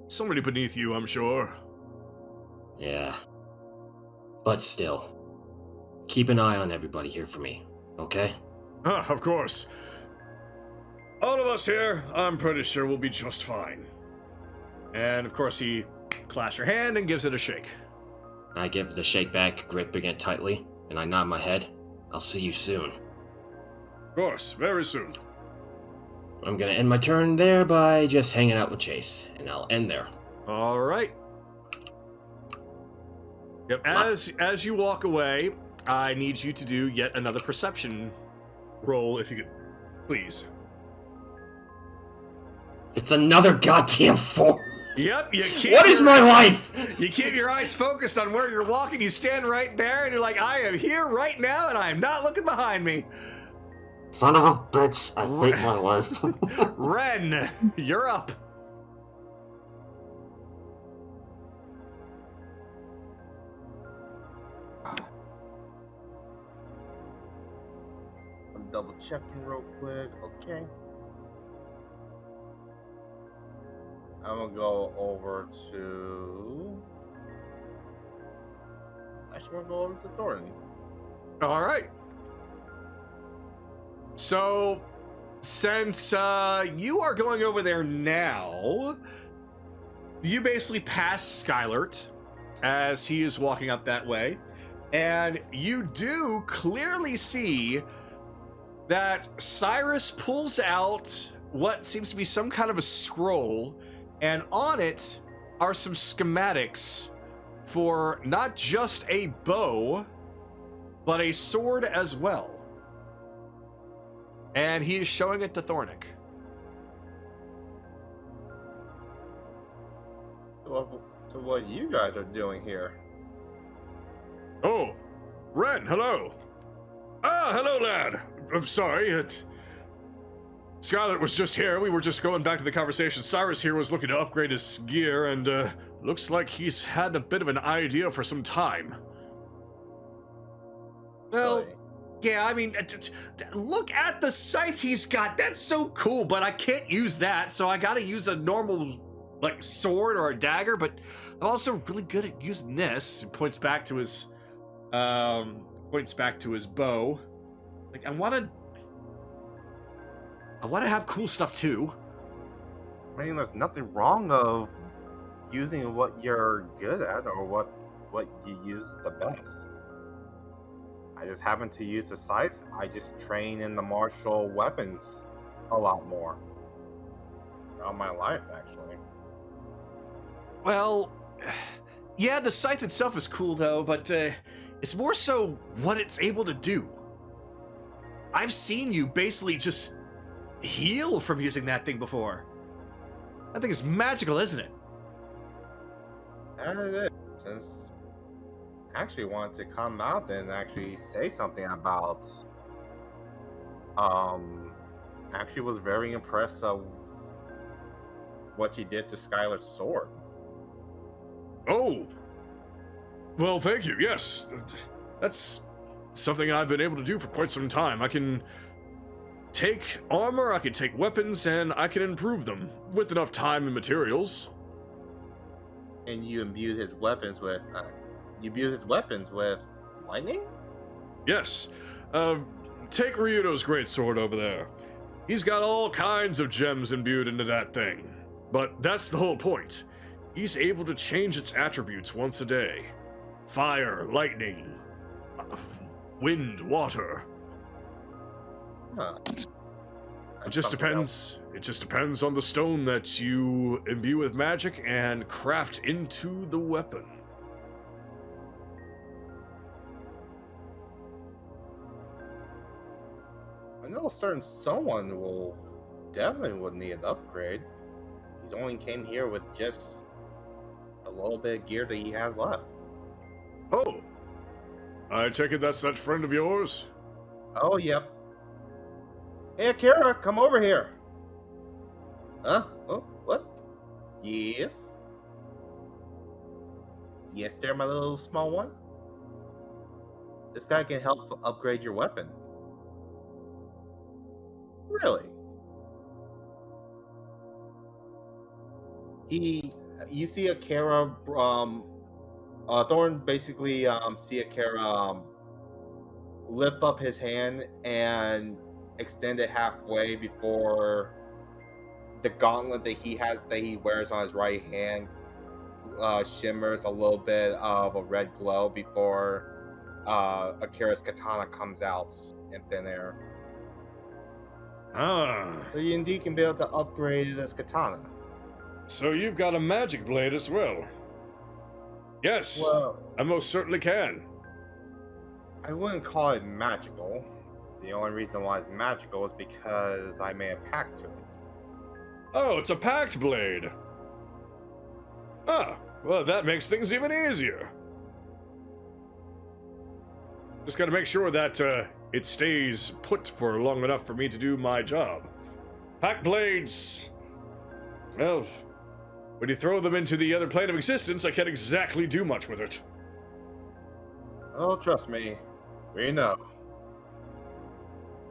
Somebody beneath you, I'm sure. Yeah. But still, keep an eye on everybody here for me, okay? Of course. All of us here, I'm pretty sure we'll be just fine. And of course he clasps your hand and gives it a shake. I give the shake back, gripping it tightly, and I nod my head. I'll see you soon. Of course, very soon. I'm gonna end my turn there by just hanging out with Chase, and I'll end there. All right. Yep, as you walk away, I need you to do yet another perception roll, if you could, please. It's another goddamn 4! Yep, you keep What is my life? You keep your eyes focused on where you're walking, you stand right there, and you're like, I am here right now, and I am not looking behind me. Son of a bitch, I hate my life. Ren, you're up. I'm double checking real quick. Okay. I'm gonna go over to. Actually, I'm gonna go over to Thornton. All right. So, since you are going over there now, you basically pass Skylert, as he is walking up that way. And you do clearly see that Cyrus pulls out what seems to be some kind of a scroll, and on it are some schematics for not just a bow, but a sword as well. And he is showing it to Thornick. To what you guys are doing here. Oh, Ren, hello. Ah, hello, lad. I'm sorry, Scarlet was just here. We were just going back to the conversation. Cyrus here was looking to upgrade his gear, and looks like he's had a bit of an idea for some time. Well, Really? yeah, I mean, look at the scythe he's got. That's so cool, but I can't use that, so I gotta use a normal, like, sword or a dagger, but I'm also really good at using this. He points back to his bow. Like, I wanna have cool stuff too. I mean, there's nothing wrong of using what you're good at or what you use the best. I just happen to use the scythe. I just train in the martial weapons a lot more throughout my life, actually. Well, yeah, the scythe itself is cool though, but it's more so what it's able to do. I've seen you basically just heal from using that thing before. That thing is magical, isn't it? And it is. Since I actually wanted to come out and actually say something about actually was very impressed of what you did to Skylar's sword. Oh, well, thank you. Yes, that's something I've been able to do for quite some time. I can take armor, I can take weapons, and I can improve them with enough time and materials. And you imbued his weapons with lightning? Yes. Take Ryudo's greatsword over there. He's got all kinds of gems imbued into that thing. But that's the whole point. He's able to change its attributes once a day. Fire, lightning, wind, water. Huh. It just depends. It just depends on the stone that you imbue with magic and craft into the weapon. I know a certain someone will definitely need an upgrade. He's only came here with just a little bit of gear that he has left. Oh, I take it that's that friend of yours? Oh, yep. Hey, Akira, come over here. Huh? Oh, what? Yes? Yes, there, my little small one? This guy can help upgrade your weapon. Really? You see Akira, Thorn basically, see Akira, lift up his hand and extend it halfway before the gauntlet that he wears on his right hand shimmers a little bit of a red glow before Akira's katana comes out in thin air. Ah. So you indeed can be able to upgrade this katana. So you've got a magic blade as well? Yes, Well, I most certainly can. I wouldn't call it magical. The only reason why it's magical is because I made a pact to it. Oh, it's a packed blade. Ah, well, that makes things even easier. Just gotta make sure that it stays put for long enough for me to do my job. Packed blades. Well, when you throw them into the other plane of existence, I can't exactly do much with it. Oh, trust me, we know.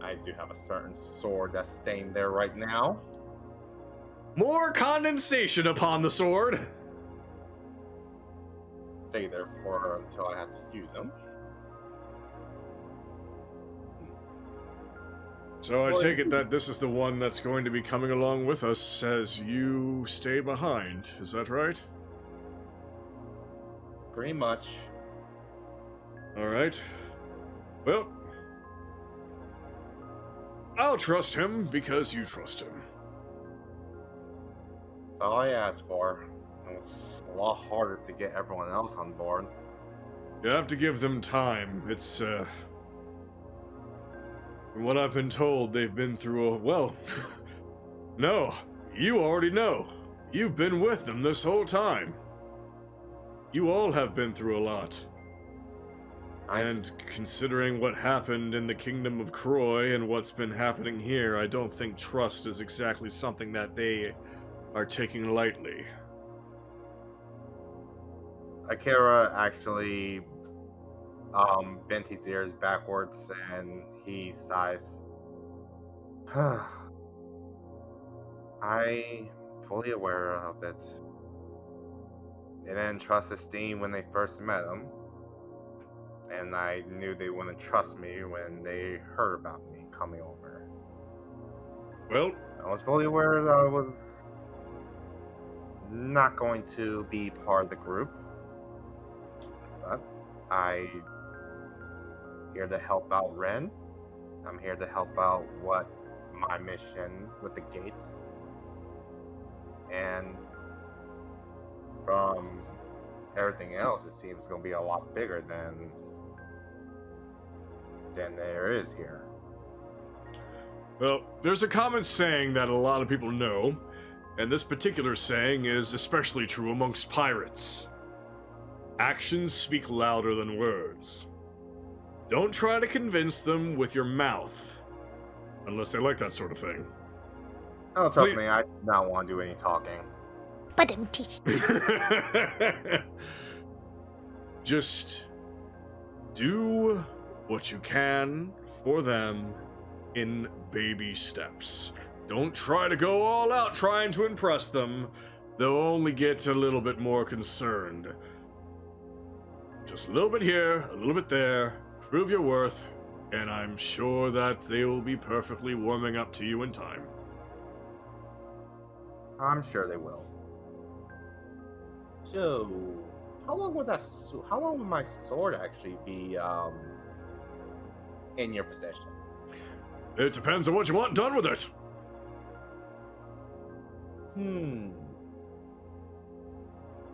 I do have a certain sword that's staying there right now. More condensation upon the sword. Stay there for until I have to use them. So I Well, take it that this is the one that's going to be coming along with us as you stay behind. Is that right? pretty much. Alright. Well, I'll trust him because you trust him. That's all I asked for. It was a lot harder to get everyone else on board. You have to give them time. It's, from what I've been told, they've been through a, well, no, you already know. You've been with them this whole time. You all have been through a lot. And considering what happened in the Kingdom of Croy and what's been happening here, I don't think trust is exactly something that they are taking lightly. Akira actually bent his ears backwards and he sighs. I'm fully aware of it. They didn't trust Esteem when they first met him. And I knew they wouldn't trust me when they heard about me coming over. Well, I was fully aware that I was not going to be part of the group. But I'm here to help out Ren. I'm here to help out what my mission with the gates. And from everything else, it seems going to be a lot bigger than there is here. well, there's a common saying that a lot of people know, and this particular saying is especially true amongst pirates. Actions speak louder than words. Don't try to convince them with your mouth, unless they like that sort of thing. Oh, trust me, I do not want to do any talking. But Just do what you can for them in baby steps. Don't try to go all out trying to impress them. They'll only get a little bit more concerned. Just a little bit here, a little bit there. Prove your worth, and I'm sure that they will be perfectly warming up to you in time. I'm sure they will. So, how long would my sword actually be in your possession? It depends on what you want done with it.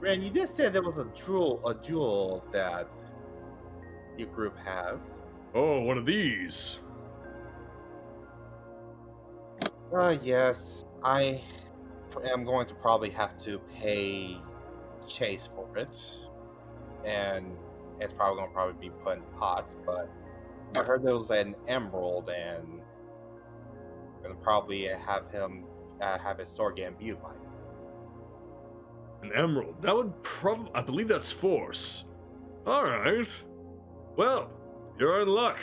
Ren, you just said there was a jewel that your group has. Oh, one of these. Yes. I am going to probably have to pay Chase for it. And it's probably going to be put in pots, but I heard there was an emerald, and I'm going to probably have him have his sword get imbued by it. An emerald. That would probably... I believe that's force. Alright. Well, you're in luck.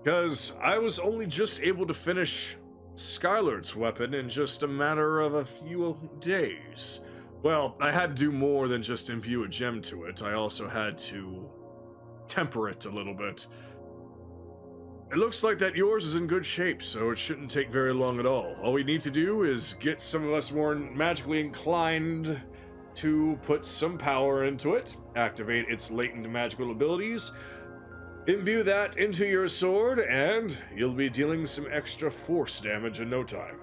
Because I was only just able to finish Skylar's weapon in just a matter of a few days. Well, I had to do more than just imbue a gem to it. I also had to temper it a little bit. It looks like that yours is in good shape, so it shouldn't take very long at all. All we need to do is get some of us more magically inclined to put some power into it, activate its latent magical abilities, imbue that into your sword, and you'll be dealing some extra force damage in no time.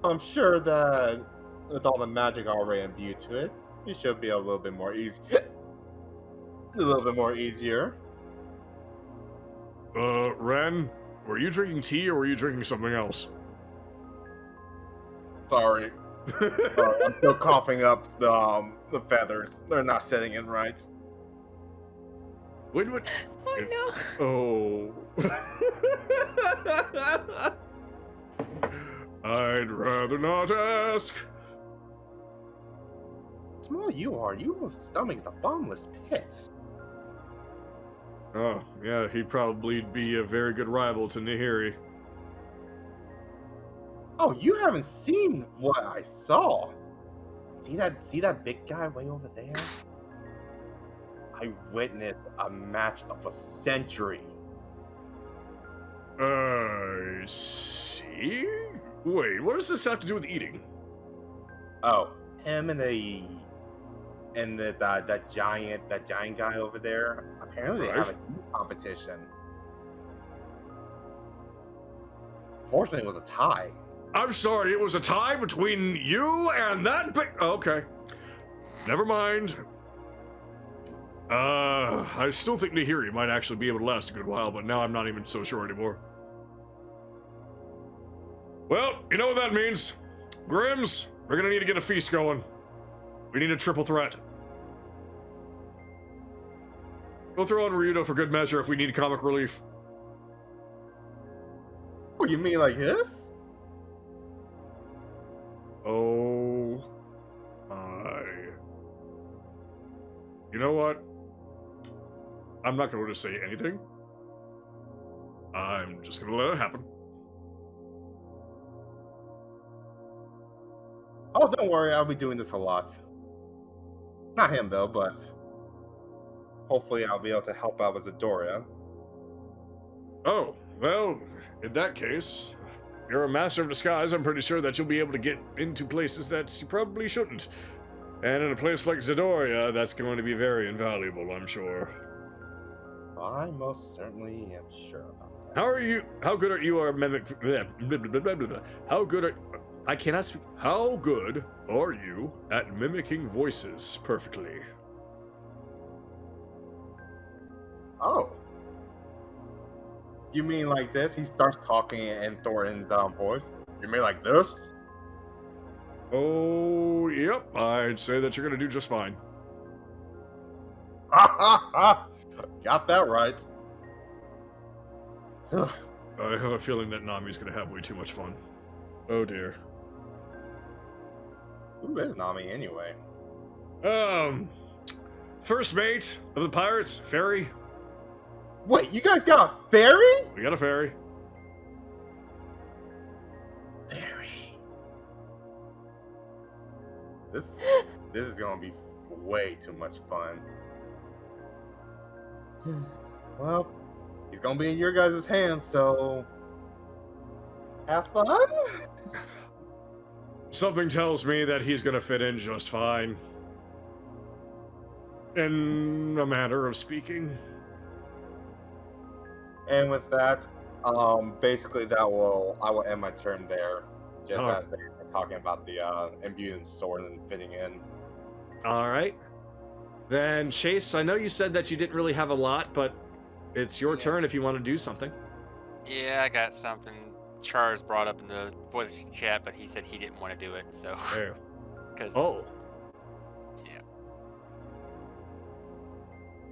I'm sure that with all the magic already imbued to it, it should be a little bit more easy. A little bit more easier. Ren, were you drinking tea or were you drinking something else? Sorry. I'm still coughing up the feathers. They're not setting in right. When would... Oh no. Oh. I'd rather not ask. Small you are, your stomach's a bottomless pit. Oh, yeah, he'd probably be a very good rival to Nahiri. Oh, you haven't seen what I saw. See that big guy way over there? I witnessed a match of a century. I see? Wait, what does this have to do with eating? Oh, him and a and that giant guy over there. Apparently, they have a huge competition. Fortunately, it was a tie. I'm sorry, it was a tie between you and that big... Okay. Never mind. I still think Nahiri might actually be able to last a good while, but now I'm not even so sure anymore. Well, you know what that means. Grims, we're gonna need to get a feast going. We need a triple threat. We'll throw on Ryudo for good measure if we need comic relief. What, you mean like this? Oh my. You know what? I'm not going to say anything. I'm just going to let it happen. Oh, don't worry, I'll be doing this a lot. Not him, though, but hopefully I'll be able to help out with Zadora. Oh, well, in that case, you're a master of disguise. I'm pretty sure that you'll be able to get into places that you probably shouldn't. And in a place like Zadoria, that's going to be very invaluable, I'm sure. I most certainly am sure about that. How good are you at mimic... How good are... I cannot speak. How good are you at mimicking voices perfectly? Oh. You mean like this? He starts talking in Thorin's voice. You mean like this? Oh, yep. I'd say that you're going to do just fine. Ha ha ha! Got that right. I have a feeling that Nami's going to have way too much fun. Oh dear. Who is Nami anyway? First mate of the pirates, ferry. Wait, you guys got a ferry? We got a ferry. Ferry. This is gonna be way too much fun. Well, he's gonna be in your guys' hands, so have fun. Something tells me that he's gonna fit in just fine. In a manner of speaking. And with that, basically I will end my turn there. Just as they were talking about the imbued sword and fitting in. Alright. Then Chase, I know you said that you didn't really have a lot, but it's your turn if you want to do something. Yeah, I got something. Charles brought up in the voice chat, but he said he didn't want to do it, so. There. Cause, Oh. yeah.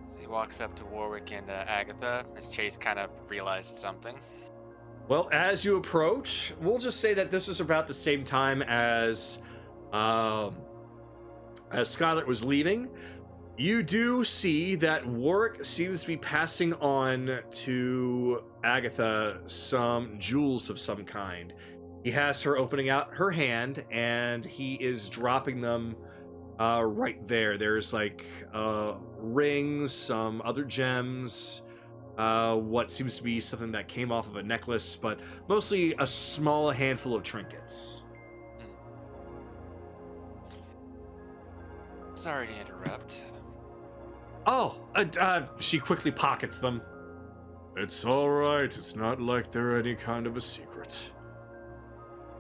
So he walks up to Warwick and Agatha as Chase kind of realized something. Well, as you approach, we'll just say that this is about the same time as Scarlet was leaving. You do see that Warwick seems to be passing on to Agatha some jewels of some kind. He has her opening out her hand, and he is dropping them right there. There's like rings, some other gems, what seems to be something that came off of a necklace, but mostly a small handful of trinkets. Sorry to interrupt. Oh, she quickly pockets them. It's alright, it's not like they're any kind of a secret.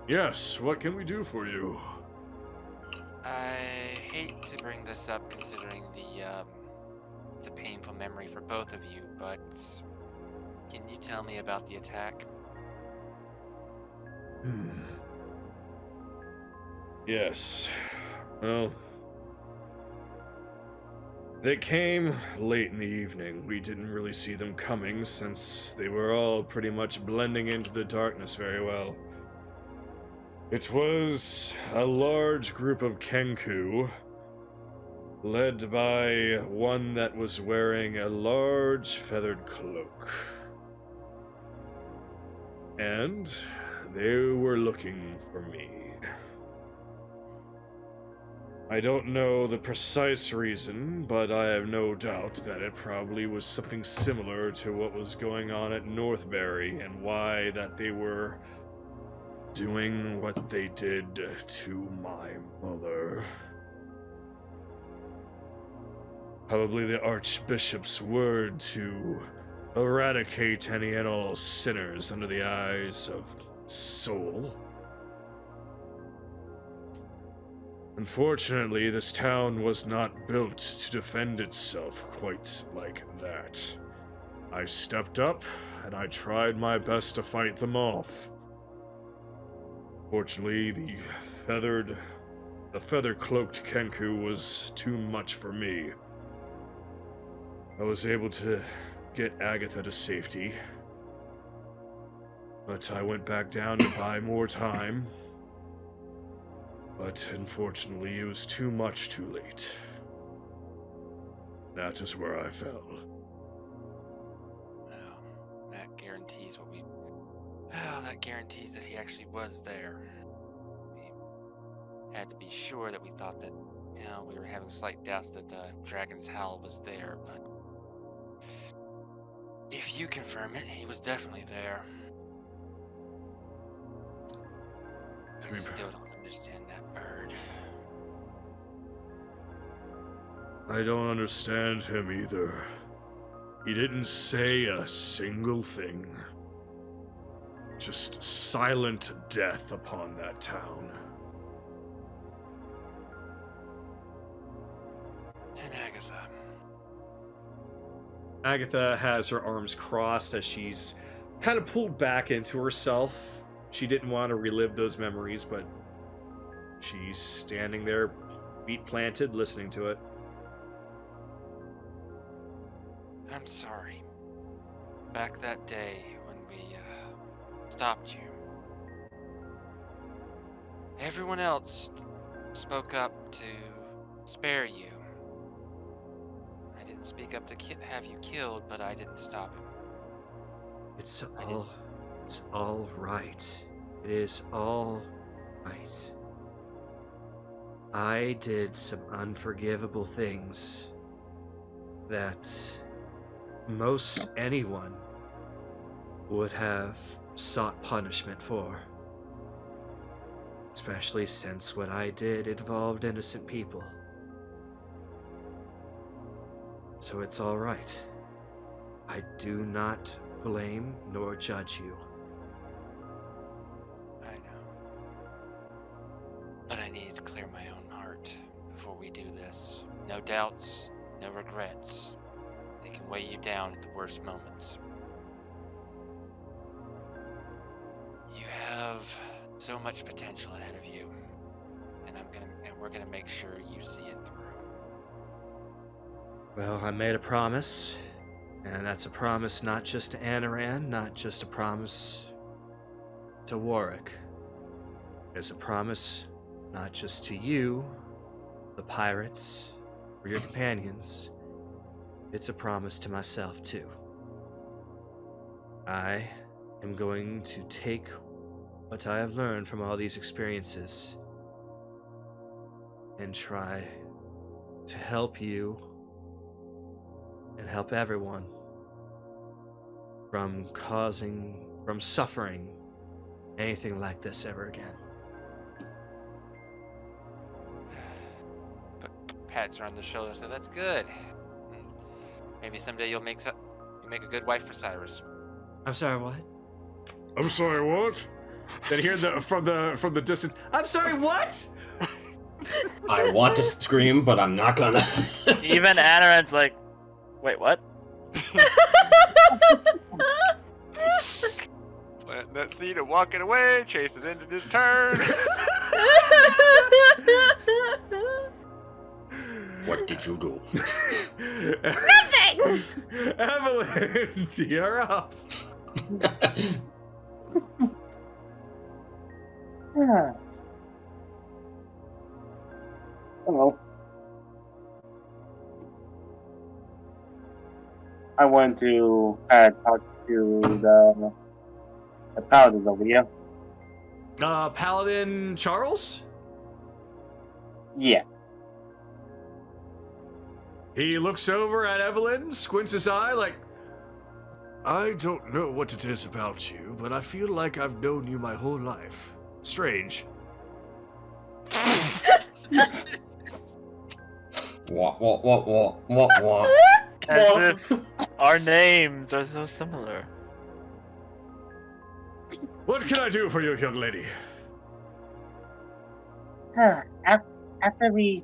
Yes, what can we do for you? I hate to bring this up considering it's a painful memory for both of you, but can you tell me about the attack? Yes. Well, they came late in the evening. We didn't really see them coming since they were all pretty much blending into the darkness very well. It was a large group of Kenku, led by one that was wearing a large feathered cloak. And they were looking for me. I don't know the precise reason, but I have no doubt that it probably was something similar to what was going on at Northbury and why that they were doing what they did to my mother. Probably the Archbishop's word to eradicate any and all sinners under the eyes of soul. Unfortunately, this town was not built to defend itself quite like that. I stepped up, and I tried my best to fight them off. Fortunately, the feather-cloaked Kenku was too much for me. I was able to get Agatha to safety, but I went back down to buy more time. But unfortunately, it was too much too late. That is where I fell. Well, that guarantees what we... Well, that guarantees that he actually was there. We had to be sure that we thought that, we were having slight doubts that Dragon's Howl was there, but... If you confirm it, he was definitely there. I still don't understand that bird. I don't understand him either. He didn't say a single thing. Just silent death upon that town. And Agatha. Agatha has her arms crossed as she's kind of pulled back into herself. She didn't want to relive those memories, but she's standing there, feet planted, listening to it. I'm sorry. Back that day when we stopped you, everyone else spoke up to spare you. I didn't speak up to have you killed, but I didn't stop him. It's all right. It is all right. I did some unforgivable things that most anyone would have sought punishment for. Especially since what I did involved innocent people. So it's all right. I do not blame nor judge you. I know. But I needed to clear my own heart before we do this. No doubts, no regrets. They can weigh you down at the worst moments. You have so much potential ahead of you, and we're gonna make sure you see it through. Well, I made a promise, and that's a promise not just to Anaran, not just a promise to Warwick. It's a promise not just to you, the pirates, or your companions. It's a promise to myself, too. I am going to take what I have learned from all these experiences and try to help you and help everyone from suffering anything like this ever again. Pats her on the shoulder, so that's good. Maybe someday you'll make a good wife for Cyrus. I'm sorry, what? I'm sorry, what? Then hear from the distance, I'm sorry, what? I want to scream, but I'm not gonna. Even Anaran's like, wait, what? Planting that seed and walking away, Chase has ended his turn. What did you do? Nothing! Evelyn, you're up. Hello. I want to talk to the paladin over here. Paladin Charles? Yeah. He looks over at Evelyn, squints his eye like, I don't know what it is about you, but I feel like I've known you my whole life. Strange. What? As if our names are so similar. What can I do for you, young lady? After we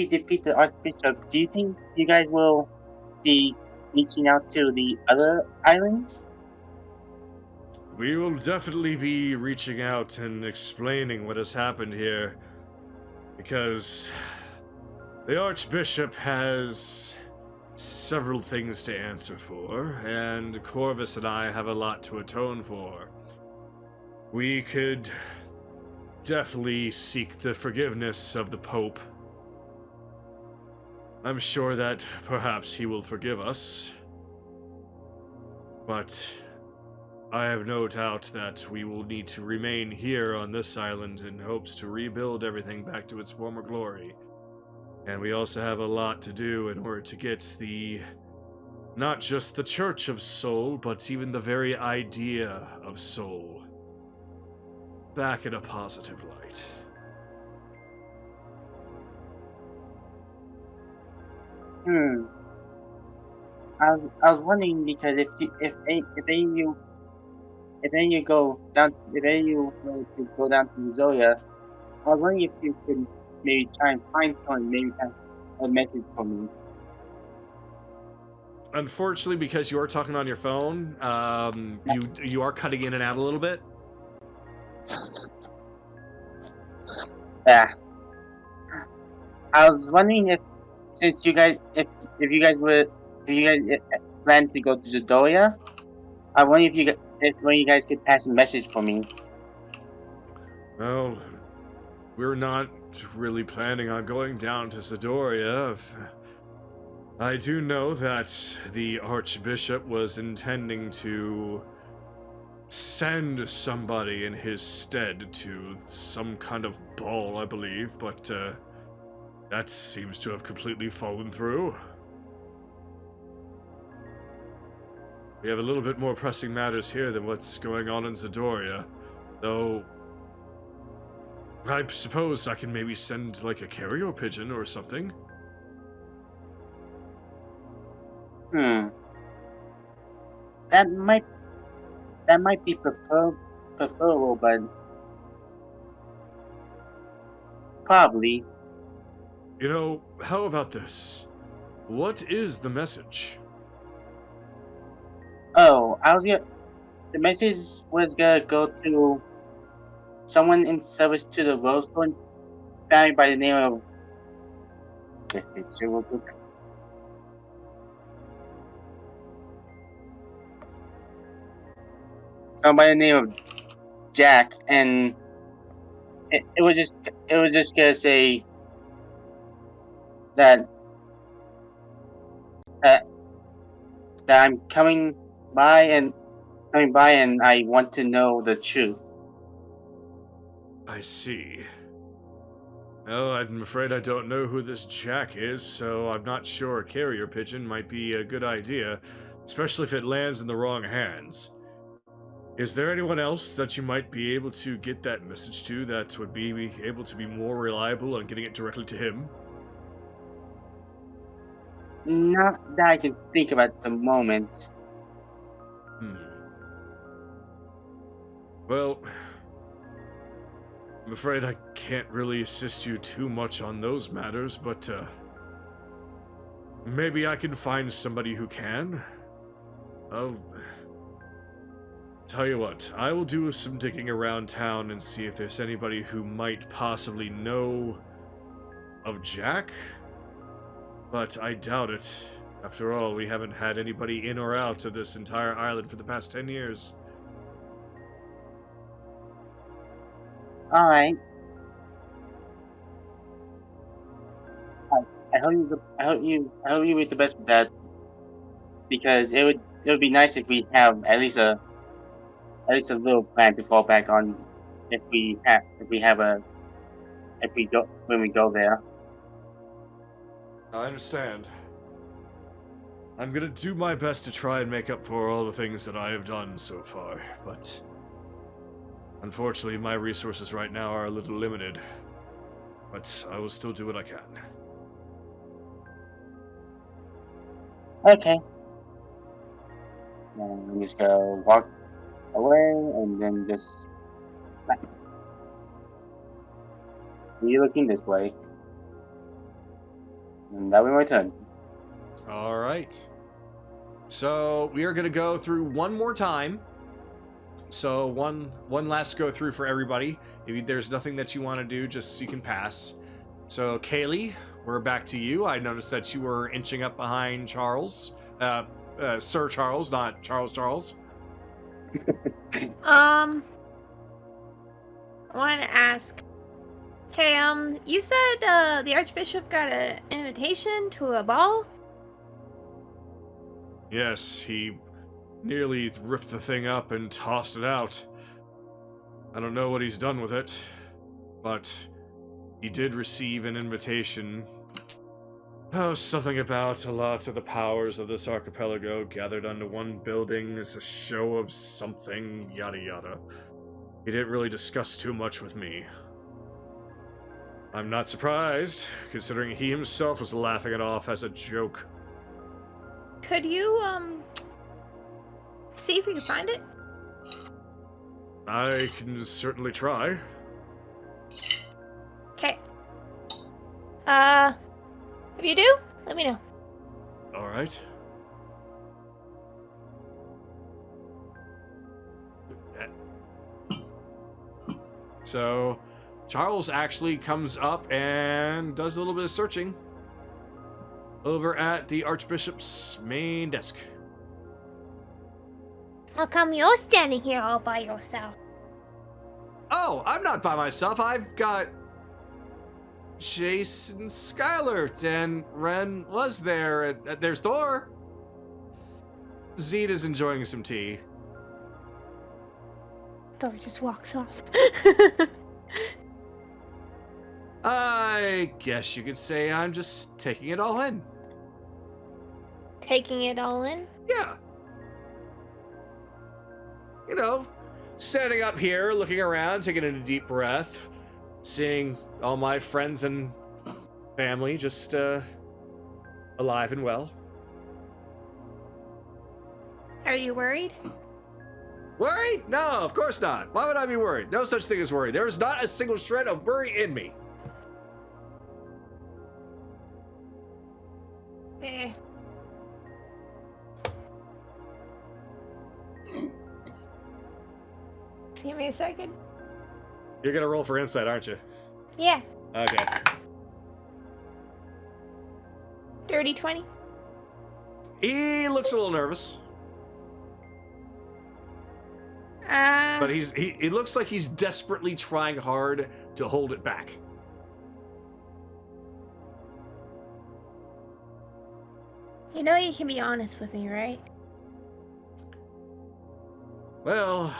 defeat the Archbishop, do you think you guys will be reaching out to the other islands? We will definitely be reaching out and explaining what has happened here, because the Archbishop has several things to answer for, and Corvus and I have a lot to atone for. We could definitely seek the forgiveness of the Pope. I'm sure that perhaps he will forgive us, but I have no doubt that we will need to remain here on this island in hopes to rebuild everything back to its former glory. And we also have a lot to do in order to get not just the Church of Soul, but even the very idea of soul back in a positive light. I was wondering because if any of you were to go down to Zoya, I was wondering if you could maybe try and find someone, maybe pass a message for me. Unfortunately, because you are talking on your phone, you are cutting in and out a little bit. Yeah. I was wondering if you guys plan to go to Zoya, I wonder if one of you guys could pass a message for me. Well, we're not really planning on going down to Sidoria. I do know that the Archbishop was intending to send somebody in his stead to some kind of ball, I believe, but that seems to have completely fallen through. We have a little bit more pressing matters here than what's going on in Zidoria, though I suppose I can maybe send like a carrier pigeon or something. That might be preferable, but probably. You know, how about this? What is the message? Oh, the message was gonna go to someone in service to the Rosethorn family by the name of. Someone by the name of Jack, and it was just gonna say that I'm coming by and I want to know the truth. I see. Well, I'm afraid I don't know who this Jack is, so I'm not sure a carrier pigeon might be a good idea, especially if it lands in the wrong hands. Is there anyone else that you might be able to get that message to that would be able to be more reliable on getting it directly to him? Not that I can think of at the moment. Well, I'm afraid I can't really assist you too much on those matters, but maybe I can find somebody who can. I'll tell you what, I will do some digging around town and see if there's anybody who might possibly know of Jack, but I doubt it. After all, we haven't had anybody in or out of this entire island for the past 10 years. Alright. I hope you read the best with that, because it would be nice if we have at least a little plan to fall back on when we go there. I understand. I'm gonna do my best to try and make up for all the things that I have done so far, but unfortunately my resources right now are a little limited. But I will still do what I can. Okay. And I'm just gonna walk away and then just. You looking this way? And that'll be my turn. All right. So we are going to go through one more time. So one last go through for everybody. If there's nothing that you want to do, just so you can pass. So Kaylee, we're back to you. I noticed that you were inching up behind Charles. Sir Charles, not Charles. I want to ask. Hey, you said the Archbishop got an invitation to a ball? Yes, he nearly ripped the thing up and tossed it out. I don't know what he's done with it, but he did receive an invitation. Oh, something about a lot of the powers of this archipelago gathered under one building as a show of something, yada yada. He didn't really discuss too much with me. I'm not surprised, considering he himself was laughing it off as a joke. Could you, see if we can find it? I can certainly try. Okay. If you do, let me know. Alright. So Charles actually comes up and does a little bit of searching over at the Archbishop's main desk. How come you're standing here all by yourself? Oh, I'm not by myself. I've got Jason Skylert, and Ren was there, and there's Thor. Zed is enjoying some tea. Thor just walks off. I guess you could say I'm just taking it all in. Taking it all in? Yeah. You know, standing up here, looking around, taking in a deep breath, seeing all my friends and family just alive and well. Are you worried? Worried? No, of course not. Why would I be worried? No such thing as worry. There is not a single shred of worry in me. Eh. Give me a second. You're gonna roll for insight, aren't you? Yeah. Okay. Dirty 20. He looks a little nervous, but he looks like he's desperately trying hard to hold it back. You know you can be honest with me, right? Well,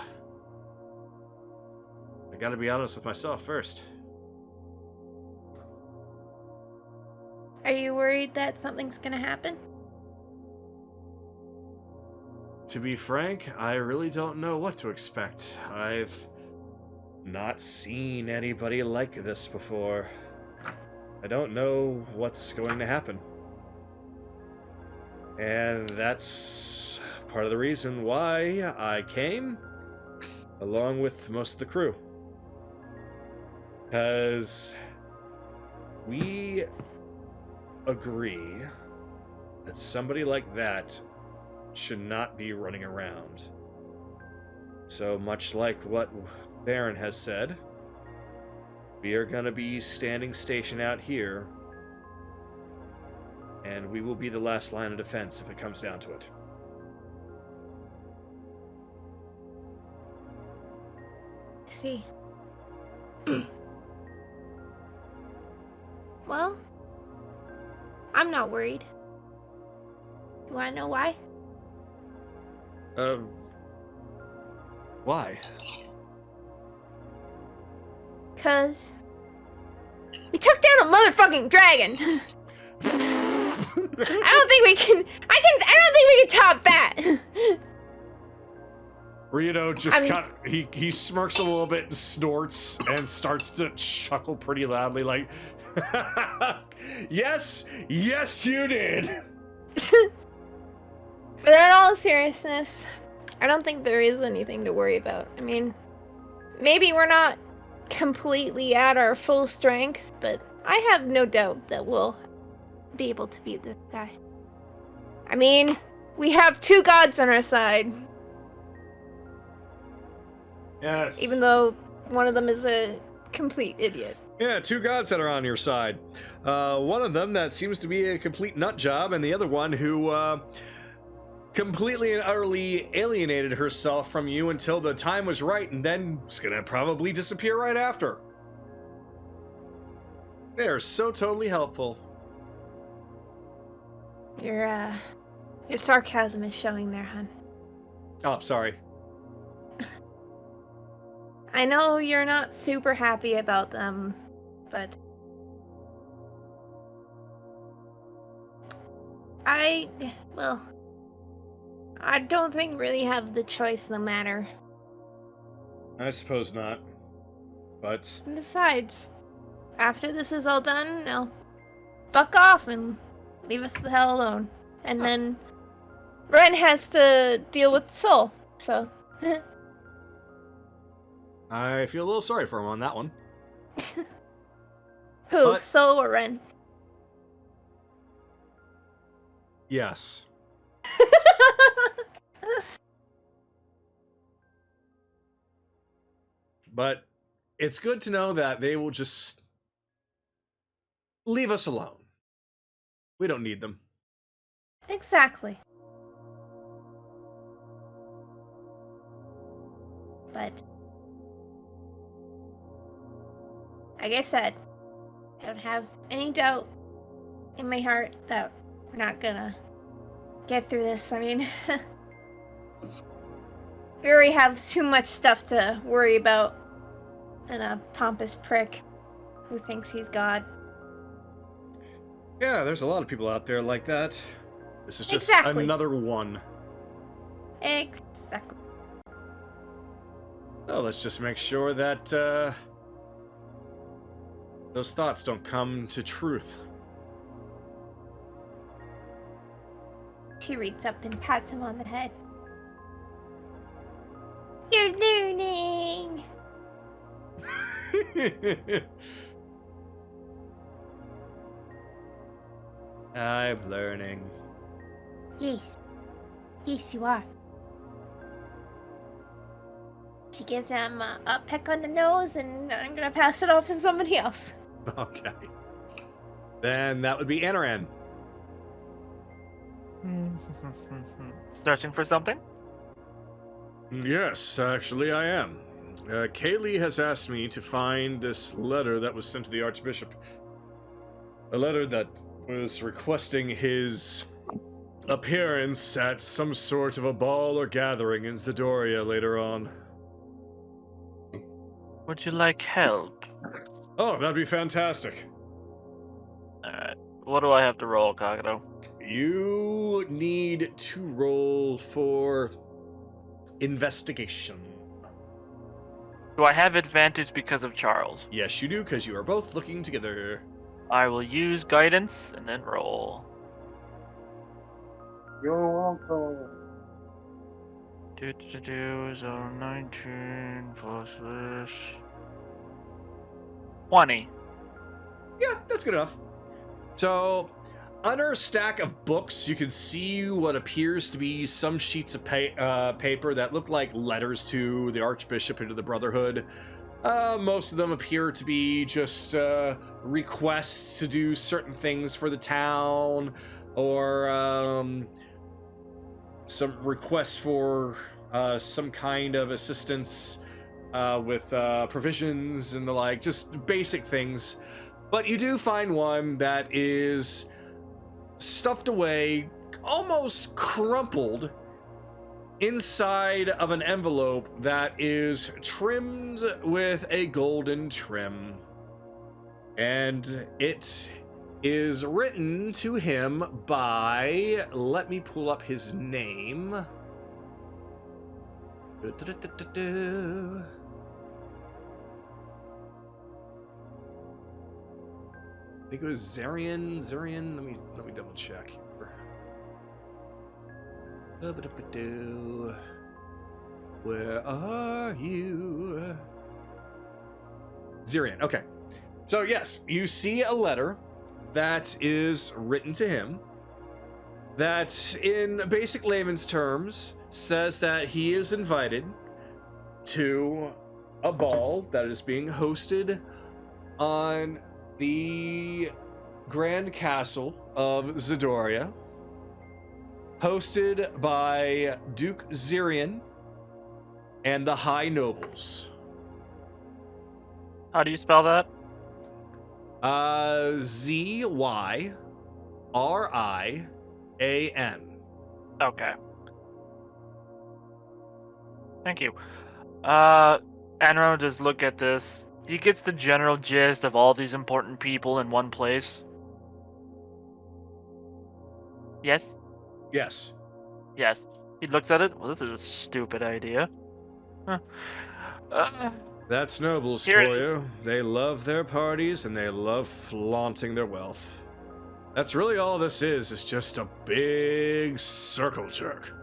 I gotta be honest with myself first. Are you worried that something's gonna happen? To be frank, I really don't know what to expect. I've not seen anybody like this before. I don't know what's going to happen. And that's part of the reason why I came, along with most of the crew. Because we agree that somebody like that should not be running around. So much like what Baron has said, we are going to be standing station out here, and we will be the last line of defense if it comes down to it. See. Well, I'm not worried. You wanna know why? Why? 'Cause we took down a motherfucking dragon. I don't think we can top that. Rito just he smirks a little bit and snorts and starts to chuckle pretty loudly like, yes, you did. But in all seriousness, I don't think there is anything to worry about. I mean, maybe we're not completely at our full strength, but I have no doubt that we'll be able to beat this guy. I mean, we have 2 gods on our side. Yes. Even though one of them is a complete idiot. Yeah, 2 gods that are on your side. One of them that seems to be a complete nut job, and the other one who completely and utterly alienated herself from you until the time was right, and then is gonna probably disappear right after. They are so totally helpful. Your sarcasm is showing there, hun. Oh, sorry. I know you're not super happy about them, but I don't think really have the choice no matter. I suppose not. But And besides, after this is all done, I'll fuck off and leave us the hell alone. And then Ren has to deal with Soul, so... I feel a little sorry for him on that one. Who, But- Soul or Ren? Yes. But it's good to know that they will just leave us alone. We don't need them. Exactly. But like I said, I don't have any doubt in my heart that we're not gonna get through this. I mean, we already have too much stuff to worry about than a pompous prick who thinks he's God. Yeah, there's a lot of people out there like that. This is just Exactly. another one. Exactly. So let's just make sure that those thoughts don't come to truth. She reaches up and pats him on the head. You're learning! I'm learning. Yes. Yes, you are. She gives him a peck on the nose, and I'm gonna pass it off to somebody else. Okay. Then that would be Anaran. Searching for something? Yes, actually, I am. Kaylee has asked me to find this letter that was sent to the Archbishop. A letter that was requesting his appearance at some sort of a ball or gathering in Zadoria later on. Would you like help? Oh, that'd be fantastic. Alright. What do I have to roll, Kagero? You need to roll for investigation. Do I have advantage because of Charles? Yes, you do, because you are both looking together. I will use guidance and then roll. You're welcome. So 19 plus this. 20. Yeah, that's good enough. So, under a stack of books, you can see what appears to be some sheets of paper that look like letters to the Archbishop and to the Brotherhood. Most of them appear to be just requests to do certain things for the town, or some requests for some kind of assistance with provisions and the like, just basic things. But you do find one that is stuffed away, almost crumpled, inside of an envelope that is trimmed with a golden trim. And it is written to him by, let me pull up his name. I think it was Zurian. Let me double check here. Where are you? Zirian, okay. So yes, you see a letter that is written to him that, in basic layman's terms, says that he is invited to a ball that is being hosted on the Grand Castle of Zadoria, hosted by Duke Zirian and the High Nobles. How do you spell that? Zyrian. Okay. Thank you. Anro just look at this. He gets the general gist of all these important people in one place. Yes? Yes. Yes. He looks at it. Well, this is a stupid idea. Huh. That's nobles Here for it is. you. They love their parties and they love flaunting their wealth. That's really all this is just a big circle jerk.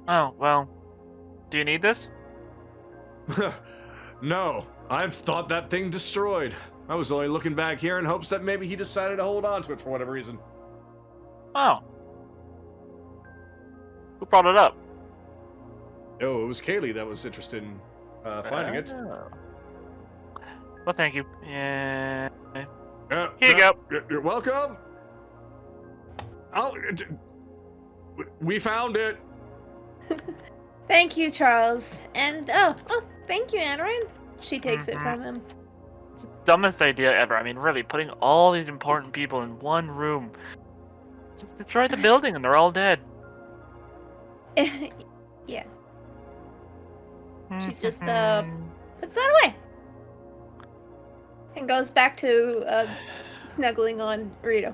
Oh, well. Do you need this? No, I've thought that thing destroyed. I was only looking back here in hopes that maybe he decided to hold on to it for whatever reason. Oh. Who brought it up? Oh, it was Kaylee that was interested in finding it. Oh. Well, thank you. Yeah. Here you go. You're welcome. Oh, we found it. Thank you, Charles. And thank you, Anoran. She takes it from him. Dumbest idea ever. I mean, really, putting all these important people in one room. Just destroy the building and they're all dead. Yeah. She just puts that away. And goes back to snuggling on Rito.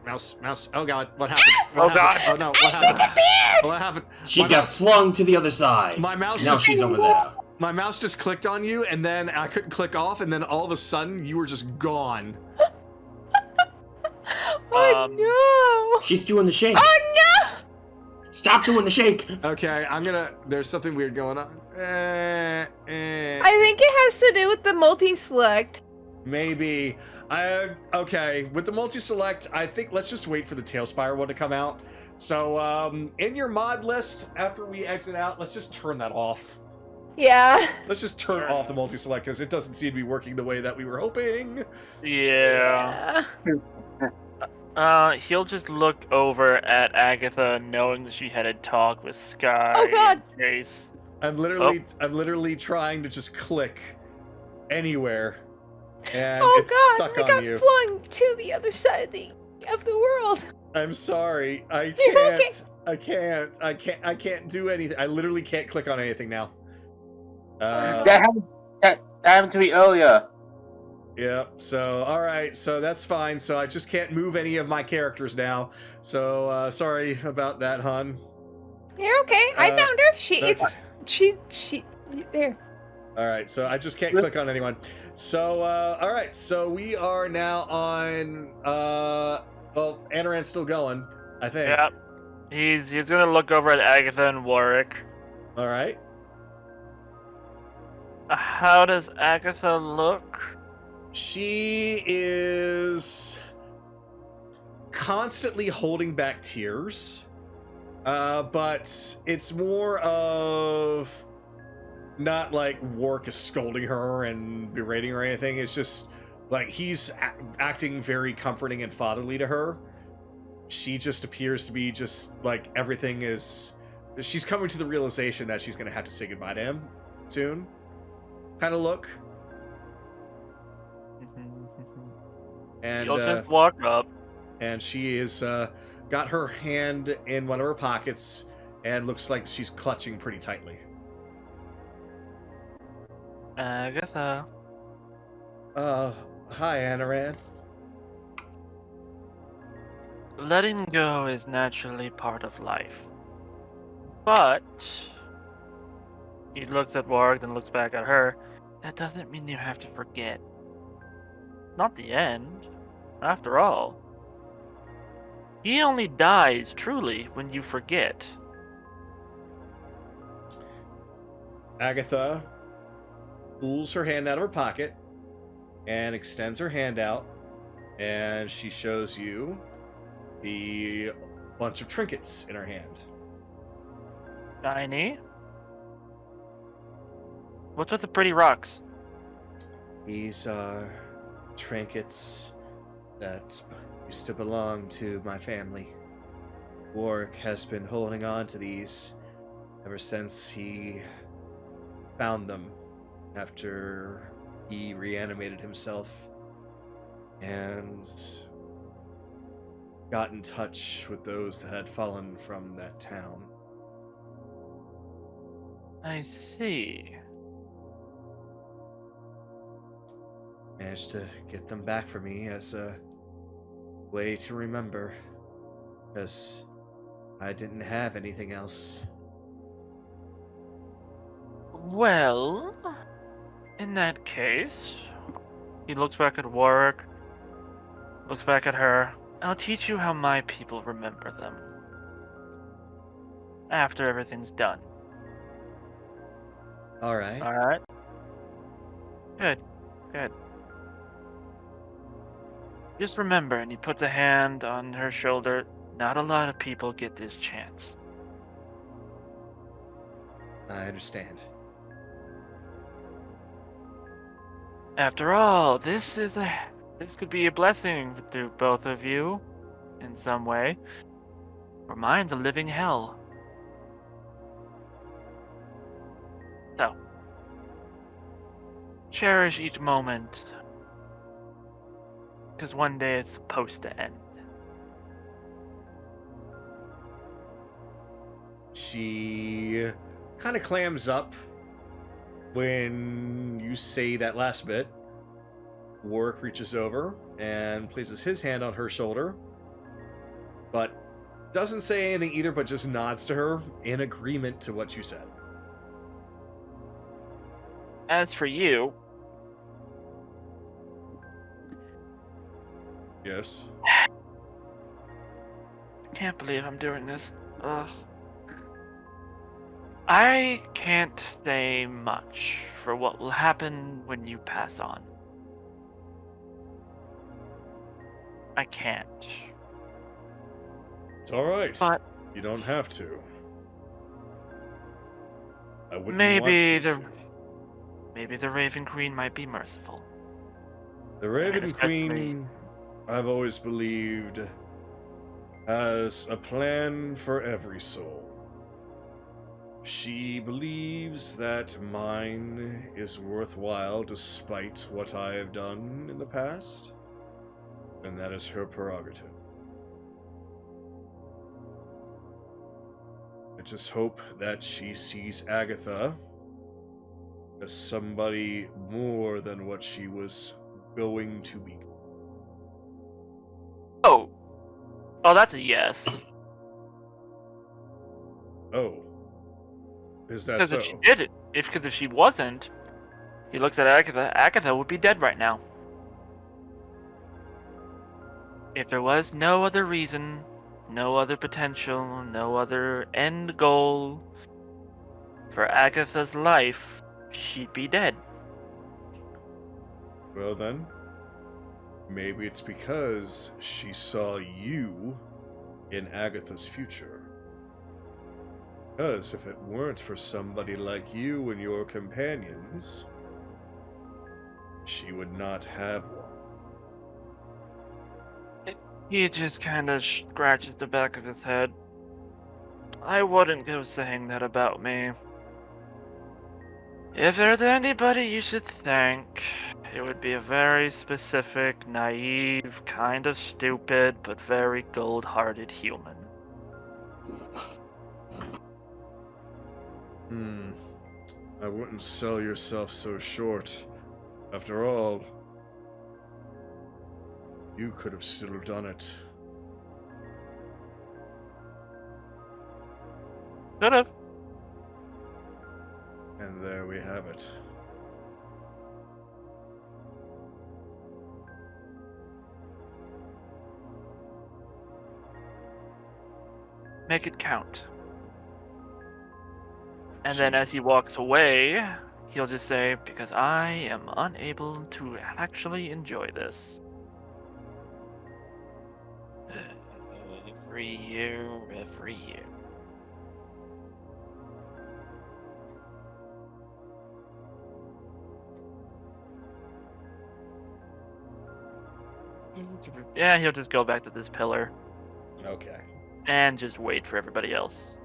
Mouse. Oh god, what happened? God. Oh no, what happened? Disappeared! What happened? She got flung to the other side. My mouse Now just she's over there. My mouse just clicked on you, and then I couldn't click off, and then all of a sudden you were just gone. Oh no! She's doing the shake. Oh no! Stop doing the shake. Okay, there's something weird going on. I think it has to do with the multi-select. Maybe. Okay, with the multi-select, I think let's just wait for the Tailspire one to come out. So, in your mod list, after we exit out, let's just turn that off. Yeah. Let's just turn off the multi-select, because it doesn't seem to be working the way that we were hoping. Yeah. He'll just look over at Agatha, knowing that she had a talk with Sky. Oh, God. And Chase. I'm literally trying to just click anywhere, and it's stuck I on got you. flung to the other side of the world. I'm sorry. I You're okay. I can't do anything. I literally can't click on anything now. That happened to me earlier. Yeah, so, alright, so that's fine. So I just can't move any of my characters now. So, sorry about that, hon. You're okay. I found her. She there. Alright, so I just can't click on anyone. So, alright, so we are now on, well, Anoran's still going, I think. Yeah. He's gonna look over at Agatha and Warwick. Alright. How does Agatha look? She is constantly holding back tears, but it's more of not like Warwick is scolding her and berating her or anything. It's just like he's acting very comforting and fatherly to her. She just appears to be just like everything is. She's coming to the realization that she's going to have to say goodbye to him soon. Kind of look. And You'll just walk up. And she is got her hand in one of her pockets and looks like she's clutching pretty tightly. Agatha. Hi, Anoran. Letting go is naturally part of life. But he looks at Warwick and looks back at her. That doesn't mean you have to forget. Not the end. After all, He only dies, truly, when you forget. Agatha pulls her hand out of her pocket and extends her hand out, and she shows you the bunch of trinkets in her hand. Shiny. What's with the pretty rocks? These are trinkets that used to belong to my family. Warwick has been holding on to these ever since he found them after he reanimated himself and got in touch with those that had fallen from that town. I see. Managed to get them back for me as a way to remember, because I didn't have anything else. Well, in that case, he looks back at Warwick, looks back at her. I'll teach you how my people remember them. After everything's done. Alright. Alright? Good. Good. Just remember, and he puts a hand on her shoulder, not a lot of people get this chance. I understand. After all, this could be a blessing to both of you, in some way. Or mine's a living hell. So, cherish each moment, because one day it's supposed to end. She kind of clams up when you say that last bit. Warwick reaches over and places his hand on her shoulder, but doesn't say anything either, but just nods to her in agreement to what you said. As for you, Yes. I can't believe I'm doing this. Ugh. I can't say much for what will happen when you pass on. I can't. It's alright. But You don't have to. I wouldn't maybe want you the to. maybe the Raven Queen might be merciful. The Raven especially- Queen, I've always believed, has a plan for every soul. She believes that mine is worthwhile despite what I have done in the past, and that is her prerogative. I just hope that she sees Agatha as somebody more than what she was going to be. Oh, that's a yes. Oh. Is that Because so? if she did it, because if she wasn't, he looks at Agatha. Agatha would be dead right now. If there was no other reason, no other potential, no other end goal for Agatha's life, she'd be dead. Well then, maybe it's because she saw you in Agatha's future. Because if it weren't for somebody like you and your companions, she would not have one. He just kind of scratches the back of his head. I wouldn't go saying that about me. If there's anybody you should thank, it would be a very specific, naive, kind of stupid, but very gold-hearted human. I wouldn't sell yourself so short. After all, you could have still done it. Could've. And there we have it. Make it count. And then as he walks away, he'll just say, because I am unable to actually enjoy this. Every year. Yeah, he'll just go back to this pillar Okay. and just wait for everybody else.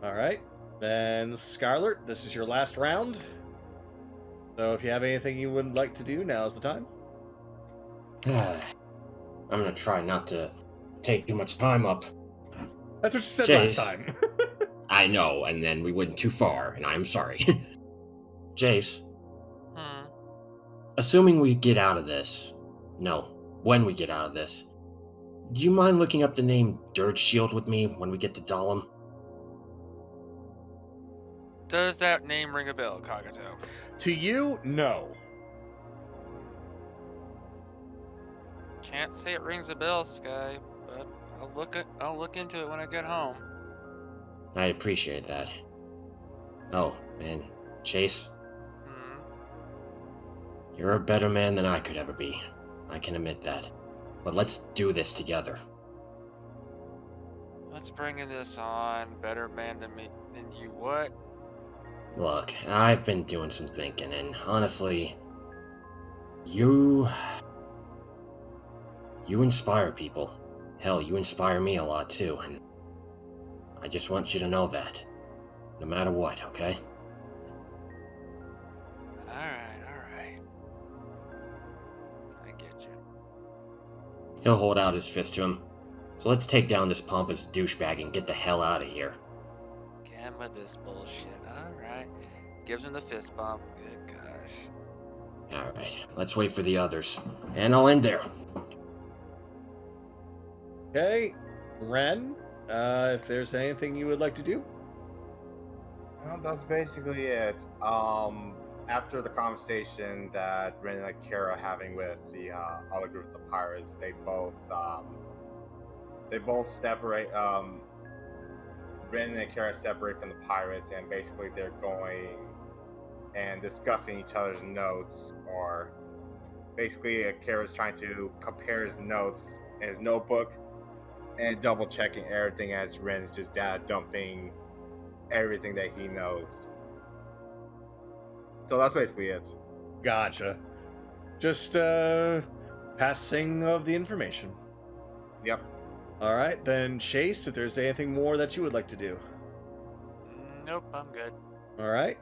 All right. Then Scarlet, this is your last round. So if you have anything you would like to do, now's the time. I'm gonna try not to take too much time up. That's what you said Jace. last time. I know, and then we went too far, and I'm sorry. Jace, assuming we get out of this, when we get out of this, do you mind looking up the name Dirge Shield with me when we get to Dahlem? Does that name ring a bell, Kagato? To you, no. Can't say it rings a bell, Sky, but I'll look into it when I get home. I appreciate that. Oh, man, Chase, you're a better man than I could ever be. I can admit that. But let's do this together. Let's bring this on. Better man than me, than you. What? Look, I've been doing some thinking, and honestly, you inspire people. Hell, you inspire me a lot too, and I just want you to know that. No matter what, okay? Alright. I get you. He'll hold out his fist to him. So let's take down this pompous douchebag and get the hell out of here. Get with this bullshit. Alright. Gives him the fist bump. Good gosh. Alright, let's wait for the others. And I'll end there. Okay. Ren, if there's anything you would like to do. Well, that's basically it. After the conversation that Ren and Akira having with the other group of the pirates, they both separate. Ren and Akira separate from the pirates, and basically they're going and discussing each other's notes, or basically Akira's trying to compare his notes in his notebook and double checking everything as Ren's just data dumping everything that he knows. So that's basically it. Gotcha. Just passing of the information. Yep. Alright, then Chase, if there's anything more that you would like to do. Nope, I'm good. Alright.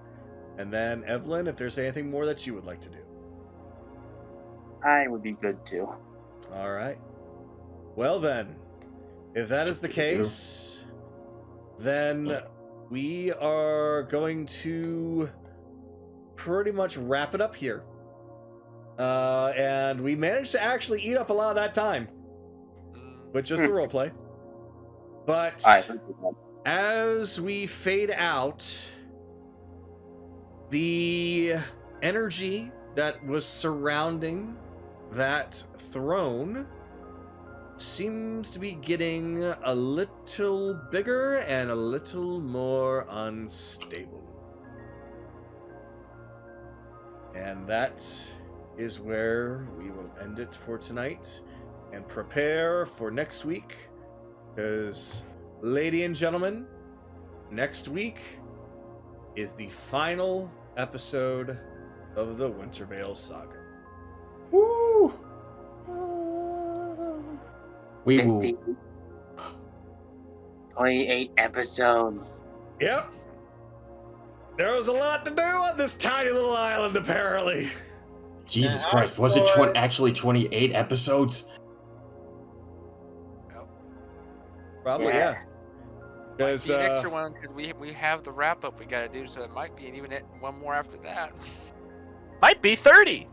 And then Evelyn, if there's anything more that you would like to do. I would be good too. Alright. Well then, if that is the case, then we are going to pretty much wrap it up here. And we managed to actually eat up a lot of that time with just the roleplay. But as we fade out, the energy that was surrounding that throne seems to be getting a little bigger and a little more unstable. And that is where we will end it for tonight and prepare for next week. Because, ladies and gentlemen, next week is the final episode of the Wintervale Saga. Woo! We will. 28 episodes. Yep. There was a lot to do on this tiny little island, apparently. Jesus Yeah, Christ, was it actually 28 episodes? Probably, yeah. Because Might be an extra one, because we have the wrap up we gotta do, so it might be even one more after that. Might be 30.